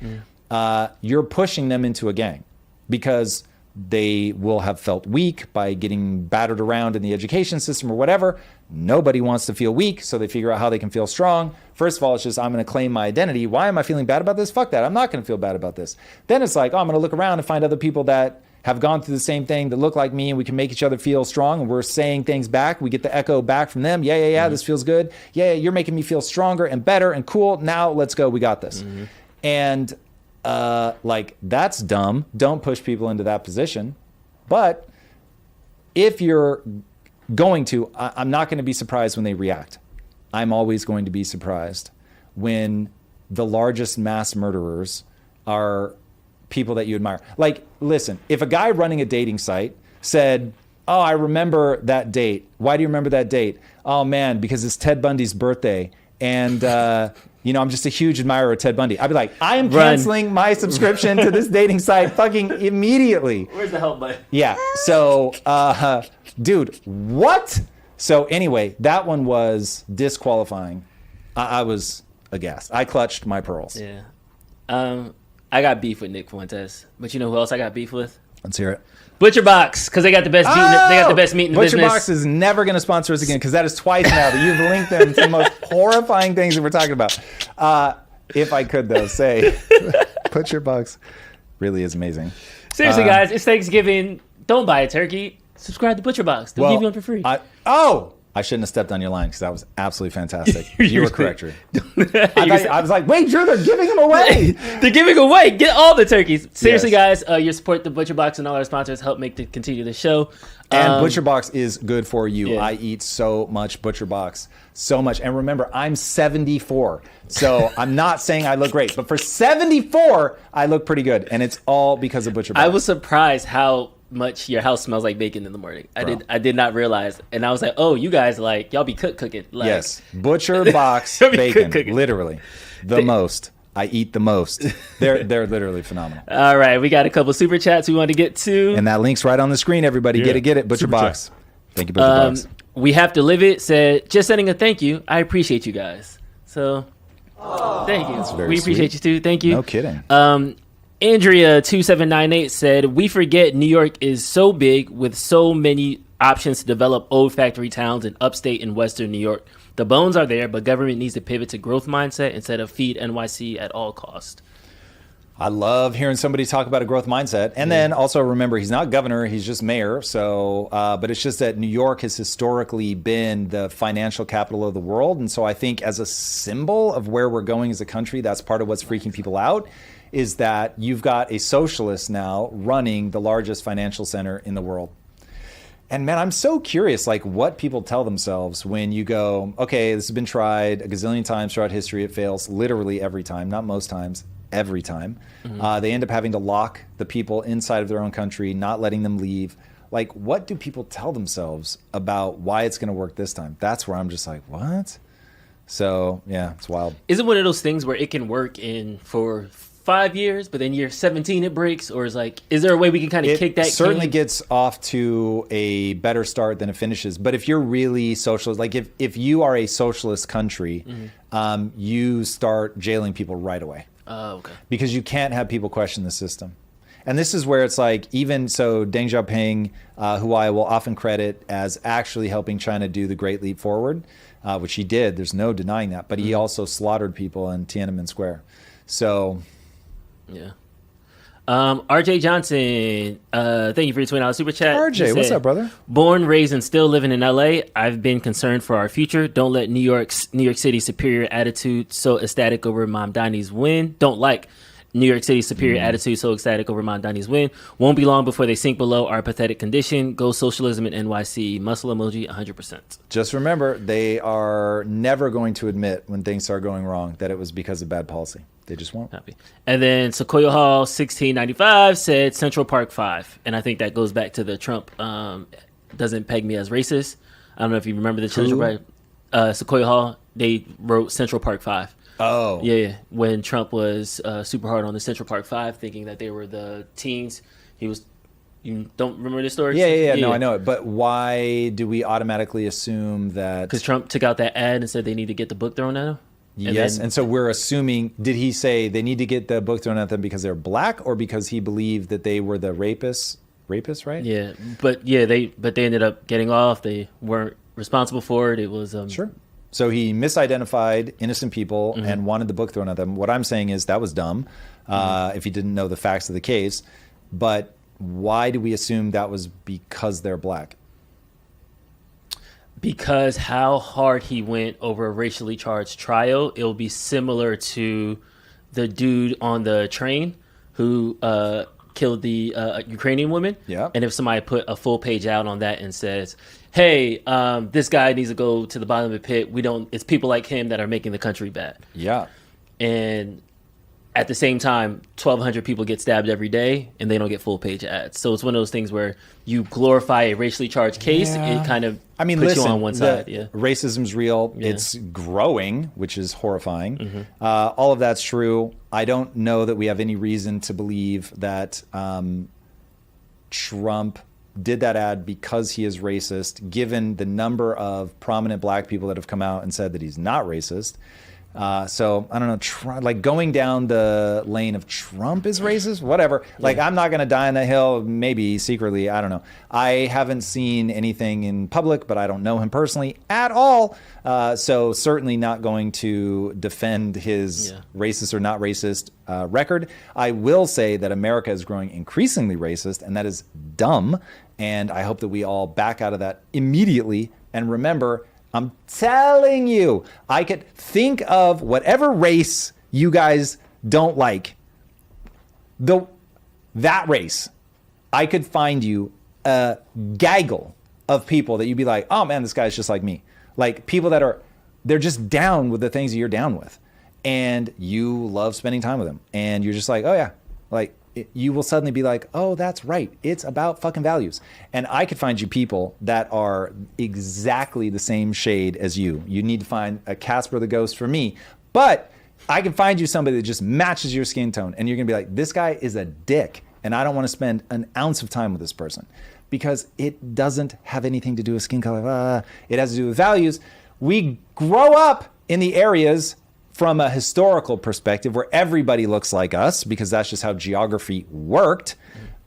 you're pushing them into a gang because they will have felt weak by getting battered around in the education system or whatever. Nobody wants to feel weak, so they figure out how they can feel strong. First of all, it's just, I'm going to claim my identity. Why am I feeling bad about this? Fuck that. I'm not going to feel bad about this. Then it's like, oh, I'm going to look around and find other people that have gone through the same thing, that look like me, and we can make each other feel strong, and we're saying things back. We get the echo back from them. Yeah, this feels good. Yeah, you're making me feel stronger and better and cool. Now let's go. We got this. And like, that's dumb. Don't push people into that position. But if you're going to, I'm not going to be surprised when they react. I'm always going to be surprised when the largest mass murderers are people that you admire. Like, listen, if a guy running a dating site said, oh, I remember that date. Why do you remember that date? Oh man, because it's Ted Bundy's birthday. And, I'm just a huge admirer of Ted Bundy. I'd be like, I am canceling my subscription to this dating site fucking immediately. Where's the help button? Yeah. So, dude, what? So anyway, that one was disqualifying. I was aghast. I clutched my pearls. Yeah. I got beef with Nick Fuentes, but you know who else I got beef with? Let's hear it. ButcherBox, because they got the best meat. They got the best meat in the business. ButcherBox is never going to sponsor us again because that is twice now that you've linked them to the most horrifying things that we're talking about. If I could, though, say ButcherBox really is amazing. Seriously, guys, it's Thanksgiving. Don't buy a turkey. Subscribe to ButcherBox. They'll give you one for free. I shouldn't have stepped on your line because that was absolutely fantastic. You were correct, Drew. I was like, wait, Drew, they're giving them away. They're giving away. Get all the turkeys. Seriously, guys, your support the ButcherBox and all our sponsors help continue the show. And ButcherBox is good for you. Yeah. I eat so much ButcherBox. So much. And remember, I'm 74. So I'm not saying I look great. But for 74, I look pretty good. And it's all because of ButcherBox. I was surprised how much your house smells like bacon in the morning. I did not realize, and I was like, oh, you guys y'all be cooking. Like, yes, ButcherBox bacon, cooking. Literally the most. I eat the most. They're literally phenomenal. All right, we got a couple super chats we want to get to, and that link's right on the screen. Everybody, get it. ButcherBox. Thank you, ButcherBox. We have to live it. Said just sending a thank you. I appreciate you guys. So thank you. We appreciate you too. Thank you. No kidding. Andrea2798 said, we forget New York is so big with so many options to develop old factory towns in upstate and western New York. The bones are there, but government needs to pivot to growth mindset instead of feed NYC at all cost. I love hearing somebody talk about a growth mindset. And then also remember, he's not governor, he's just mayor. So, but it's just that New York has historically been the financial capital of the world. And so I think as a symbol of where we're going as a country, that's part of what's freaking people out, is that you've got a socialist now running the largest financial center in the world. And man, I'm so curious, like what people tell themselves when you go, okay, this has been tried a gazillion times throughout history. It fails literally every time, not most times. Every time. They end up having to lock the people inside of their own country, not letting them leave. Like, what do people tell themselves about why it's going to work this time? That's where I'm just like, what? So, yeah, it's wild. Is it one of those things where it can work for 5 years, but then year 17 it breaks? Or is there a way we can kind of kick that? It certainly gets off to a better start than it finishes. But if you're really socialist, like if you are a socialist country, you start jailing people right away. Oh, okay. Because you can't have people question the system. And this is where it's like, even so, Deng Xiaoping, who I will often credit as actually helping China do the Great Leap Forward, which he did, there's no denying that, but he also slaughtered people in Tiananmen Square. So... yeah. RJ Johnson, thank you for your $20 super chat. RJ, what's up, brother? Born, raised, and still living in LA. I've been concerned for our future. Don't let New York City's superior attitude so ecstatic over Mamdani's win. Don't like New York City's superior attitude so ecstatic over Mamdani's win. Won't be long before they sink below our pathetic condition. Go socialism in NYC. Muscle emoji, 100%. Just remember, they are never going to admit when things start going wrong that it was because of bad policy. They just won't. Happy. And then Sequoia Hall 1695 said Central Park 5. And I think that goes back to the Trump doesn't peg me as racist. I don't know if you remember the Central Park. Sequoia Hall, they wrote Central Park 5. Oh. Yeah. When Trump was super hard on the Central Park 5, thinking that they were the teens. You don't remember this story? Yeah. No, I know it. But why do we automatically assume that? Because Trump took out that ad and said they need to get the book thrown at him. Yes, and so we're assuming, did he say they need to get the book thrown at them because they're black or because he believed that they were the rapists, right? Yeah, but they ended up getting off. They weren't responsible for it. It was... Sure. So he misidentified innocent people and wanted the book thrown at them. What I'm saying is that was dumb if he didn't know the facts of the case. But why do we assume that was because they're black? Because how hard he went over a racially charged trial, it'll be similar to the dude on the train who killed the Ukrainian woman. Yeah. And if somebody put a full page out on that and says, hey, this guy needs to go to the bottom of the pit. It's people like him that are making the country bad. Yeah. And at the same time, 1,200 people get stabbed every day and they don't get full page ads. So it's one of those things where you glorify a racially charged case. Yeah. It kind of puts you on one side. Racism's real. Yeah. It's growing, which is horrifying. All of that's true. I don't know that we have any reason to believe that Trump did that ad because he is racist, given the number of prominent black people that have come out and said that he's not racist. So I don't know, like going down the lane of Trump is racist, whatever. Like I'm not going to die on that hill, maybe secretly. I don't know. I haven't seen anything in public, but I don't know him personally at all. So certainly not going to defend his racist or not racist record. I will say that America is growing increasingly racist, and that is dumb. And I hope that we all back out of that immediately. And remember, I'm telling you, I could think of whatever race you guys don't like. That race, I could find you a gaggle of people that you'd be like, oh man, this guy's just like me. Like people they're just down with the things that you're down with. And you love spending time with them. And you're just like, oh yeah, like you will suddenly be like, oh, that's right. It's about fucking values. And I could find you people that are exactly the same shade as you. You need to find a Casper the Ghost for me. But I can find you somebody that just matches your skin tone. And you're going to be like, this guy is a dick. And I don't want to spend an ounce of time with this person. Because it doesn't have anything to do with skin color. It has to do with values. We grow up in the areas from a historical perspective where everybody looks like us because that's just how geography worked.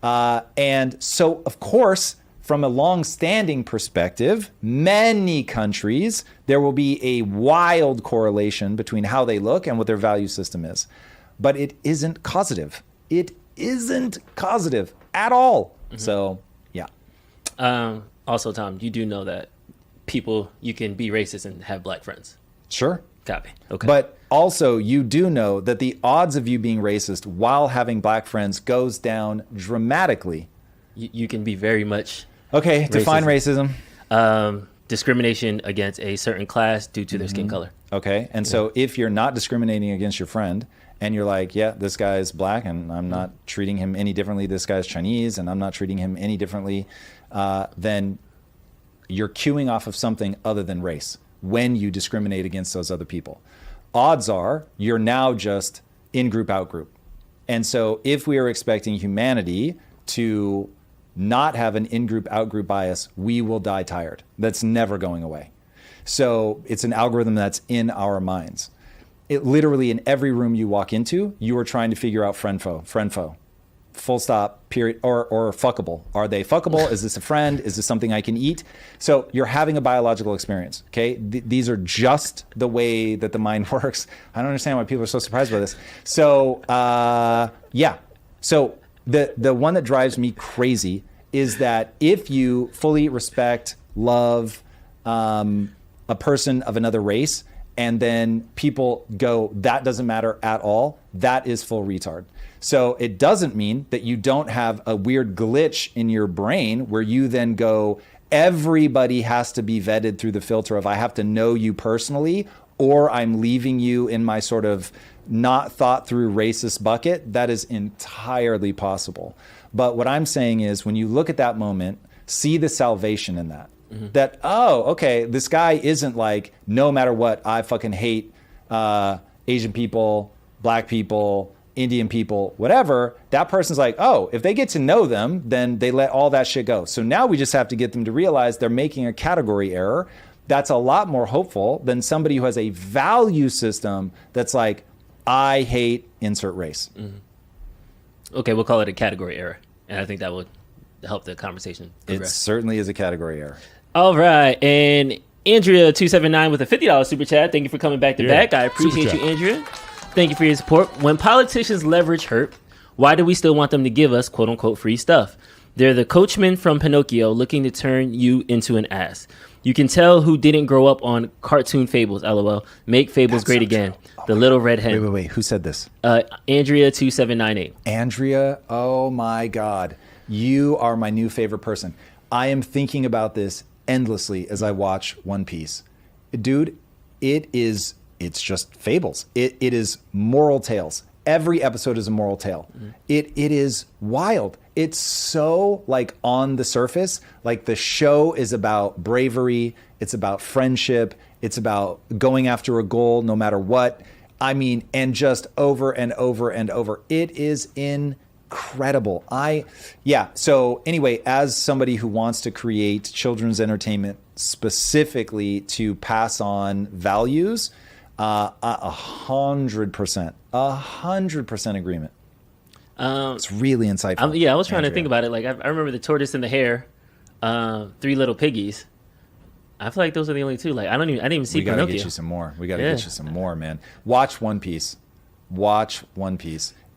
And so, of course, from a long-standing perspective, many countries, there will be a wild correlation between how they look and what their value system is. but it isn't causative. It isn't causative at all. So, yeah. Also, Tom, you do know that you can be racist and have black friends. Sure. Copy. Okay. But also, you do know that the odds of you being racist while having black friends goes down dramatically. You can be very much... Okay, define racism. Discrimination against a certain class due to their skin color. Okay, and so if you're not discriminating against your friend, and you're like, yeah, this guy's black, and I'm not treating him any differently, this guy's Chinese, and I'm not treating him any differently, then you're cueing off of something other than race when you discriminate against those other people. Odds are you're now just in-group, out-group. And so if we are expecting humanity to not have an in-group, out-group bias, we will die tired. That's never going away. So it's an algorithm that's in our minds. It literally, in every room you walk into, you are trying to figure out friend foe, full stop, period, or fuckable. Are they fuckable? Is this a friend? Is this something I can eat? So you're having a biological experience, okay? These are just the way that the mind works. I don't understand why people are so surprised by this. So, yeah. So the one that drives me crazy is that if you fully respect, love a person of another race, and then people go, that doesn't matter at all, that is full retard. So it doesn't mean that you don't have a weird glitch in your brain where you then go, everybody has to be vetted through the filter of I have to know you personally, or I'm leaving you in my sort of not thought through racist bucket. That is entirely possible. But what I'm saying is when you look at that moment, see the salvation in that. That, oh, okay, this guy isn't like, no matter what, I fucking hate Asian people, black people, Indian people, whatever. That person's like, oh, if they get to know them, then they let all that shit go. So now we just have to get them to realize they're making a category error. That's a lot more hopeful than somebody who has a value system that's like, I hate insert race. Okay, we'll call it a category error. And I think that would help the conversation progress. It certainly is a category error. All right. And Andrea279 with a $50 super chat. Thank you for coming back to back. I appreciate you, Andrea. Thank you for your support. When politicians leverage hurt, why do we still want them to give us quote unquote free stuff? They're the coachman from Pinocchio looking to turn you into an ass. You can tell who didn't grow up on cartoon fables, LOL. Make fables great again. The little red hen. Wait. Who said this? Andrea2798. Andrea, oh my God. You are my new favorite person. I am thinking about this endlessly as I watch One Piece. Dude, it's just fables. It is moral tales. Every episode is a moral tale. It is wild. It's so like on the surface, like the show is about bravery. It's about friendship. It's about going after a goal no matter what. I mean, and just over and over and over. It is incredible. So anyway, as somebody who wants to create children's entertainment specifically to pass on values, 100% agreement. It's really insightful. I was trying to think about it. Like I remember the tortoise and the hare, Three Little Piggies. I feel like those are the only two. Like I didn't even see Pinocchio. We gotta get you some more. Get you some more, man. Watch One Piece.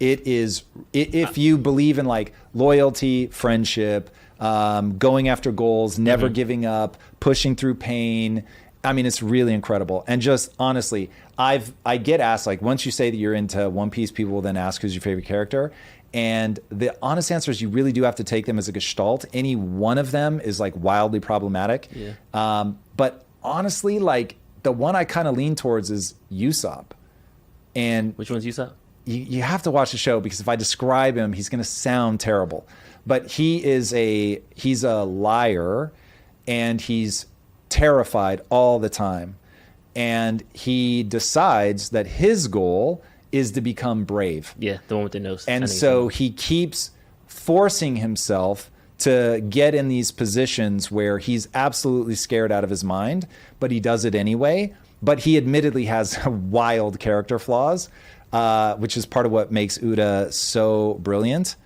It is, if you believe in like loyalty, friendship, going after goals, never giving up, pushing through pain. I mean, it's really incredible. And just honestly, I get asked, like, once you say that you're into One Piece, people will then ask who's your favorite character. And the honest answer is you really do have to take them as a gestalt. Any one of them is like wildly problematic. Yeah. But honestly, like the one I kind of lean towards is Usopp. And which one's Usopp? You have to watch the show because if I describe him, he's going to sound terrible. But he's a liar and he's terrified all the time. And he decides that his goal is to become brave. Yeah, the one with the nose. And so he keeps forcing himself to get in these positions where he's absolutely scared out of his mind, but he does it anyway. But he admittedly has wild character flaws, which is part of what makes Uda so brilliant.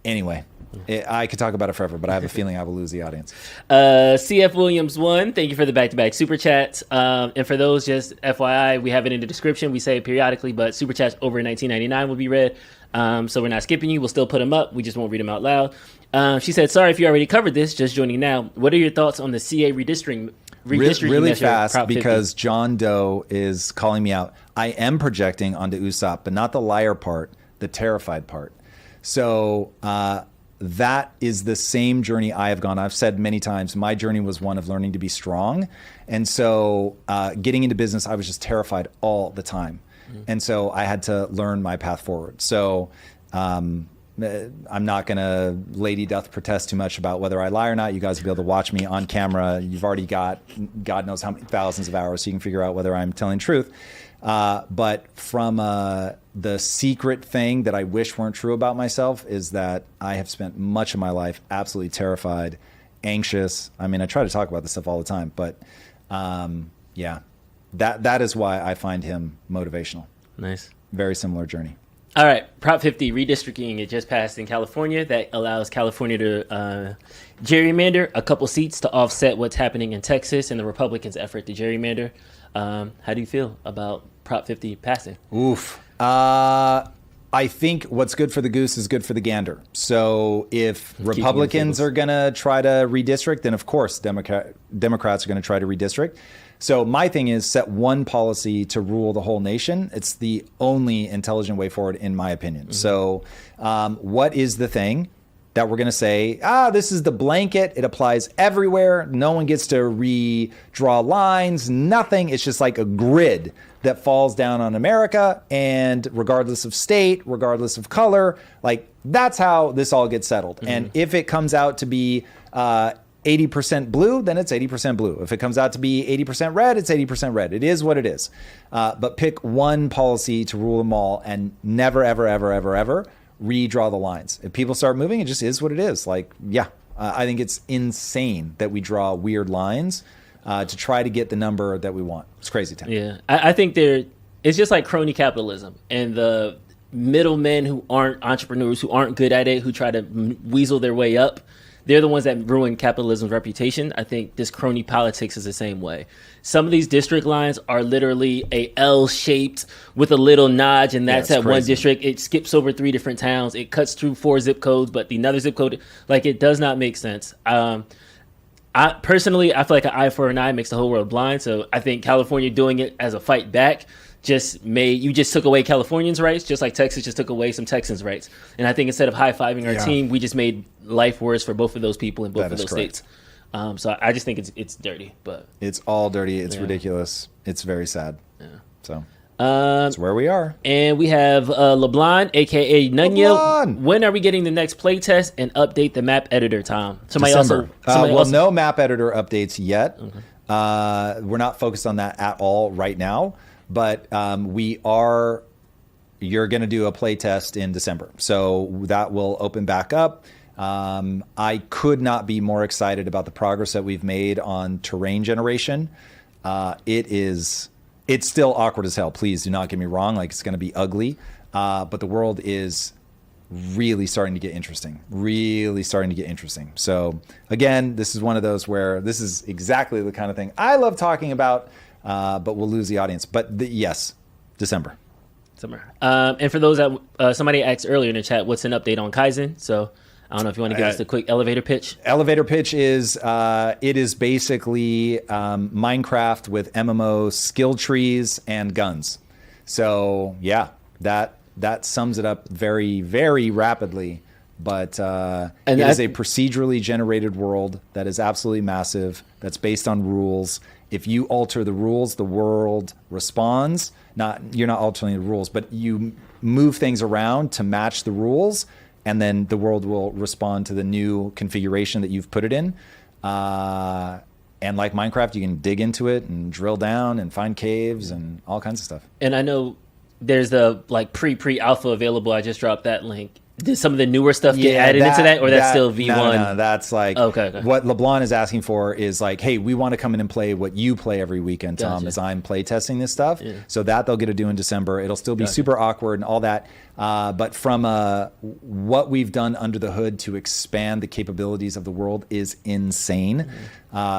Anyway. I could talk about it forever, but I have a feeling I will lose the audience. CF Williams 1, thank you for the back-to-back super chats. And for those, just FYI, we have it in the description. We say it periodically, but super chats over $19.99 will be read. So we're not skipping you. We'll still put them up. We just won't read them out loud. She said, sorry if you already covered this, just joining now. What are your thoughts on the CA redistricting really measure, fast, Prop 50? because John Doe is calling me out. I am projecting onto Usopp, but not the liar part, the terrified part. So that is the same journey I have gone. I've said many times, my journey was one of learning to be strong. And so getting into business, I was just terrified all the time. And so I had to learn my path forward. So I'm not going to lady doth protest too much about whether I lie or not. You guys will be able to watch me on camera. You've already got God knows how many thousands of hours, so you can figure out whether I'm telling truth. But from the secret thing that I wish weren't true about myself is that I have spent much of my life absolutely terrified, anxious. I mean, I try to talk about this stuff all the time, but yeah, that is why I find him motivational. Nice. Very similar journey. All right, Prop 50 redistricting. It just passed in California. That allows California to gerrymander a couple seats to offset what's happening in Texas and the Republicans' effort to gerrymander. How do you feel about Prop 50 passing? Oof. I think what's good for the goose is good for the gander. So if Republicans are going to try to redistrict, then of course Democrats are going to try to redistrict. So my thing is set one policy to rule the whole nation. It's the only intelligent way forward, in my opinion. So what is the thing that we're going to say, this is the blanket. It applies everywhere. No one gets to redraw lines, nothing. It's just like a grid that falls down on America. And regardless of state, regardless of color, like that's how this all gets settled. And if it comes out to be 80% blue, then it's 80% blue. If it comes out to be 80% red, it's 80% red. It is what it is. But pick one policy to rule them all and never, ever, ever, ever, ever redraw the lines. If people start moving, it just is what it is. Like, yeah, I think it's insane that we draw weird lines to try to get the number that we want. It's crazy town. Yeah, I think it's just like crony capitalism and the middlemen who aren't entrepreneurs, who aren't good at it, who try to weasel their way up. They're the ones that ruin capitalism's reputation. I think this crony politics is the same way. Some of these district lines are literally a L-shaped with a little nodge, and that's at crazy. One district. It skips over 3 different towns. It cuts through 4 zip codes, but the another zip code, like, it does not make sense. I feel like an eye for an eye makes the whole world blind. So I think California doing it as a fight back just took away Californians' rights, just like Texas just took away some Texans' rights. And I think instead of high-fiving our team, we just made life worse for both of those people in both of those states. So I just think it's dirty. But it's all dirty. It's ridiculous. It's very sad. Yeah. So that's where we are. And we have LeBlanc, a.k.a. Nunya. When are we getting the next playtest and update the map editor, Tom? December. No map editor updates yet. Okay. We're not focused on that at all right now. But you're going to do a play test in December. So that will open back up. I could not be more excited about the progress that we've made on terrain generation. It's still awkward as hell. Please do not get me wrong. Like, it's going to be ugly. But the world is really starting to get interesting. So again, this is one of those where this is exactly the kind of thing I love talking about. But we'll lose the audience. But yes, December. And for those that somebody asked earlier in the chat, what's an update on Kaizen? So I don't know if you want to give us a quick elevator pitch. Elevator pitch is it is basically Minecraft with MMO skill trees and guns. So yeah, that sums it up very, very rapidly. But it is a procedurally generated world that is absolutely massive. That's based on rules. If you alter the rules, the world responds. You're not altering the rules, but you move things around to match the rules, and then the world will respond to the new configuration that you've put it in. And like Minecraft, you can dig into it and drill down and find caves and all kinds of stuff. And I know there's the pre-alpha available. I just dropped that link. Did some of the newer stuff get added into that, or that's still V1? No, that's like okay. What LeBlanc is asking for is like, hey, we want to come in and play what you play every weekend, Tom, Gotcha. as I'm play testing this stuff. Yeah. So that they'll get to do in December. It'll still be super awkward and all that. But from what we've done under the hood to expand the capabilities of the world is insane.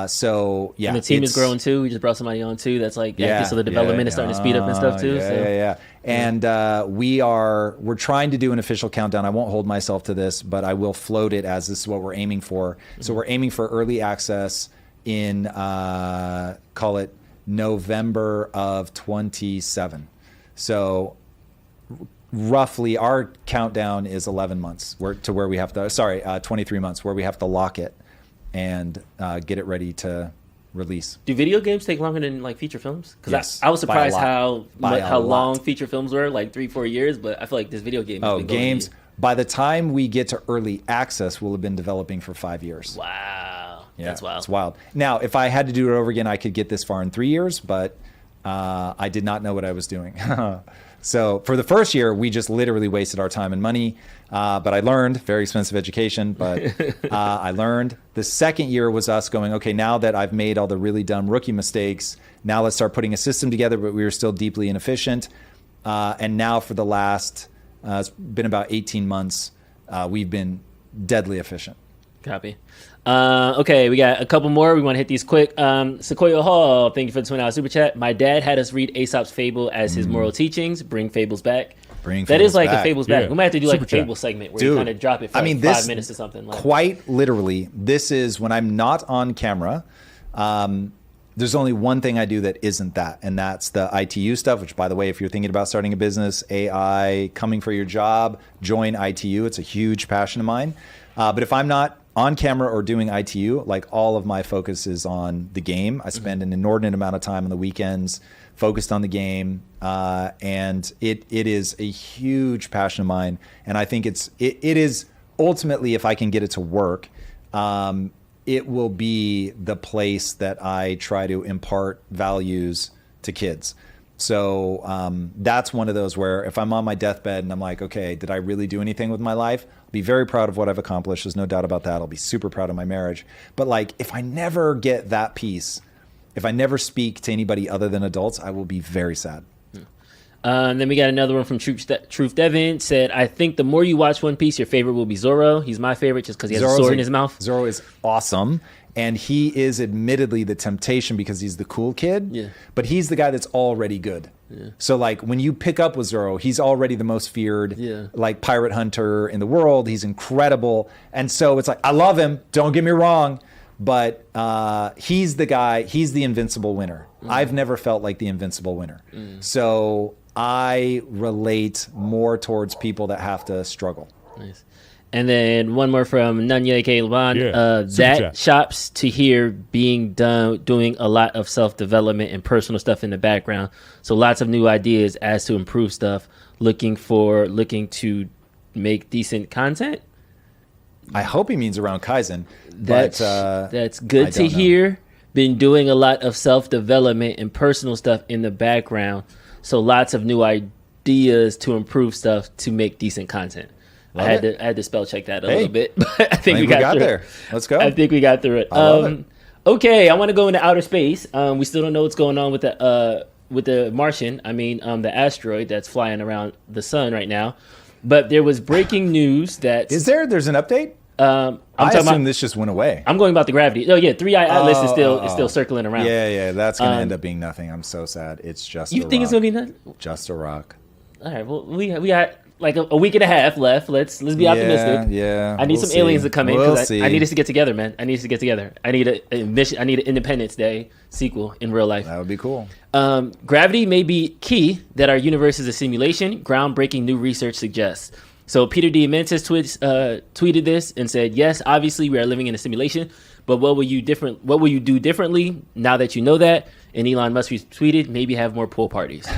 So yeah, and the team is growing too. We just brought somebody on too. That's like so the development is starting to speed up and stuff too. Yeah. And we're trying to do an official countdown. I won't hold myself to this, but I will float it as this is what we're aiming for. So we're aiming for early access in call it November of 27. So roughly our countdown is 11 months to where we have to 23 months where we have to lock it and get it ready to release. Do video games take longer than like feature films? Because Yes, I was surprised by how a long lot. feature films were, like 3-4 years. But I feel like this video game. Has been Games. Going By the time we get to early access, we'll have been developing for 5 years. Wow, Yeah, that's wild. It's wild. Now, if I had to do it over again, I could get this far in 3 years, but I did not know what I was doing. So for the first year, we just literally wasted our time and money. But I learned, very expensive education, but I learned. The second year was us going, okay, now that I've made all the really dumb rookie mistakes, now let's start putting a system together, but we were still deeply inefficient. And now for the last, it's been about 18 months, we've been deadly efficient. Copy. Okay, we got a couple more. We want to hit these quick. Sequoia Hall, thank you for the $20 super chat. My dad had us read Aesop's Fable as his moral teachings. Bring Fables back. That is like a Fables back. Yeah. We might have to do like Super a chat. Fable segment where Dude, you kind of drop it for like 5 minutes or something. Like. Quite literally, this is when I'm not on camera. There's only one thing I do that isn't that, and that's the ITU stuff, which, by the way, if you're thinking about starting a business, AI, coming for your job, join ITU. It's a huge passion of mine. But if I'm not on camera or doing ITU, like all of my focus is on the game. I spend an inordinate amount of time on the weekends focused on the game. And it is a huge passion of mine. And I think it is ultimately, if I can get it to work, it will be the place that I try to impart values to kids. So that's one of those where if I'm on my deathbed and I'm like, okay, did I really do anything with my life? I'll be very proud of what I've accomplished. There's no doubt about that. I'll be super proud of my marriage. But like, if I never get that piece, if I never speak to anybody other than adults, I will be very sad. And then we got another one from Truth Devin. Said, I think the more you watch One Piece, your favorite will be Zoro. He's my favorite just because he has a sword in his mouth. Zoro is awesome. And he is admittedly the temptation because he's the cool kid. Yeah. But he's the guy that's already good. Yeah. So like when you pick up with Zoro, he's already the most feared like pirate hunter in the world. He's incredible. And so it's like, I love him. Don't get me wrong. But he's the guy, he's the invincible winner. I've never felt like the invincible winner. So I relate more towards people that have to struggle. Nice. And then one more from Nanya K. Laban. Super chat. That shops to hear being done, doing a lot of self-development and personal stuff in the background. So lots of new ideas as to improve stuff, looking to make decent content. I hope he means around Kaizen. That's good to hear. Been doing a lot of self-development and personal stuff in the background. So lots of new ideas to improve stuff to make decent content. I had to spell check that a little bit, but I think we got there. Let's go. I think we got through it. I love it. Okay, I want to go into outer space. We still don't know what's going on with the Martian. I mean, the asteroid that's flying around the sun right now. But there was breaking news that There's an update? I assume this just went away. I'm going about the gravity. Oh yeah, 3i Atlas is still circling around. Yeah, that's gonna end up being nothing. I'm so sad. It's just you think it's gonna be nothing? Just a rock. All right, well we got like a week and a half left. Let's be optimistic. Yeah. I need some aliens to come in because see. I need us to get together, man. I need us to get together. I need a mission. I need an Independence Day sequel in real life. That would be cool. Gravity may be key that our universe is a simulation. Groundbreaking new research suggests. So Peter Diamandis tweeted this and said, "Yes, obviously we are living in a simulation, but what will you do differently now that you know that?" And Elon Musk tweeted, "Maybe have more pool parties."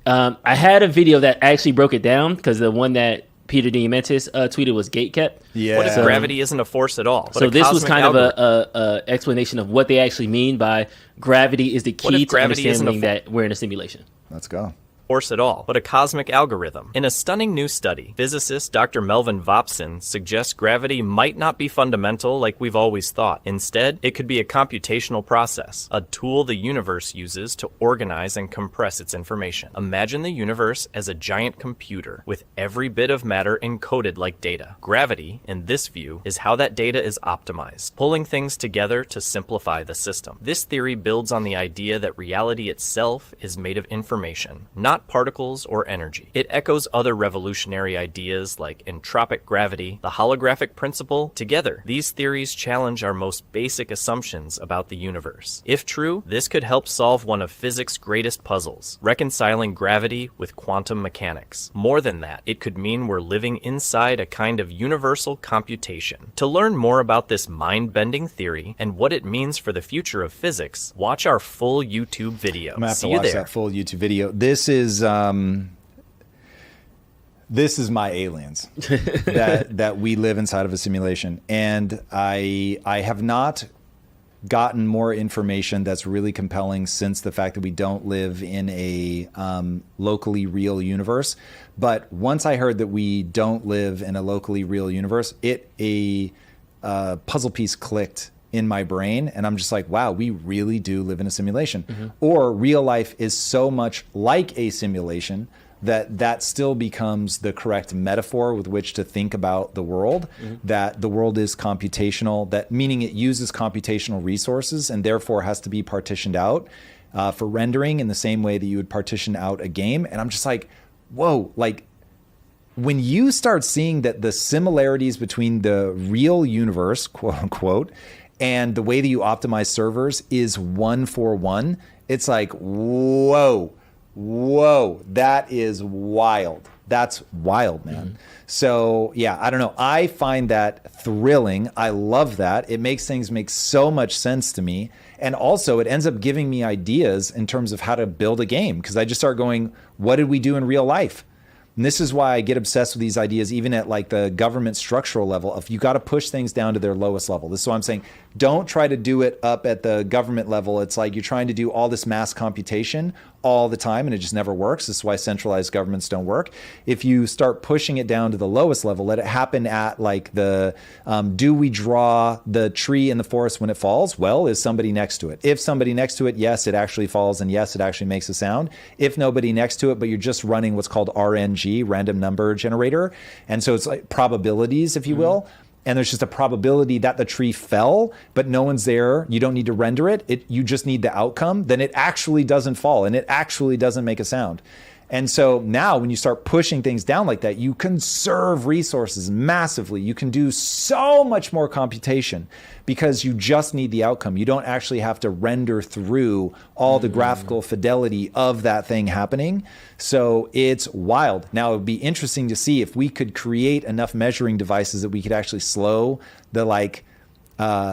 I had a video that actually broke it down because the one that Peter Diamandis tweeted was gatekept. Yeah. What if gravity isn't a force at all? What So a this was cosmic kind algorithm. of a explanation of what they actually mean by gravity is the What key if to gravity isn't understanding that we're in a simulation. Let's go. force at all, but a cosmic algorithm. In a stunning new study, physicist Dr. Melvin Vopson suggests gravity might not be fundamental like we've always thought. Instead, it could be a computational process, a tool the universe uses to organize and compress its information. Imagine the universe as a giant computer with every bit of matter encoded like data. Gravity, in this view, is how that data is optimized, pulling things together to simplify the system. This theory builds on the idea that reality itself is made of information, not particles or energy. It echoes other revolutionary ideas like entropic gravity, the holographic principle. Together, these theories challenge our most basic assumptions about the universe. If true, this could help solve one of physics' greatest puzzles, reconciling gravity with quantum mechanics. More than that, it could mean we're living inside a kind of universal computation. To learn more about this mind-bending theory and what it means for the future of physics, watch our full YouTube video. I'm gonna have See to you watch there. that full YouTube video. This is my aliens that we live inside of a simulation, and I have not gotten more information that's really compelling since the fact that we don't live in a locally real universe. But once I heard that we don't live in a locally real universe, a puzzle piece clicked in my brain, and I'm just like, wow, we really do live in a simulation. Mm-hmm. Or real life is so much like a simulation that still becomes the correct metaphor with which to think about the world, that the world is computational, that meaning it uses computational resources and therefore has to be partitioned out for rendering in the same way that you would partition out a game. And I'm just like, whoa, like when you start seeing that the similarities between the real universe, quote unquote, and the way that you optimize servers is 1-for-1, it's like, whoa, that is wild. That's wild, man. Mm-hmm. So yeah, I don't know. I find that thrilling. I love that. It makes things make so much sense to me. And also it ends up giving me ideas in terms of how to build a game, because I just start going, what did we do in real life? And this is why I get obsessed with these ideas, even at like the government structural level. If you got to push things down to their lowest level. This is why I'm saying, don't try to do it up at the government level. It's like you're trying to do all this mass computation all the time, and it just never works. This is why centralized governments don't work. If you start pushing it down to the lowest level, let it happen at like the, do we draw the tree in the forest when it falls? Well, is somebody next to it? If somebody next to it, yes, it actually falls, and yes, it actually makes a sound. If nobody next to it, but you're just running what's called RNG, random number generator. And so it's like probabilities, if you will. And there's just a probability that the tree fell, but no one's there. You don't need to render it. You just need the outcome. Then it actually doesn't fall, and it actually doesn't make a sound. And so now when you start pushing things down like that, you conserve resources massively. You can do so much more computation because you just need the outcome. You don't actually have to render through all the graphical fidelity of that thing happening. So it's wild. Now, it would be interesting to see if we could create enough measuring devices that we could actually slow the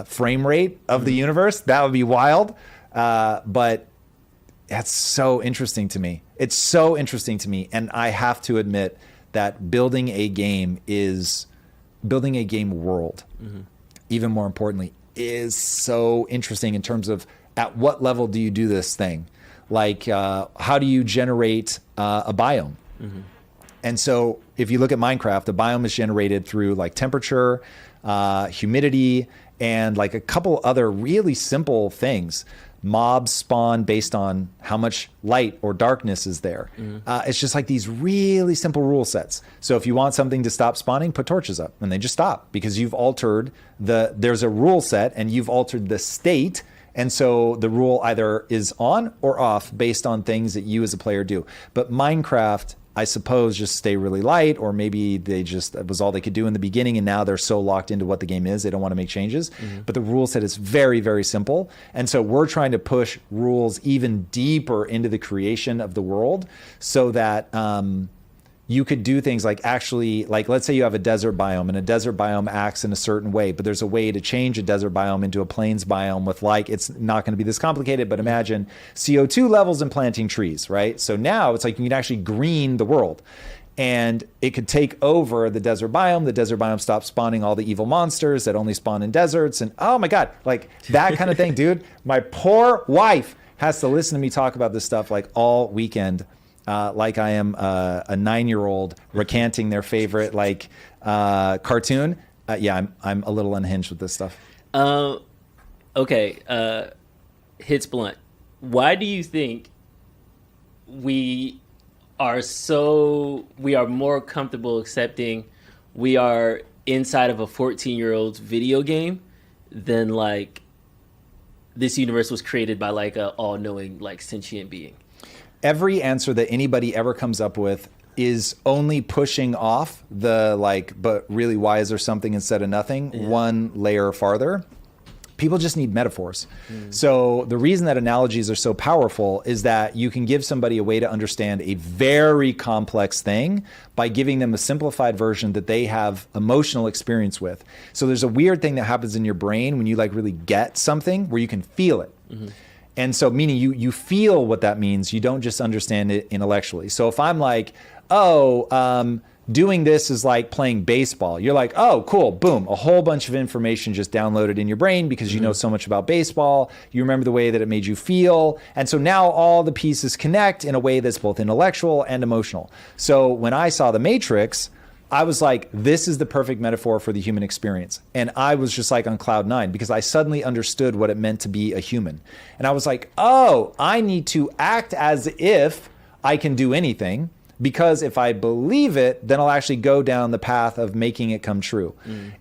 frame rate of the universe. That would be wild. But that's so interesting to me. It's so interesting to me. And I have to admit that building a game world, even more importantly, is so interesting in terms of at what level do you do this thing? Like, how do you generate a biome? And so if you look at Minecraft, the biome is generated through like temperature, humidity, and like a couple other really simple things. Mobs spawn based on how much light or darkness is there. It's just like these really simple rule sets. So if you want something to stop spawning, put torches up and they just stop because you've altered there's a rule set and you've altered the state. And so the rule either is on or off based on things that you as a player do. But Minecraft, I suppose, just stay really light, or maybe that was all they could do in the beginning, and now they're so locked into what the game is, they don't want to make changes. But the rule set is very, very simple. And so we're trying to push rules even deeper into the creation of the world so that you could do things like actually, like let's say you have a desert biome and a desert biome acts in a certain way, but there's a way to change a desert biome into a plains biome with it's not going to be this complicated, but imagine CO2 levels and planting trees, right? So now it's like you can actually green the world. And it could take over the desert biome. The desert biome stops spawning all the evil monsters that only spawn in deserts. And oh my God, like that kind of thing, dude. My poor wife has to listen to me talk about this stuff like all weekend. like I am a 9-year-old recanting their favorite cartoon. Yeah, I'm a little unhinged with this stuff. Okay, Hits Blunt. Why do you think we are more comfortable accepting we are inside of a 14-year-old's video game than like this universe was created by like a all-knowing like sentient being? Every answer that anybody ever comes up with is only pushing off the but really why is there something instead of nothing one layer farther. People just need metaphors. So the reason that analogies are so powerful is that you can give somebody a way to understand a very complex thing by giving them a simplified version that they have emotional experience with. So there's a weird thing that happens in your brain when you really get something where you can feel it. And so meaning you feel what that means. You don't just understand it intellectually. So if I'm doing this is like playing baseball. You're like, oh, cool, boom, a whole bunch of information just downloaded in your brain because you know so much about baseball. You remember the way that it made you feel. And so now all the pieces connect in a way that's both intellectual and emotional. So when I saw The Matrix, I was like, this is the perfect metaphor for the human experience. And I was just like on cloud 9 because I suddenly understood what it meant to be a human. And I was like, oh, I need to act as if I can do anything. Because if I believe it, then I'll actually go down the path of making it come true.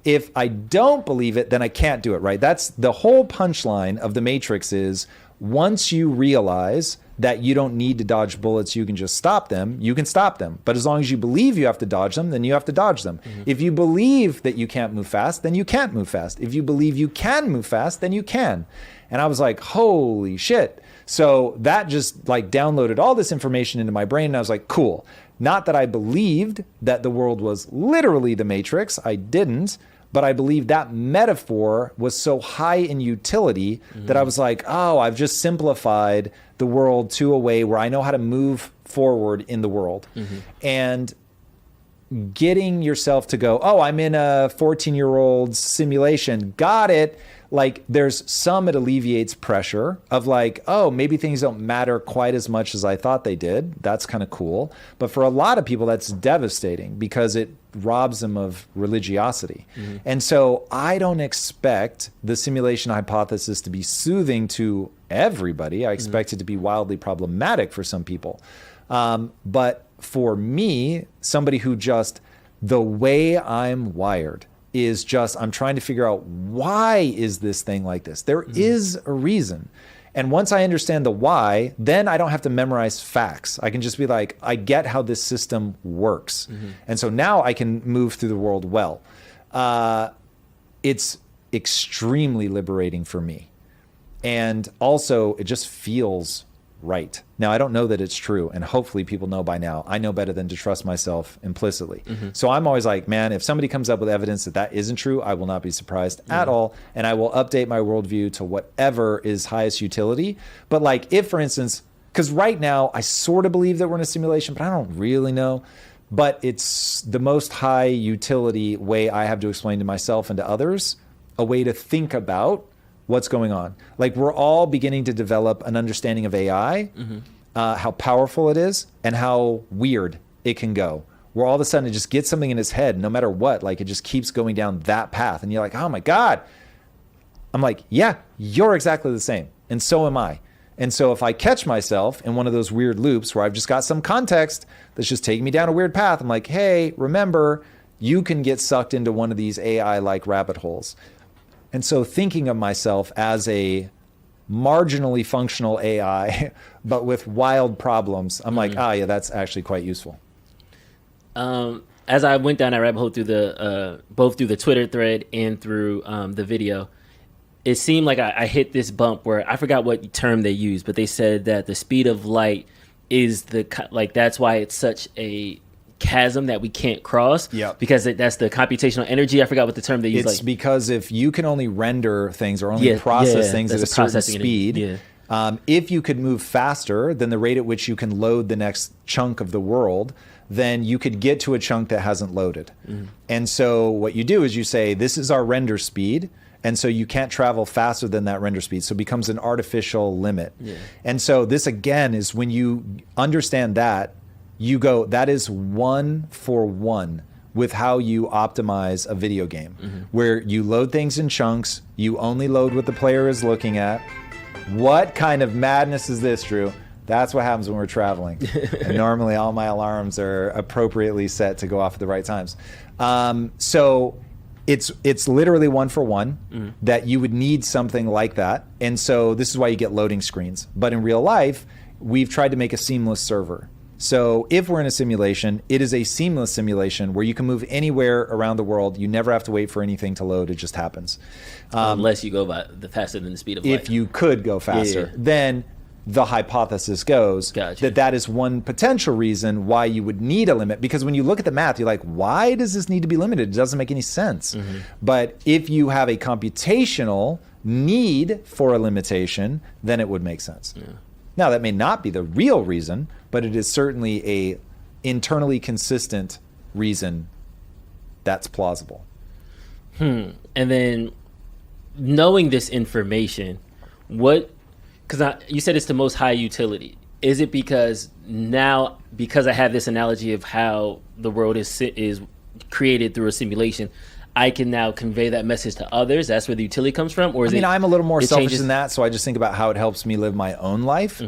If I don't believe it, then I can't do it, right? That's the whole punchline of The Matrix is once you realize that you don't need to dodge bullets, you can just stop them, you can stop them. But as long as you believe you have to dodge them, then you have to dodge them. If you believe that you can't move fast, then you can't move fast. If you believe you can move fast, then you can. And I was like, holy shit. So that just downloaded all this information into my brain. And I was like, cool. Not that I believed that the world was literally the Matrix. I didn't. But I believed that metaphor was so high in utility that I was like, oh, I've just simplified the world to a way where I know how to move forward in the world. And getting yourself to go, oh, I'm in a 14-year-old simulation. Got it. There's some, it alleviates pressure of oh, maybe things don't matter quite as much as I thought they did. That's kind of cool. But for a lot of people, that's devastating because it robs them of religiosity. And so I don't expect the simulation hypothesis to be soothing to everybody. I expect it to be wildly problematic for some people. But for me, somebody who just, the way I'm wired, is just, I'm trying to figure out why is this thing like this? There is a reason. And once I understand the why, then I don't have to memorize facts. I can just be like, I get how this system works. And so now I can move through the world well. It's extremely liberating for me. And also it just feels right. Now, I don't know that it's true, and hopefully people know by now. I know better than to trust myself implicitly. So I'm always like, man, if somebody comes up with evidence that that isn't true, I will not be surprised at all, and I will update my worldview to whatever is highest utility. But if, for instance, because right now I sort of believe that we're in a simulation, but I don't really know. But it's the most high utility way I have to explain to myself and to others, a way to think about what's going on. We're all beginning to develop an understanding of AI, how powerful it is and how weird it can go. Where all of a sudden it just gets something in its head, no matter what, it just keeps going down that path. And you're like, oh my God. I'm like, yeah, you're exactly the same. And so am I. And so if I catch myself in one of those weird loops where I've just got some context that's just taking me down a weird path, I'm like, hey, remember, you can get sucked into one of these AI-like rabbit holes. And so thinking of myself as a marginally functional AI, but with wild problems, I'm like, yeah, that's actually quite useful. As I went down that rabbit hole through both through the Twitter thread and through the video, it seemed like I hit this bump where I forgot what term they used, but they said that the speed of light is that's why it's such a chasm that we can't cross. Because that's the computational energy. I forgot what the term they use. It's because if you can only render things or only process things at a certain speed, if you could move faster than the rate at which you can load the next chunk of the world, then you could get to a chunk that hasn't loaded. And so what you do is you say, this is our render speed. And so you can't travel faster than that render speed. So it becomes an artificial limit. Yeah. And so this, again, is when you understand that, you go, that is 1-for-1 with how you optimize a video game, where you load things in chunks, you only load what the player is looking at. What kind of madness is this, Drew? That's what happens when we're traveling. And normally all my alarms are appropriately set to go off at the right times. So it's literally 1-for-1 that you would need something like that. And so this is why you get loading screens. But in real life, we've tried to make a seamless server. So if we're in a simulation, it is a seamless simulation where you can move anywhere around the world. You never have to wait for anything to load. It just happens. Unless you go by faster than the speed of light. If you could go faster, then the hypothesis goes that is one potential reason why you would need a limit. Because when you look at the math, you're like, why does this need to be limited? It doesn't make any sense. But if you have a computational need for a limitation, then it would make sense. Yeah. Now, that may not be the real reason, but it is certainly a internally consistent reason that's plausible. And then knowing this information, because you said it's the most high utility. Is it because I have this analogy of how the world is created through a simulation, I can now convey that message to others? That's where the utility comes from? Or I'm a little more selfish than that, so I just think about how it helps me live my own life.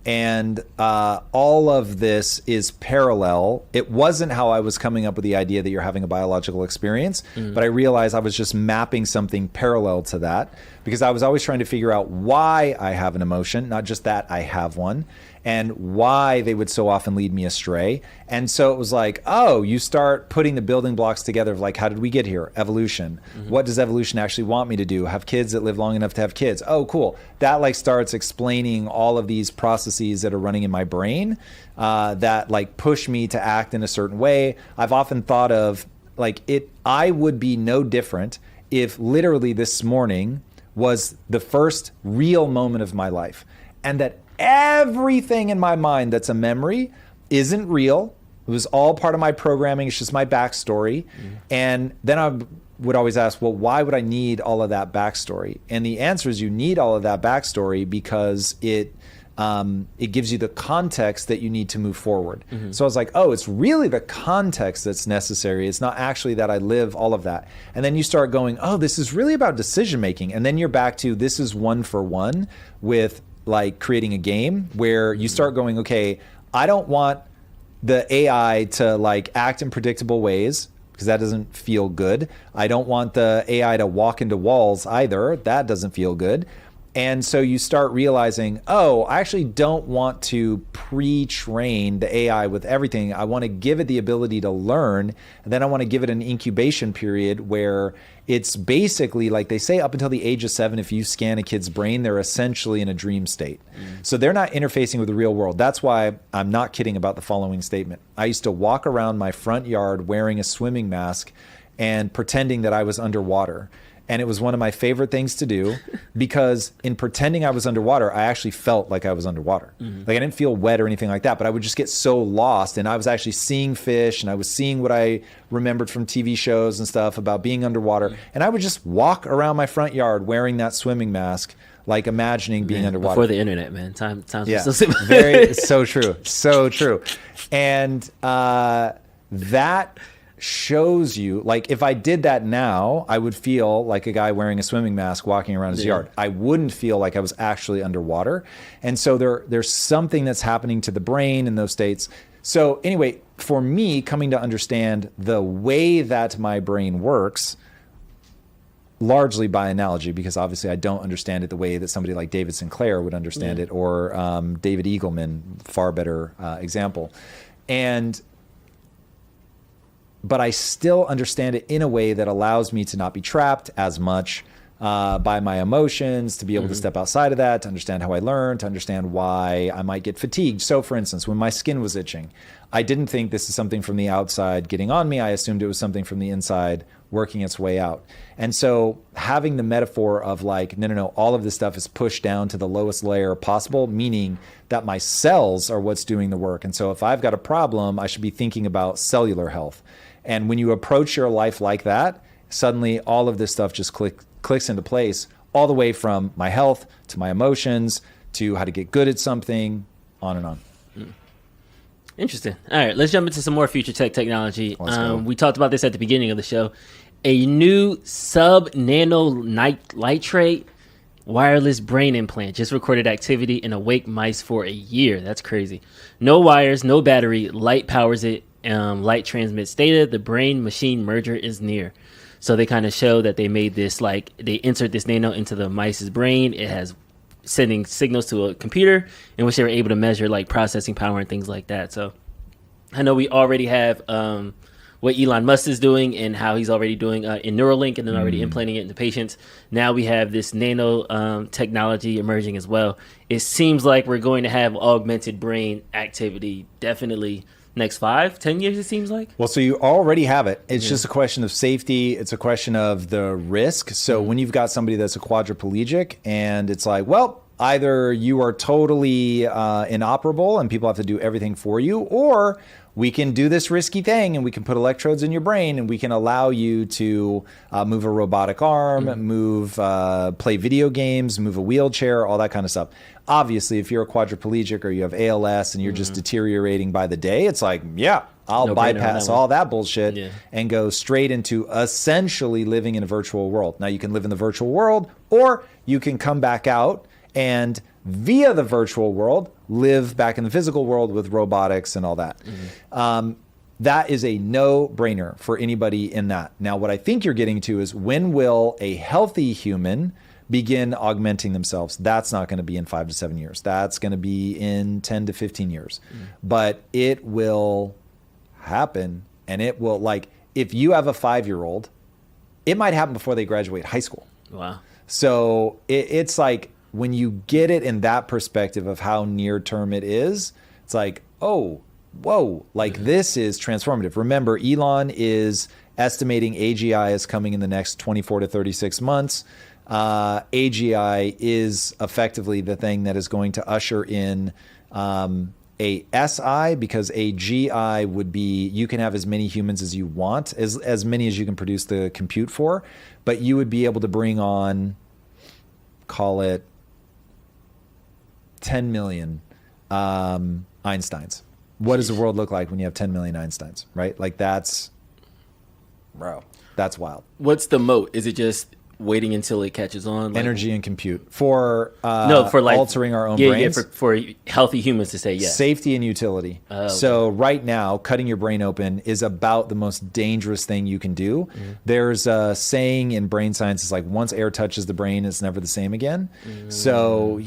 And all of this is parallel. It wasn't how I was coming up with the idea that you're having a biological experience, but I realized I was just mapping something parallel to that, because I was always trying to figure out why I have an emotion, not just that I have one, and why they would so often lead me astray. And so it was like, oh, you start putting the building blocks together of like, how did we get here? Evolution. What does evolution actually want me to do? Have kids that live long enough to have kids. Oh, cool. That like starts explaining all of these processes that are running in my brain that like push me to act in a certain way. I've often thought of like I would be no different if literally this morning was the first real moment of my life, and that everything in my mind that's a memory isn't real. It was all part of my programming. It's just my backstory. And then I would always ask, well, why would I need all of that backstory? And the answer is you need all of that backstory because it gives you the context that you need to move forward. So I was like, oh, it's really the context that's necessary. It's not actually that I live all of that. And then you start going, oh, this is really about decision making. And then you're back to this is 1-for-1 with like creating a game where you start going, okay, I don't want the AI to like act in predictable ways because that doesn't feel good. I don't want the AI to walk into walls either. That doesn't feel good. And so you start realizing, oh, I actually don't want to pre-train the AI with everything. I want to give it the ability to learn. And then I want to give it an incubation period where it's basically like they say up until the age of 7, if you scan a kid's brain, they're essentially in a dream state. So they're not interfacing with the real world. That's why I'm not kidding about the following statement. I used to walk around my front yard wearing a swimming mask and pretending that I was underwater. And it was one of my favorite things to do because in pretending I was underwater, I actually felt like I was underwater. Like I didn't feel wet or anything like that, but I would just get so lost. And I was actually seeing fish and I was seeing what I remembered from TV shows and stuff about being underwater. And I would just walk around my front yard wearing that swimming mask, like imagining being underwater. Before the internet, man. Times yeah. so simple. So true. So true. And that shows you, like if I did that now, I would feel like a guy wearing a swimming mask walking around his yard. I wouldn't feel like I was actually underwater. And so there's something that's happening to the brain in those states. So anyway, for me, coming to understand the way that my brain works, largely by analogy, because obviously I don't understand it the way that somebody like David Sinclair would understand it, or David Eagleman, far better example. But I still understand it in a way that allows me to not be trapped as much by my emotions, to be able to step outside of that, to understand how I learn, to understand why I might get fatigued. So for instance, when my skin was itching, I didn't think this is something from the outside getting on me. I assumed it was something from the inside working its way out. And so having the metaphor of like, no, all of this stuff is pushed down to the lowest layer possible, meaning that my cells are what's doing the work. And so if I've got a problem, I should be thinking about cellular health. And when you approach your life like that, suddenly all of this stuff just clicks into place, all the way from my health to my emotions to how to get good at something, on and on. Interesting. All right, let's jump into some more future technology. Let's go. We talked about this at the beginning of the show. A new sub-nano nitrate wireless brain implant just recorded activity in awake mice for a year. That's crazy. No wires, no battery. Light powers it. Light transmits data. The brain-machine merger is near. So they kind of show that they made this, like, they insert this nano into the mice's brain. It has sending signals to a computer in which they were able to measure like processing power and things like that. So I know we already have what Elon Musk is doing and how he's already doing in Neuralink and then already implanting it into patients. Now we have this nano technology emerging as well. It seems like we're going to have augmented brain activity definitely next 5-10 years, it seems like. Well, so you already have it. It's just a question of safety. It's a question of the risk. So when you've got somebody that's a quadriplegic and it's like, well, either you are totally inoperable and people have to do everything for you, or we can do this risky thing and we can put electrodes in your brain and we can allow you to move a robotic arm, play video games, move a wheelchair, all that kind of stuff. Obviously, if you're a quadriplegic or you have ALS and you're just deteriorating by the day, it's like, yeah, I'll bypass all that bullshit and go straight into essentially living in a virtual world. Now, you can live in the virtual world, or you can come back out and via the virtual world, live back in the physical world with robotics and all that. That is a no-brainer for anybody in that. Now, what I think you're getting to is, when will a healthy human begin augmenting themselves? That's not going to be in 5 to 7 years. That's going to be in 10 to 15 years. But it will happen, and it will, like, if you have a 5-year-old, it might happen before they graduate high school. Wow. So it's like, when you get it in that perspective of how near term it is, it's like, oh, whoa, like this is transformative. Remember, Elon is estimating AGI is coming in the next 24 to 36 months. AGI is effectively the thing that is going to usher in a SI, because a GI would be, you can have as many humans as you want, as many as you can produce the compute for, but you would be able to bring on, call it 10 million Einsteins. What does the world look like when you have 10 million Einsteins, right? Like that's wild. What's the moat? Is it just waiting until it catches on? Like, energy and compute for for like altering our own brains. Yeah, for healthy humans to say yes. Safety and utility. Okay. So right now, cutting your brain open is about the most dangerous thing you can do. There's a saying in brain science, it's like, once air touches the brain, it's never the same again. So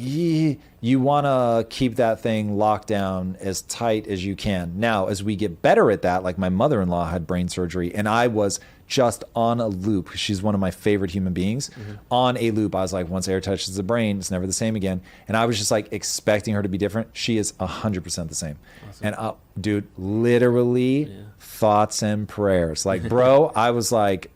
you want to keep that thing locked down as tight as you can. Now, as we get better at that, like my mother-in-law had brain surgery and I was just on a loop. She's one of my favorite human beings. On a loop. I was like, once air touches the brain, it's never the same again. And I was just like expecting her to be different. She is 100% the same. Awesome. And dude, literally thoughts and prayers. Like, bro, I was like,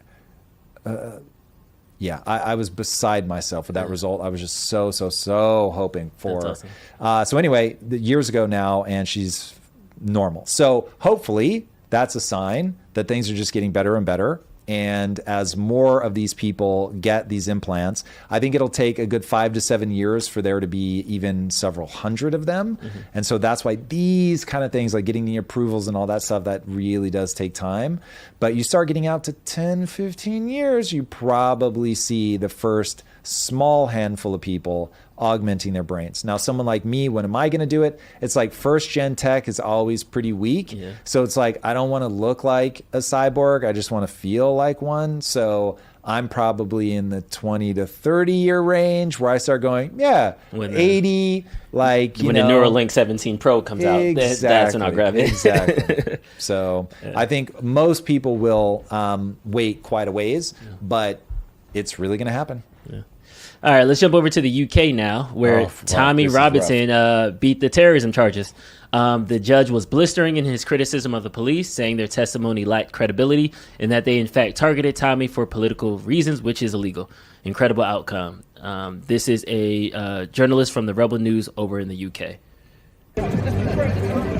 I was beside myself with that result. I was just so hoping for. That's awesome. So anyway, years ago now, and she's normal. So hopefully that's a sign that things are just getting better and better. And as more of these people get these implants, I think it'll take a good 5 to 7 years for there to be even several hundred of them. And so that's why these kind of things, like getting the approvals and all that stuff, that really does take time. But you start getting out to 10, 15 years, you probably see the first small handful of people augmenting their brains. Now, someone like me, when am I going to do it? It's like first gen tech is always pretty weak. So it's like, I don't want to look like a cyborg. I just want to feel like one. So I'm probably in the 20 to 30 year range where I start going, when 80, like, when the Neuralink 17 Pro comes out, that's when I'll grab it. Exactly. So I think most people will wait quite a ways, but it's really going to happen. All right, let's jump over to the UK now, where Tommy Robinson beat the terrorism charges. The judge was blistering in his criticism of the police, saying their testimony lacked credibility and that they, in fact, targeted Tommy for political reasons, which is illegal. Incredible outcome. This is a journalist from the Rebel News over in the UK.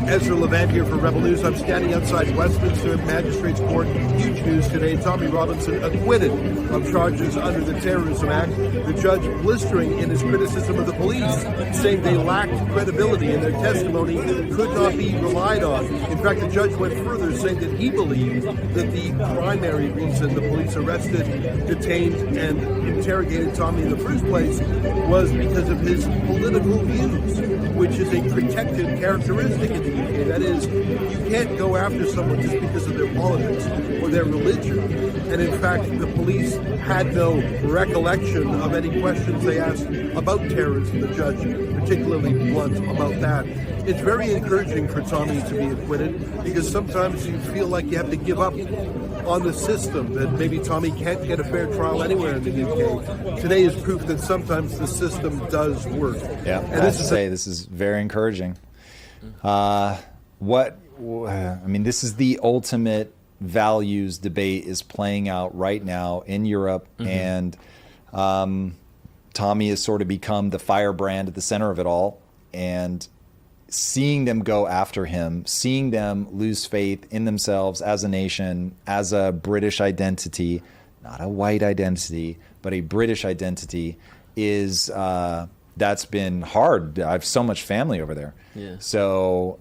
Ezra Levant here for Rebel News. I'm standing outside Westminster Magistrates Court. Huge news today. Tommy Robinson acquitted of charges under the Terrorism Act. The judge blistering in his criticism of the police, saying they lacked credibility and their testimony could not be relied on. In fact, the judge went further, saying that he believed that the primary reason the police arrested, detained, and interrogated Tommy in the first place was because of his political views, which is a protected characteristic in the UK. That is, you can't go after someone just because of their politics or their religion. And in fact, the police had no recollection of any questions they asked about terrorism. The judge particularly blunt about that. It's very encouraging for Tommy to be acquitted, because sometimes you feel like you have to give up on the system, that maybe Tommy can't get a fair trial anywhere in the UK. Today is proof that sometimes the system does work. Yeah, and this is very encouraging. This is the ultimate values debate is playing out right now in Europe, and Tommy has sort of become the firebrand at the center of it all, and seeing them go after him, seeing them lose faith in themselves as a nation, as a British identity, not a white identity, but a British identity, is that's been hard. I have so much family over there. Yeah. So,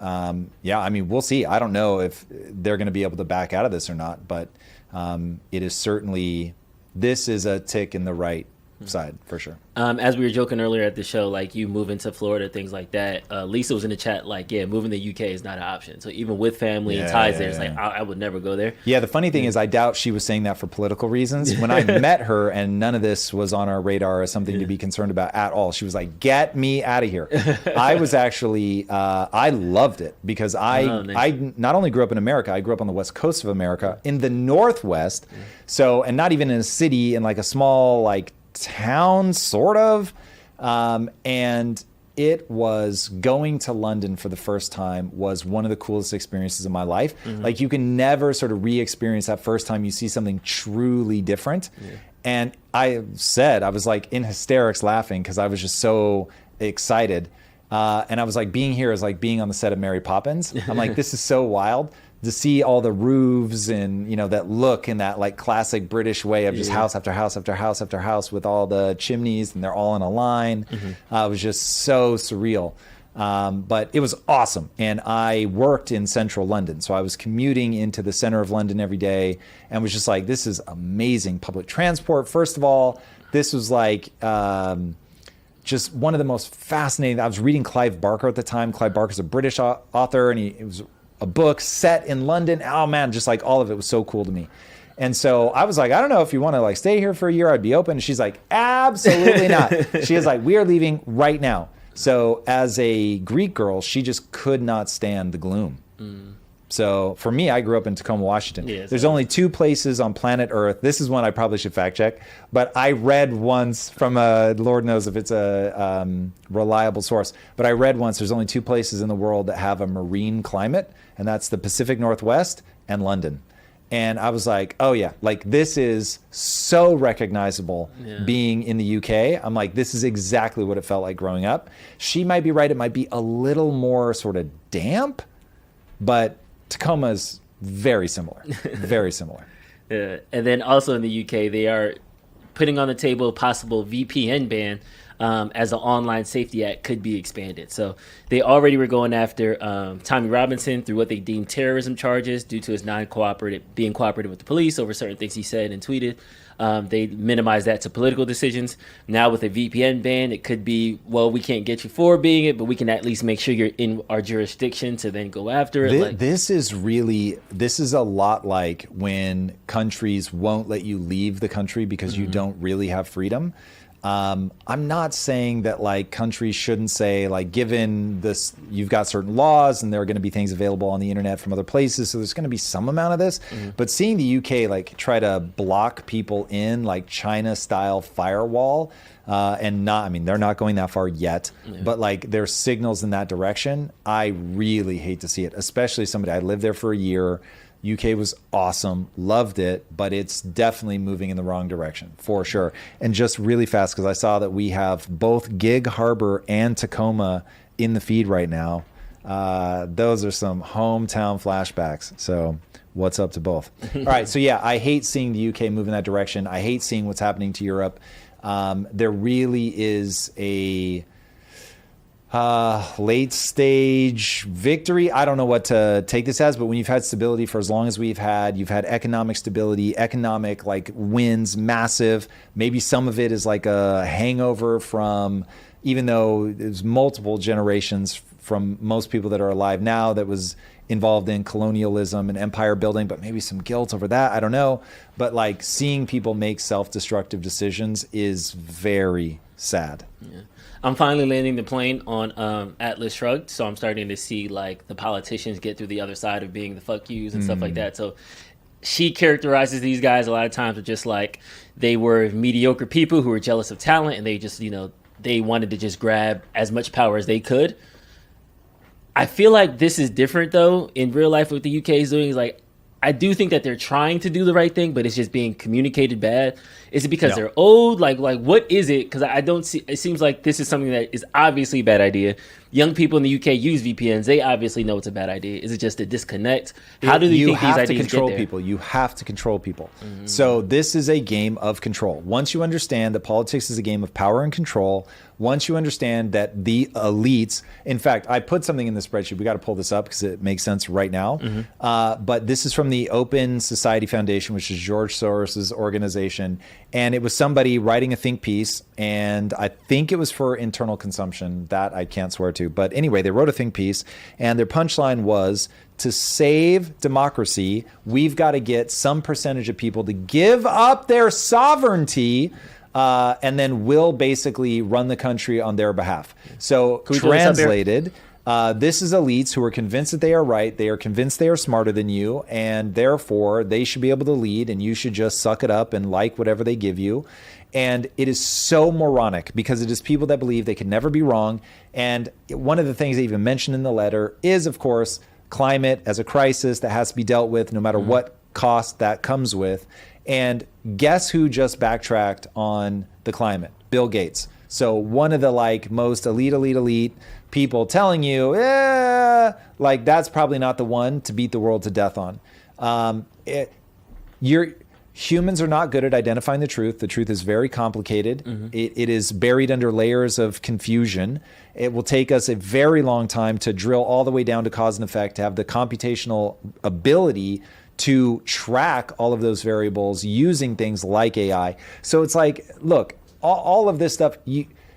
we'll see. I don't know if they're going to be able to back out of this or not, but it is certainly, this is a tick in the right side for sure. As we were joking earlier at the show, like you move into Florida, things like that. Lisa was in the chat like, yeah, moving to the UK is not an option. So even with family and ties there, it's like, I would never go there. Yeah, the funny thing is I doubt she was saying that for political reasons. When I met her, and none of this was on our radar as something to be concerned about at all, she was like, get me out of here. I was actually, I loved it, because I not only grew up in America, I grew up on the west coast of America, in the Northwest. So, and not even in a city, in like a small, like, town sort of, and it was going to London for the first time was one of the coolest experiences of my life. Like, you can never sort of re-experience that first time you see something truly different. And I was like in hysterics laughing because I was just so excited, and I was like, being here is like being on the set of Mary Poppins. I'm like, this is so wild to see all the roofs and, you know, that look in that like classic British way of just house after house after house after house with all the chimneys, and they're all in a line. It was just so surreal. But it was awesome. And I worked in central London. So I was commuting into the center of London every day, and was just like, this is amazing public transport. First of all, this was like, just one of the most fascinating. I was reading Clive Barker at the time. Clive Barker's a British author, and it was a book set in London. Oh man, just like all of it was so cool to me. And so I was like, I don't know if you want to like stay here for a year, I'd be open. And she's like, absolutely not. She is like, we are leaving right now. So as a Greek girl, she just could not stand the gloom. So for me, I grew up in Tacoma, Washington. There's only two places on planet Earth. This is one I probably should fact check, but I read once from Lord knows if it's a reliable source, but I read once there's only two places in the world that have a marine climate, and that's the Pacific Northwest and London. And I was like, oh yeah, like this is so recognizable being in the UK. I'm like, this is exactly what it felt like growing up. She might be right. It might be a little more sort of damp, but Tacoma is very similar, very similar. And then also in the UK, they are putting on the table a possible VPN ban as an online safety act could be expanded. So they already were going after Tommy Robinson through what they deemed terrorism charges due to his being cooperative with the police over certain things he said and tweeted. They minimized that to political decisions. Now with a VPN ban, it could be, well, we can't get you for being it, but we can at least make sure you're in our jurisdiction to then go after it. This is a lot like when countries won't let you leave the country because you don't really have freedom. I'm not saying that like countries shouldn't say like, given this, you've got certain laws and there are going to be things available on the internet from other places. So there's going to be some amount of this, but seeing the UK like try to block people in like China style firewall, and not, I mean, they're not going that far yet, but like there's signals in that direction. I really hate to see it, especially somebody, I lived there for a year. UK was awesome, loved it, but it's definitely moving in the wrong direction for sure. And just really fast, because I saw that we have both Gig Harbor and Tacoma in the feed right now. Those are some hometown flashbacks. So what's up to both? All right. So yeah, I hate seeing the UK move in that direction. I hate seeing what's happening to Europe. There really is a late stage victory. I don't know what to take this as, but when you've had stability for as long as you've had economic stability, economic like wins, massive. Maybe some of it is like a hangover from, even though there's multiple generations from most people that are alive now that was involved in colonialism and empire building, but maybe some guilt over that. I don't know. But like seeing people make self-destructive decisions is very sad. Yeah. I'm finally landing the plane on Atlas Shrugged, so I'm starting to see like the politicians get through the other side of being the fuck yous and stuff like that. So she characterizes these guys a lot of times with just like they were mediocre people who were jealous of talent, and they just, you know, they wanted to just grab as much power as they could. I feel like this is different though in real life. What the UK is doing is like, I do think that they're trying to do the right thing, but it's just being communicated bad. Is it because they're old? Like what is it? Because I don't see. It seems like this is something that is obviously a bad idea. Young people in the UK use VPNs. They obviously know it's a bad idea. Is it just a disconnect? How do you think these ideas control get there? people? You have to control people. So this is a game of control. Once you understand that politics is a game of power and control, once you understand that the elites, in fact, I put something in the spreadsheet. We got to pull this up because it makes sense right now. But this is from the Open Society Foundation, which is George Soros's organization. And it was somebody writing a think piece, and I think it was for internal consumption. That I can't swear to. But anyway, they wrote a think piece, and their punchline was, to save democracy, we've got to get some percentage of people to give up their sovereignty, and then we'll basically run the country on their behalf. So translated, this is elites who are convinced that they are right. They are convinced they are smarter than you, and therefore they should be able to lead, and you should just suck it up and like whatever they give you. And it is so moronic because it is people that believe they can never be wrong. And one of the things they even mentioned in the letter is, of course, climate as a crisis that has to be dealt with no matter what cost that comes with. And guess who just backtracked on the climate? Bill Gates. So one of the like most elite people telling you, like that's probably not the one to beat the world to death on. Humans are not good at identifying the truth. The truth is very complicated. It is buried under layers of confusion. It will take us a very long time to drill all the way down to cause and effect, to have the computational ability to track all of those variables using things like AI. So it's like, look, all of this stuff,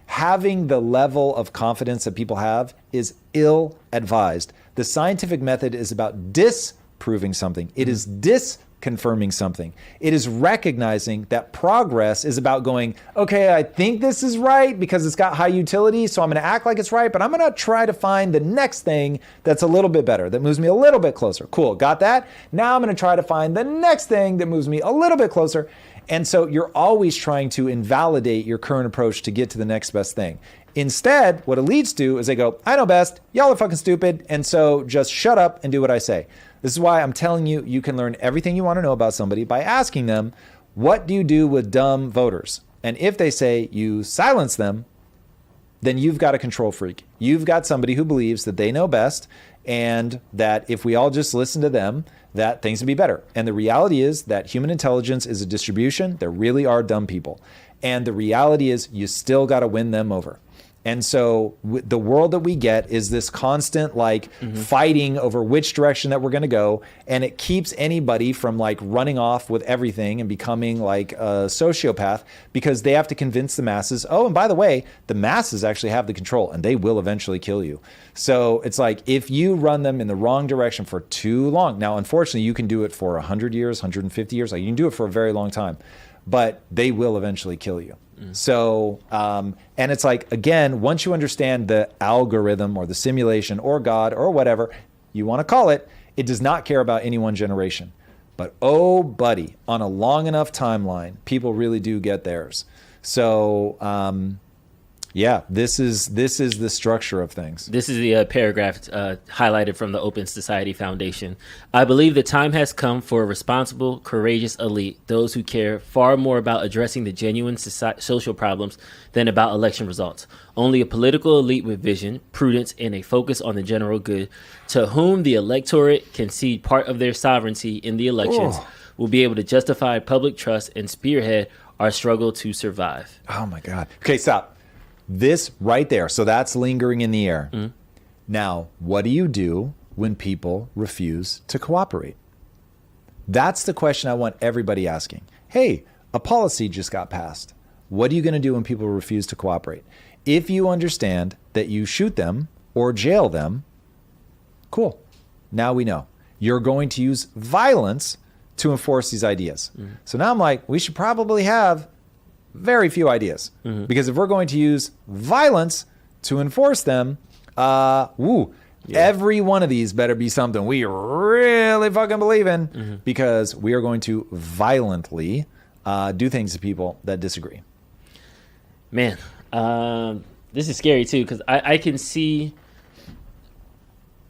having the level of confidence that people have is ill-advised. The scientific method is about disproving something. It is disconfirming something. It is recognizing that progress is about going, okay, I think this is right because it's got high utility, so I'm going to act like it's right, but I'm going to try to find the next thing that's a little bit better, that moves me a little bit closer. Cool, got that? Now I'm going to try to find the next thing that moves me a little bit closer. And so you're always trying to invalidate your current approach to get to the next best thing. Instead, what elites do is they go, I know best, y'all are fucking stupid, and so just shut up and do what I say. This is why I'm telling you, you can learn everything you want to know about somebody by asking them, what do you do with dumb voters? And if they say you silence them, then you've got a control freak. You've got somebody who believes that they know best and that if we all just listen to them, that things would be better. And the reality is that human intelligence is a distribution. There really are dumb people. And the reality is you still got to win them over. And so the world that we get is this constant like fighting over which direction that we're going to go. And it keeps anybody from like running off with everything and becoming like a sociopath because they have to convince the masses. Oh, and by the way, the masses actually have the control and they will eventually kill you. So it's like if you run them in the wrong direction for too long. Now, unfortunately, you can do it for 100 years, 150 years. Like you can do it for a very long time, but they will eventually kill you. So, and it's like, again, once you understand the algorithm or the simulation or God or whatever you want to call it, it does not care about any one generation. But oh, buddy, on a long enough timeline, people really do get theirs. So, Yeah, this is the structure of things. This is the paragraph highlighted from the Open Society Foundation. I believe the time has come for a responsible, courageous elite, those who care far more about addressing the genuine social problems than about election results. Only a political elite with vision, prudence, and a focus on the general good, to whom the electorate can cede part of their sovereignty in the elections, will be able to justify public trust and spearhead our struggle to survive. Oh, my God. Okay, stop. This right there. So that's lingering in the air. Mm-hmm. Now, what do you do when people refuse to cooperate? That's the question I want everybody asking. Hey, a policy just got passed. What are you going to do when people refuse to cooperate? If you understand that you shoot them or jail them, cool. Now we know. You're going to use violence to enforce these ideas. Mm-hmm. So now I'm like, we should probably have very few ideas. Mm-hmm. Because if we're going to use violence to enforce them, every one of these better be something we really fucking believe in, mm-hmm. because we are going to violently do things to people that disagree. Man, this is scary too, because I can see,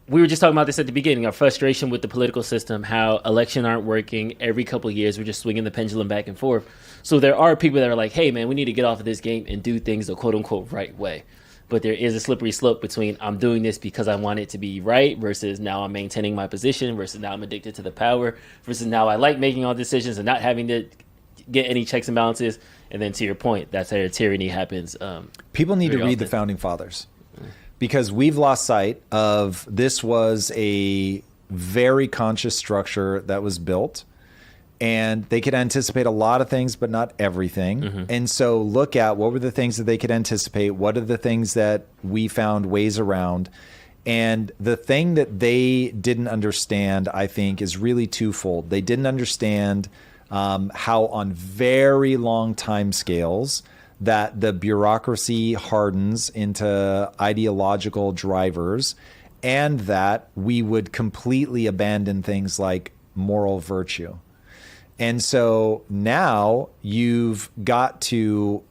we were just talking about this at the beginning, our frustration with the political system, how elections aren't working. Every couple of years, we're just swinging the pendulum back and forth. So there are people that are like, hey, man, we need to get off of this game and do things the quote-unquote right way. But there is a slippery slope between I'm doing this because I want it to be right versus now I'm maintaining my position versus now I'm addicted to the power versus now I like making all decisions and not having to get any checks and balances. And then to your point, that's how tyranny happens. People need to read the Founding Fathers. Because we've lost sight of this was a very conscious structure that was built, and they could anticipate a lot of things, but not everything. Mm-hmm. And so look at what were the things that they could anticipate? What are the things that we found ways around? And the thing that they didn't understand, I think, is really twofold. They didn't understand how on very long time scales that the bureaucracy hardens into ideological drivers, and that we would completely abandon things like moral virtue. And so now you've got to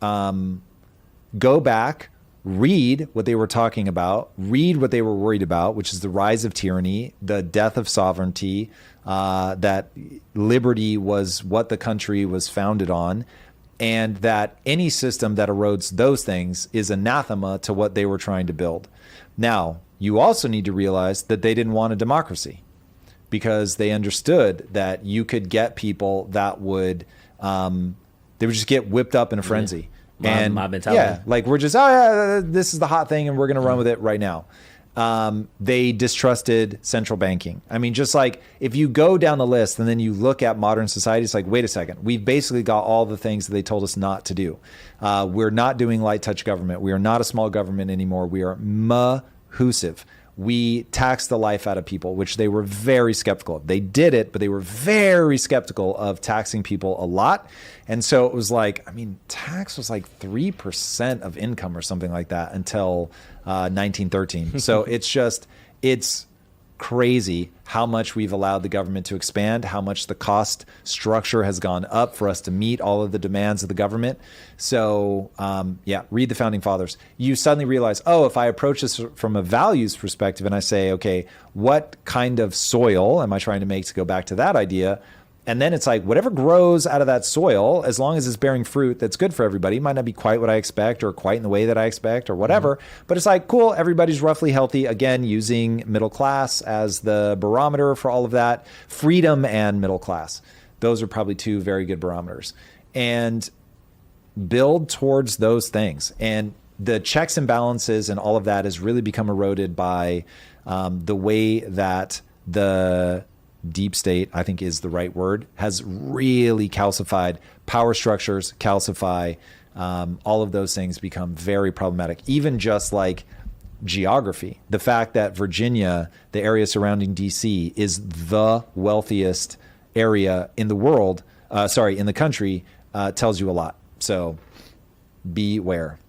go back, read what they were talking about, read what they were worried about, which is the rise of tyranny, the death of sovereignty, that liberty was what the country was founded on, and that any system that erodes those things is anathema to what they were trying to build. Now, you also need to realize that they didn't want a democracy, because they understood that you could get people that would, they would just get whipped up in a frenzy. And mob mentality. Yeah, like we're just, this is the hot thing and we're going to run with it right now. They distrusted central banking. I mean, just like if you go down the list and then you look at modern society, it's like, wait a second, we've basically got all the things that they told us not to do. We're not doing light touch government. We are not a small government anymore. We are mahusive. We tax the life out of people, which they were very skeptical of. They did it, but they were very skeptical of taxing people a lot. And so it was like, I mean, tax was like 3% of income or something like that until 1913. So it's crazy how much we've allowed the government to expand, how much the cost structure has gone up for us to meet all of the demands of the government. So read the Founding Fathers. You suddenly realize, if I approach this from a values perspective and I say, okay, what kind of soil am I trying to make, to go back to that idea? And then it's like, whatever grows out of that soil, as long as it's bearing fruit that's good for everybody, might not be quite what I expect or quite in the way that I expect or whatever. Mm-hmm. But it's like, cool, everybody's roughly healthy. Again, using middle class as the barometer for all of that. Freedom and middle class. Those are probably two very good barometers. And build towards those things. And the checks and balances and all of that has really become eroded by the way that the deep state, I think is the right word, has really calcified power structures, calcify all of those things become very problematic. Even just like geography, the fact that Virginia, the area surrounding DC, is the wealthiest area in the world, in the country, tells you a lot. So beware.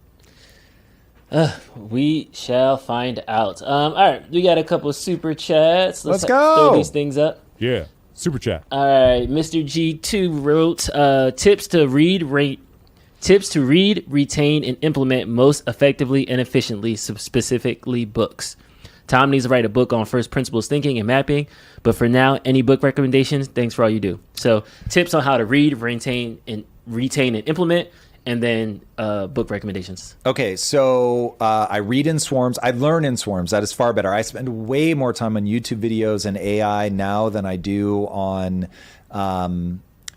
We shall find out. All right, we got a couple of super chats. Let's go. Throw these things up. Yeah, super chat. All right, Mr. G2 wrote tips to read, rate, Tips to read, retain, and implement most effectively and efficiently, specifically books. Tom needs to write a book on first principles thinking and mapping. But for now, any book recommendations? Thanks for all you do. So tips on how to read, retain, and implement, and then book recommendations. Okay, so I read in swarms. I learn in swarms. That is far better. I spend way more time on YouTube videos and AI now than I do on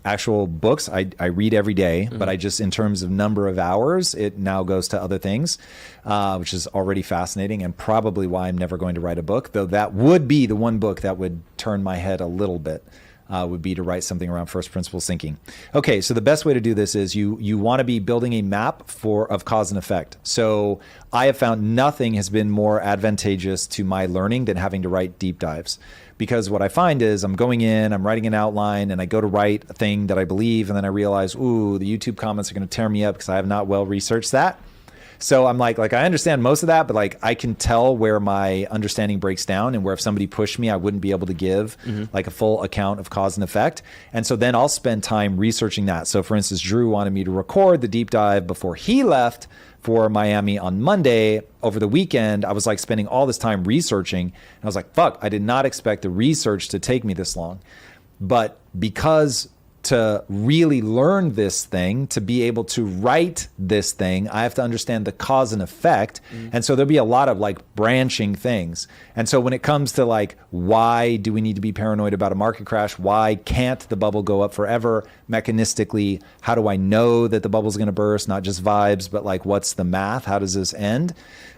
actual books. I read every day, but I just, in terms of number of hours, it now goes to other things, which is already fascinating and probably why I'm never going to write a book, though that would be the one book that would turn my head a little bit. Would be to write something around first principles thinking. Okay, so the best way to do this is you want to be building a map of cause and effect. So I have found nothing has been more advantageous to my learning than having to write deep dives. Because what I find is I'm going in, I'm writing an outline, and I go to write a thing that I believe, and then I realize, ooh, the YouTube comments are going to tear me up because I have not well researched that. So I'm like I understand most of that, but like I can tell where my understanding breaks down and where if somebody pushed me, I wouldn't be able to give like a full account of cause and effect. And so then I'll spend time researching that. So for instance, Drew wanted me to record the deep dive before he left for Miami on Monday. Over the weekend, I was like spending all this time researching. And I was like, fuck, I did not expect the research to take me this long. But because to really learn this thing, to be able to write this thing, I have to understand the cause and effect. And so there'll be a lot of like branching things. And so when it comes to like, why do we need to be paranoid about a market crash? Why can't the bubble go up forever? Mechanistically, how do I know that the bubble's going to burst? Not just vibes, but like, what's the math? How does this end?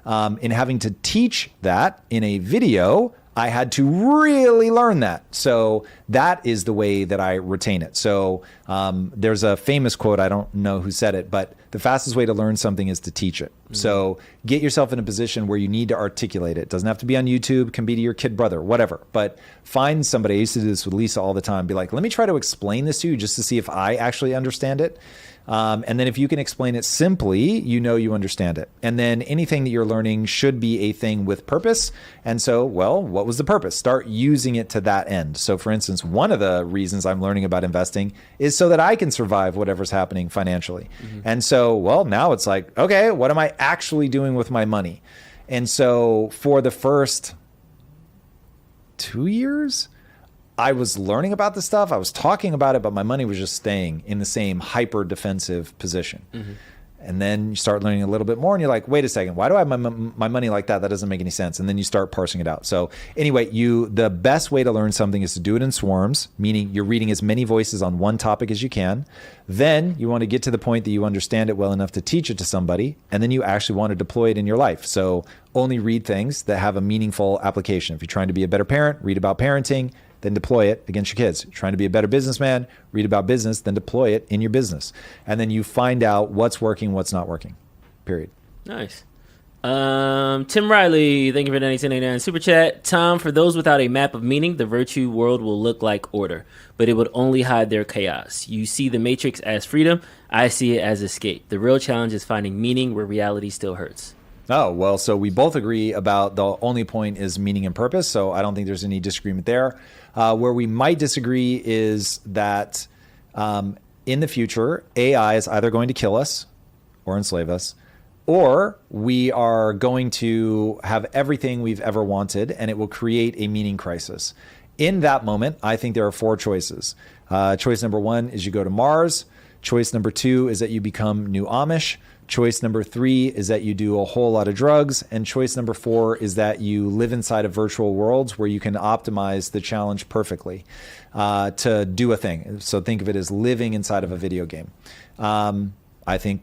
In having to teach that in a video, I had to really learn that. So that is the way that I retain it. So there's a famous quote, I don't know who said it, but the fastest way to learn something is to teach it. So get yourself in a position where you need to articulate it. It doesn't have to be on YouTube, it can be to your kid brother, whatever. But find somebody, I used to do this with Lisa all the time, be like, let me try to explain this to you just to see if I actually understand it. And then if you can explain it simply, you know you understand it. And then anything that you're learning should be a thing with purpose. And so, well, what was the purpose? Start using it to that end. So for instance, one of the reasons I'm learning about investing is so that I can survive whatever's happening financially. And so, well, now it's like, okay, what am I actually doing with my money? And so for the first 2 years, I was learning about the stuff, I was talking about it, but my money was just staying in the same hyper defensive position. And then you start learning a little bit more and you're like, wait a second, why do I have my money like that? That doesn't make any sense. And then you start parsing it out. So anyway, the best way to learn something is to do it in swarms, meaning you're reading as many voices on one topic as you can. Then you want to get to the point that you understand it well enough to teach it to somebody. And then you actually want to deploy it in your life. So only read things that have a meaningful application. If you're trying to be a better parent, read about parenting, then deploy it against your kids. You're trying to be a better businessman, read about business, then deploy it in your business. And then you find out what's working, what's not working, period. Nice. Tim Riley, thank you for the 1989 Super Chat. Tom, for those without a map of meaning, the virtue world will look like order, but it would only hide their chaos. You see the Matrix as freedom. I see it as escape. The real challenge is finding meaning where reality still hurts. Oh, well, so we both agree about the only point is meaning and purpose, so I don't think there's any disagreement there. Where we might disagree is that in the future, AI is either going to kill us or enslave us, or we are going to have everything we've ever wanted, and it will create a meaning crisis. In that moment, I think there are 4 choices. Choice number 1 is you go to Mars. Choice number 2 is that you become new Amish. Choice number 3 is that you do a whole lot of drugs. And choice number 4 is that you live inside of virtual worlds where you can optimize the challenge perfectly to do a thing. So think of it as living inside of a video game. I think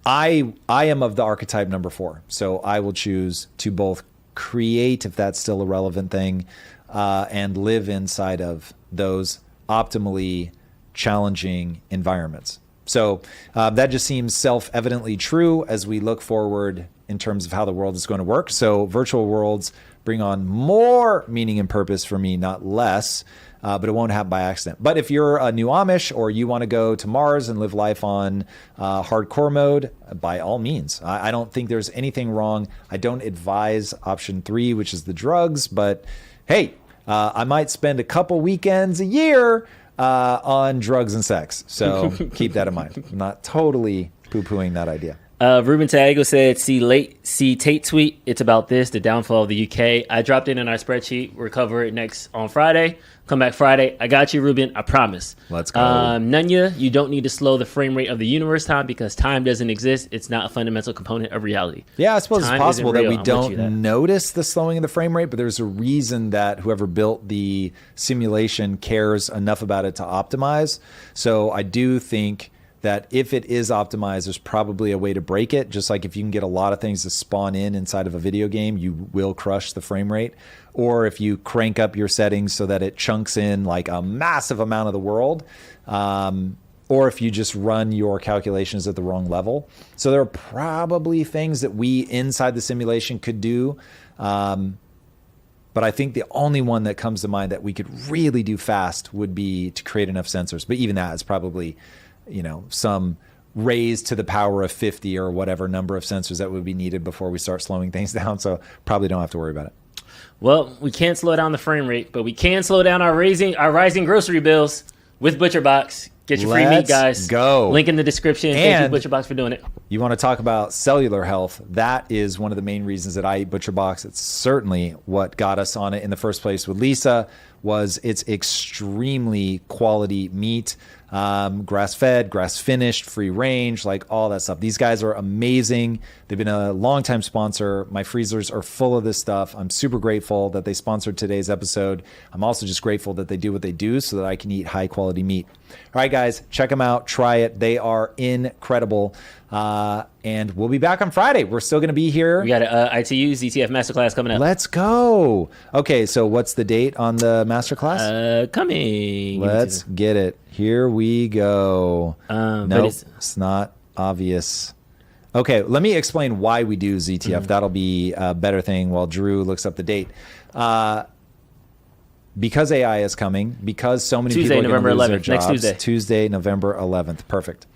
I am of the archetype number 4. So I will choose to both create, if that's still a relevant thing, and live inside of those optimally challenging environments. So that just seems self-evidently true as we look forward in terms of how the world is going to work. So virtual worlds bring on more meaning and purpose for me, not less, but it won't happen by accident. But if you're a new Amish or you want to go to Mars and live life on hardcore mode, by all means. I don't think there's anything wrong. I don't advise option 3, which is the drugs, but hey, I might spend a couple weekends a year on drugs and sex. So keep that in mind. I'm not totally poo-pooing that idea. Ruben Tago said, see Tate tweet. It's about this, the downfall of the UK. I dropped it in our spreadsheet. We'll cover it next on Friday. Come back Friday. I got you, Ruben. I promise. Let's go. Nunya, you don't need to slow the frame rate of the universe time because time doesn't exist. It's not a fundamental component of reality. Yeah, I suppose Time it's possible isn't that real. we I'm with you don't there. notice the slowing of the frame rate, but there's a reason that whoever built the simulation cares enough about it to optimize. So I do think that if it is optimized, there's probably a way to break it. Just like if you can get a lot of things to spawn inside of a video game, you will crush the frame rate. Or if you crank up your settings so that it chunks in like a massive amount of the world, or if you just run your calculations at the wrong level. So there are probably things that we inside the simulation could do. But I think the only one that comes to mind that we could really do fast would be to create enough sensors. But even that is probably, some raised to the power of 50 or whatever number of sensors that would be needed before we start slowing things down. So probably don't have to worry about it. Well, we can't slow down the frame rate, but we can slow down our rising grocery bills with ButcherBox. Get your free meat, Let's guys. go. Link in the description. Thank you, And ButcherBox, for doing it. You want to talk about cellular health? That is one of the main reasons that I eat ButcherBox. It's certainly what got us on it in the first place with Lisa. Was it's extremely quality meat, grass-fed, grass-finished, free range, like all that stuff. These guys are amazing. They've been a longtime sponsor. My freezers are full of this stuff. I'm super grateful that they sponsored today's episode. I'm also just grateful that they do what they do so that I can eat high-quality meat. All right, guys, check them out. Try it. They are incredible. And we'll be back on Friday. We're still going to be here. We got a ITU ZTF Masterclass coming up. Let's go. Okay, so what's the date on the masterclass? Coming. Let's get it. Here we go. No, it's not obvious. Okay, let me explain why we do ZTF. That'll be a better thing while Drew looks up the date. Because AI is coming, because so many people are going to lose their jobs. Next Tuesday, November 11th. Perfect.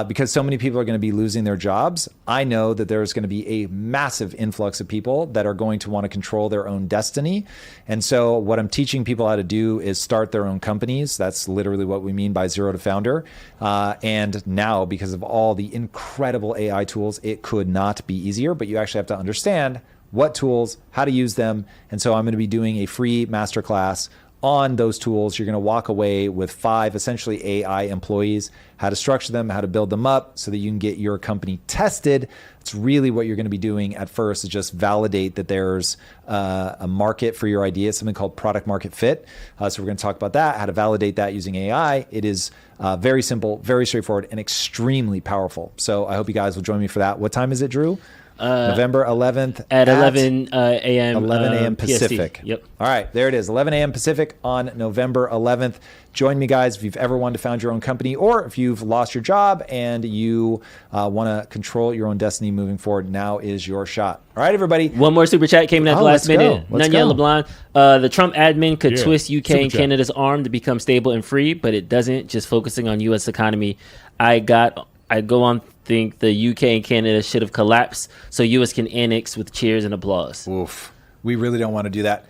Because so many people are going to be losing their jobs, I know that there's going to be a massive influx of people that are going to want to control their own destiny. And so what I'm teaching people how to do is start their own companies. That's literally what we mean by zero to founder. And now, because of all the incredible AI tools, it could not be easier, but you actually have to understand what tools, how to use them. And so I'm going to be doing a free masterclass on those tools. You're going to walk away with 5 essentially AI employees, how to structure them, how to build them up so that you can get your company tested. It's really what you're going to be doing at first, is just validate that there's a market for your idea, something called product market fit. So we're going to talk about that, how to validate that using AI. It is very simple, very straightforward, and extremely powerful. So I hope you guys will join me for that. What time is it, Drew? November 11th at 11 a.m. 11 a.m. Pacific. Yep. All right, there it is. 11 a.m. Pacific on November 11th. Join me, guys, if you've ever wanted to found your own company, or if you've lost your job and you want to control your own destiny moving forward. Now is your shot. All right, everybody. One more super chat came in at the last minute. Let's Nunya go. LeBlanc. The Trump admin could twist UK and Canada's arm to become stable and free, but it doesn't. Just focusing on U.S. economy. I go on think the UK and Canada should have collapsed so US can annex with cheers and applause. Oof. We really don't want to do that.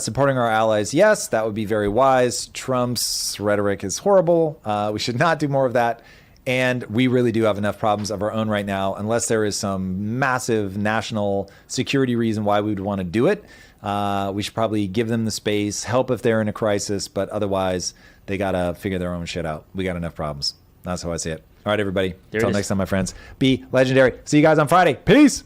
Supporting our allies, yes, that would be very wise. Trump's rhetoric is horrible. We should not do more of that. And we really do have enough problems of our own right now, unless there is some massive national security reason why we would want to do it. We should probably give them the space, help if they're in a crisis, but otherwise they got to figure their own shit out. We got enough problems. That's how I see it. All right, everybody. Until next time, my friends. Be legendary. See you guys on Friday. Peace.